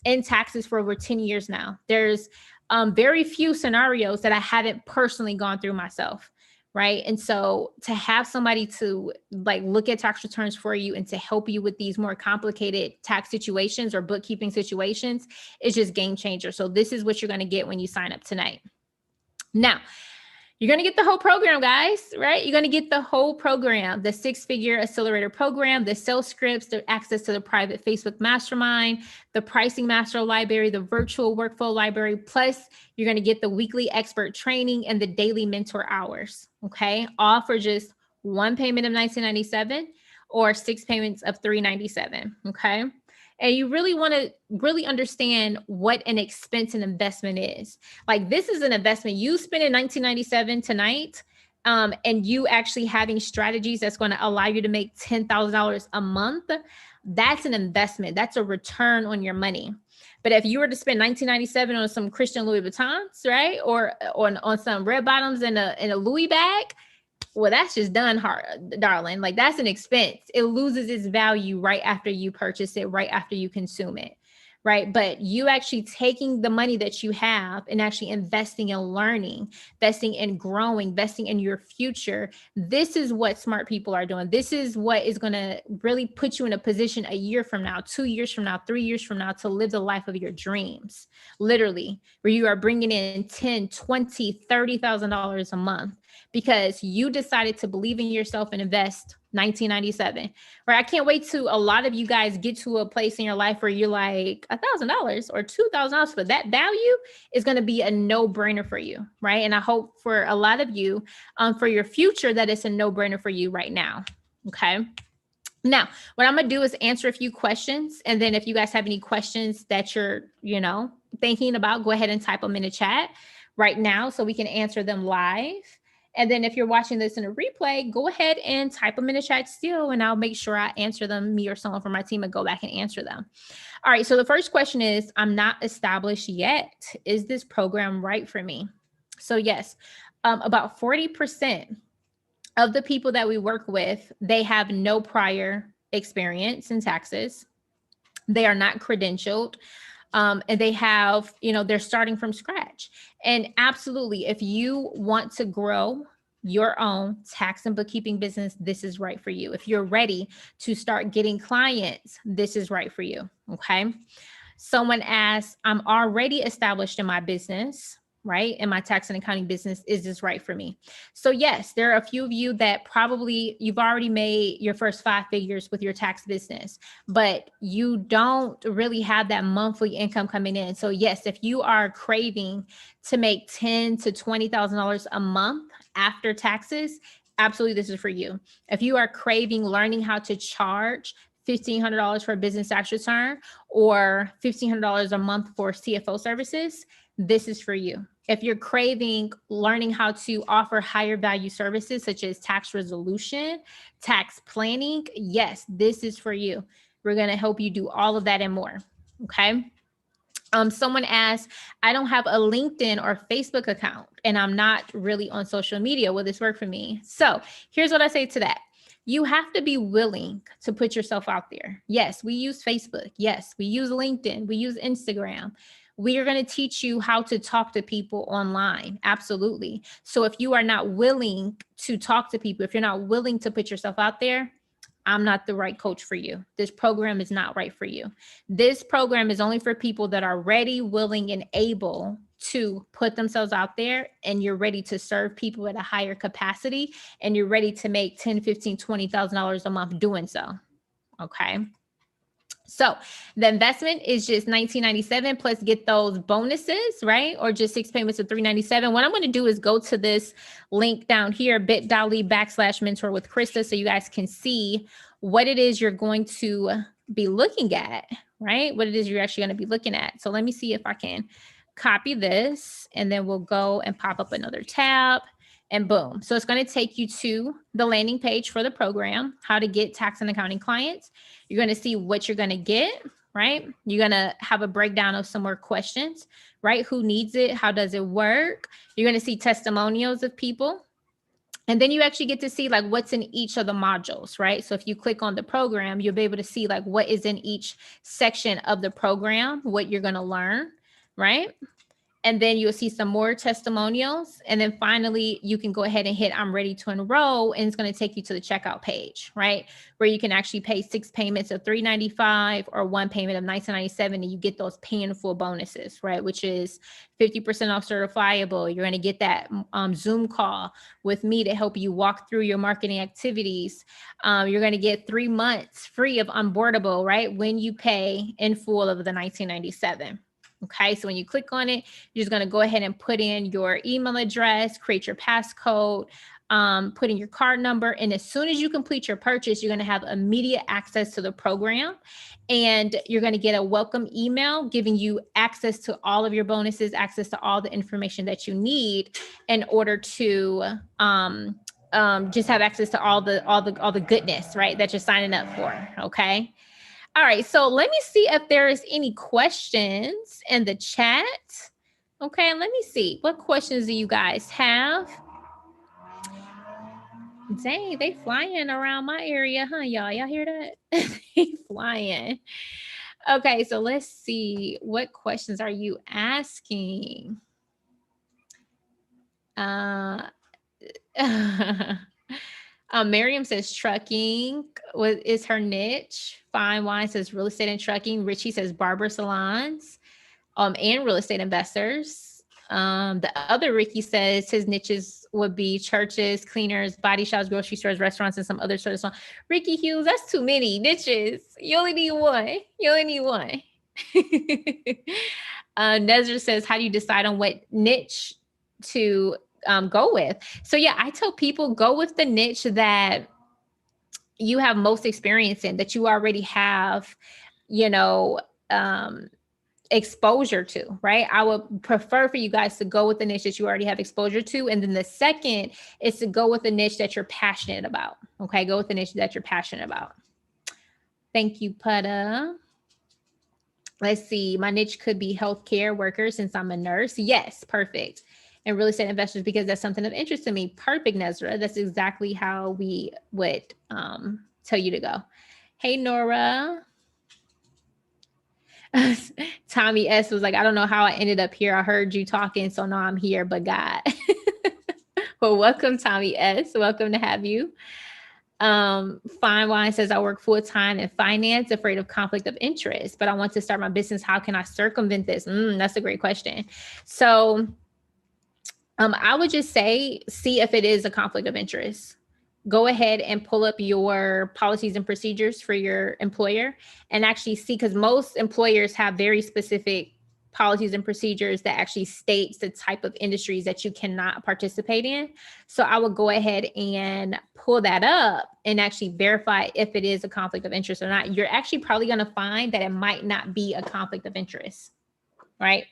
Speaker 1: in taxes for over 10 years now. There's very few scenarios that I haven't personally gone through myself, right? And so to have somebody to like look at tax returns for you and to help you with these more complicated tax situations or bookkeeping situations is just game changer. So this is what you're going to get when you sign up tonight. Now, you're going to get the whole program, guys, right? You're going to get the whole program, the 6-figure accelerator program, the sales scripts, the access to the private Facebook mastermind, the pricing master library, the virtual workflow library. Plus, you're going to get the weekly expert training and the daily mentor hours. Okay. All for just one payment of $19.97 or 6 payments of $397. Okay. And you really want to really understand what an expense and investment is. Like, this is an investment. You spending $19.97 tonight, and you actually having strategies that's going to allow you to make $10,000 a month. That's an investment. That's a return on your money. But if you were to spend $19.97 on some Christian Louis Vuittons, right, or on some red bottoms in a Louis bag, well, that's just done, darling. Like, that's an expense. It loses its value right after you purchase it, right after you consume it, right? But you actually taking the money that you have and actually investing in learning, investing in growing, investing in your future. This is what smart people are doing. This is what is going to really put you in a position a year from now, 2 years from now, 3 years from now, to live the life of your dreams, literally, where you are bringing in $10,000, $20,000, $30,000 a month, because you decided to believe in yourself and invest $19.97. Right? I can't wait to a lot of you guys get to a place in your life where you're like $1,000 or $2,000 for that value is going to be a no-brainer for you, right? And I hope for a lot of you, for your future, that it's a no-brainer for you right now. Okay. Now, what I'm going to do is answer a few questions. And then if you guys have any questions that you're, thinking about, go ahead and type them in the chat right now so we can answer them live. And then if you're watching this in a replay, go ahead and type them in the chat still, and I'll make sure I answer them. Me or someone from my team will go back and answer them. All right. So the first question is, I'm not established yet. Is this program right for me? So yes, about 40% of the people that we work with, they have no prior experience in taxes. They are not credentialed. And they have, they're starting from scratch. And absolutely, if you want to grow your own tax and bookkeeping business, this is right for you. If you're ready to start getting clients, this is right for you. Okay. Someone asked, I'm already established in my business, right? In my tax and accounting business, is this right for me? So yes, there are a few of you that probably you've already made your first 5 figures with your tax business, but you don't really have that monthly income coming in. So yes, if you are craving to make $10,000 to $20,000 a month after taxes, absolutely, this is for you. If you are craving learning how to charge $1,500 for a business tax return or $1,500 a month for CFO services, this is for you. If you're craving learning how to offer higher value services such as tax resolution, tax planning, yes, this is for you. We're going to help you do all of that and more. Okay. Someone asked, I don't have a LinkedIn or Facebook account and I'm not really on social media. Will this work for me? So here's what I say to that. You have to be willing to put yourself out there. Yes, we use Facebook. Yes, we use LinkedIn. We use Instagram. We are going to teach you how to talk to people online. Absolutely. So if you are not willing to talk to people, if you're not willing to put yourself out there, I'm not the right coach for you. This program is not right for you. This program is only for people that are ready, willing, and able to put themselves out there, and you're ready to serve people at a higher capacity, and you're ready to make $10, $15, $20,000 a month doing so. Okay. So the investment is just $19.97 plus get those bonuses, right? Or just 6 payments of $397. What I'm going to do is go to this link down here, bit.ly/mentor with Krista, so you guys can see what it is you're going to be looking at, right? What it is you're actually going to be looking at. So let me see if I can copy this, and then we'll go and pop up another tab. And boom. So it's going to take you to the landing page for the program, how to get tax and accounting clients. You're going to see what you're going to get, right? You're going to have a breakdown of some more questions, right? Who needs it? How does it work? You're going to see testimonials of people. And then you actually get to see like what's in each of the modules, right? So if you click on the program, you'll be able to see like what is in each section of the program, what you're going to learn, right? And then you'll see some more testimonials. And then finally, you can go ahead and hit I'm ready to enroll. And it's going to take you to the checkout page, right? Where you can actually pay 6 payments of $395 or 1 payment of $19.97. And you get those pay in full bonuses, right? Which is 50% off certifiable. You're going to get that Zoom call with me to help you walk through your marketing activities. You're going to get 3 months free of onboardable, right? When you pay in full of the $19.97. Okay, so when you click on it, you're just going to go ahead and put in your email address, create your passcode, put in your card number. And as soon as you complete your purchase, you're going to have immediate access to the program. And you're going to get a welcome email giving you access to all of your bonuses, access to all the information that you need in order to just have access to all the goodness, right, that you're signing up for. Okay. All right, so let me see if there is any questions in the chat. Okay, let me see. What questions do you guys have? Dang, they flying around my area, huh, y'all? Y'all hear that? They flying. Okay, so let's see. What questions are you asking? Miriam says trucking is her niche. Fine Wine says real estate and trucking. Richie says barber salons and real estate investors. The other Ricky says his niches would be churches, cleaners, body shops, grocery stores, restaurants, and some other sort of stuff. Ricky Hughes, that's too many niches. You only need one. You only need one. Nezra says, how do you decide on what niche to go with? So yeah, I tell people go with the niche that you have most experience in, that you already have, exposure to, right? I would prefer for you guys to go with the niche that you already have exposure to. And then the second is to go with a niche that you're passionate about. Okay. Go with the niche that you're passionate about. Thank you, Putta. Let's see. My niche could be healthcare workers since I'm a nurse. Yes. Perfect. And real estate investors because that's something of interest to me. Perfect, Nezra. That's exactly how we would tell you to go. Hey, Nora. Tommy S was like, I don't know how I ended up here. I heard you talking, so now I'm here, but God. Well, welcome, Tommy S. Welcome to have you. Fine Wine says, I work full-time in finance, afraid of conflict of interest, but I want to start my business. How can I circumvent this? That's a great question. So I would just say, see if it is a conflict of interest. Go ahead and pull up your policies and procedures for your employer and actually see, because most employers have very specific policies and procedures that actually states the type of industries that you cannot participate in. So I would go ahead and pull that up and actually verify if it is a conflict of interest or not. You're actually probably going to find that it might not be a conflict of interest, right?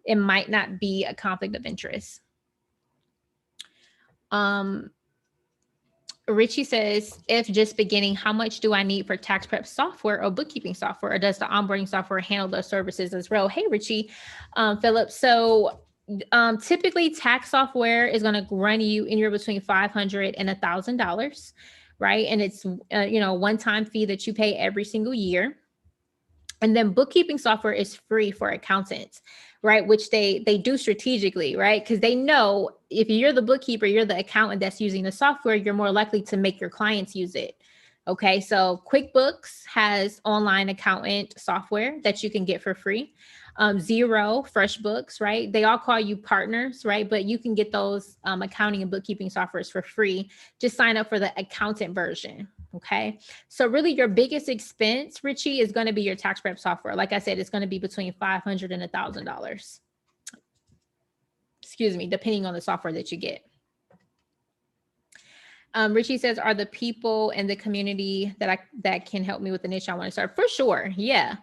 Speaker 1: It might not be a conflict of interest. Richie says, if just beginning, how much do I need for tax prep software or bookkeeping software, or does the onboarding software handle those services as well? Hey, Richie, Philip. So typically tax software is going to run you anywhere between $500 and $1,000, right? And it's, one-time fee that you pay every single year. And then bookkeeping software is free for accountants, right? Which they do strategically, right? Because they know if you're the bookkeeper, you're the accountant that's using the software, you're more likely to make your clients use it. Okay, so QuickBooks has online accountant software that you can get for free. Xero, FreshBooks, right? They all call you partners, right? But you can get those accounting and bookkeeping softwares for free. Just sign up for the accountant version. Okay. So really your biggest expense, Richie, is going to be your tax prep software. Like I said, it's going to be between $500 and $1,000. Excuse me, depending on the software that you get. Richie says, are the people in the community that can help me with the niche I want to start? For sure. Yeah.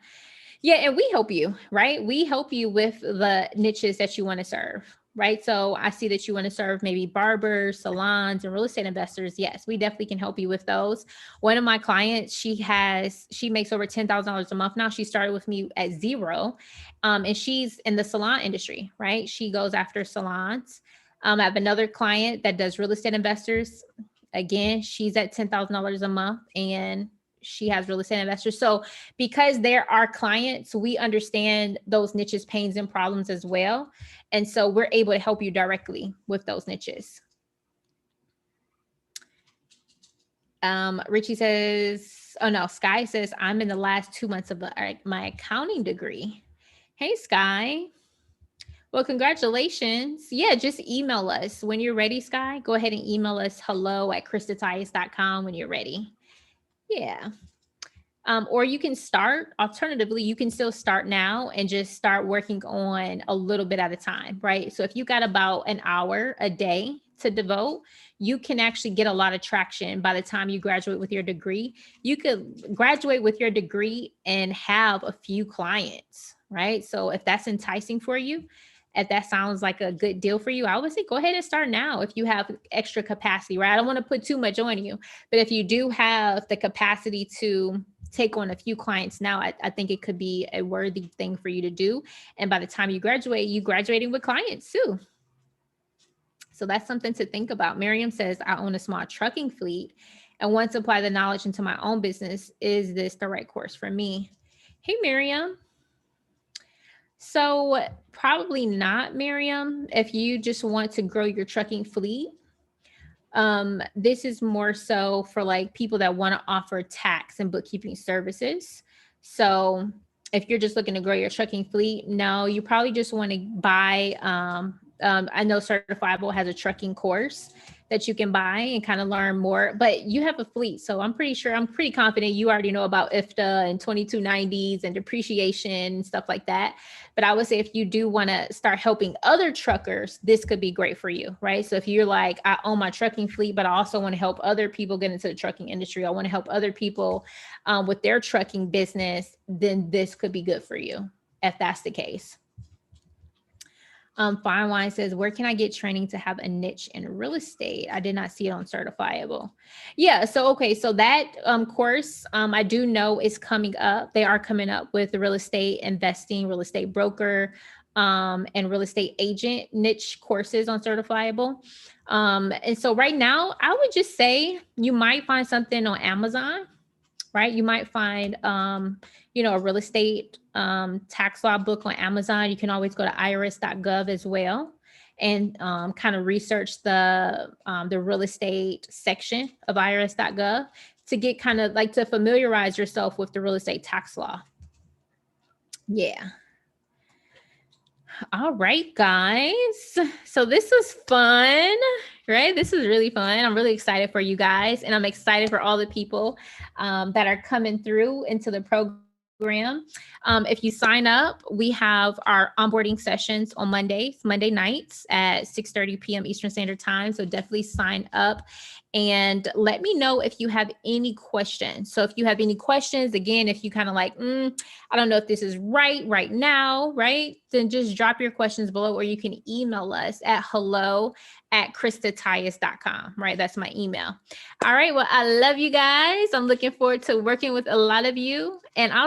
Speaker 1: Yeah. And we help you, right? We help you with the niches that you want to serve. Right. So I see that you want to serve maybe barbers, salons, and real estate investors. Yes, we definitely can help you with those. One of my clients, she makes over $10,000 a month now. She started with me at zero. And she's in the salon industry, right? She goes after salons. I have another client that does real estate investors. Again, she's at $10,000 a month and she has real estate investors. So because they're our clients, we understand those niches, pains, and problems as well. And so we're able to help you directly with those niches. Richie says, oh no, Sky says, I'm in the last 2 months of my accounting degree. Hey, Sky. Well, congratulations. Yeah, just email us when you're ready, Sky. Go ahead and email us hello@christatias.com when you're ready. Yeah. Or you can start, alternatively, you can still start now and just start working on a little bit at a time, right? So if you got about an hour a day to devote, you can actually get a lot of traction by the time you graduate with your degree. You could graduate with your degree and have a few clients, right? So if that's enticing for you, if that sounds like a good deal for you, I would say go ahead and start now if you have extra capacity, right? I don't want to put too much on you, but if you do have the capacity to take on a few clients now, I think it could be a worthy thing for you to do. And by the time you graduate, you graduating with clients too. So that's something to think about. Miriam says, I own a small trucking fleet and want to apply the knowledge into my own business. Is this the right course for me? Hey, Miriam. So probably not, Miriam. If you just want to grow your trucking fleet, this is more so for like people that want to offer tax and bookkeeping services. So if you're just looking to grow your trucking fleet, no, you probably just want to buy, I know Certifiable has a trucking course that you can buy and kind of learn more, but you have a fleet. So I'm pretty confident you already know about IFTA and 2290s and depreciation and stuff like that. But I would say if you do want to start helping other truckers, this could be great for you, right? So if you're like, I own my trucking fleet, but I also want to help other people get into the trucking industry, I want to help other people with their trucking business, then this could be good for you if that's the case. Fine Wine says, where can I get training to have a niche in real estate? I did not see it on Certifiable. Yeah. So, okay. So that course, I do know is coming up. They are coming up with the real estate investing, real estate broker, and real estate agent niche courses on Certifiable. And so right now I would just say you might find something on Amazon, right? You might find, a real estate tax law book on Amazon. You can always go to irs.gov as well and kind of research the real estate section of irs.gov to get kind of like to familiarize yourself with the real estate tax law. Yeah. All right, guys. So this was fun, right? This is really fun. I'm really excited for you guys, and I'm excited for all the people that are coming through into the program program. If you sign up, we have our onboarding sessions on Monday nights at 6:30 p.m. Eastern Standard Time. So definitely sign up and let me know if you have any questions. So if you have any questions, again, if you kind of like, I don't know if this is right now, right? Then just drop your questions below, or you can email us at hello@kristatayas.com, right? That's my email. All right. Well, I love you guys. I'm looking forward to working with a lot of you, and I'll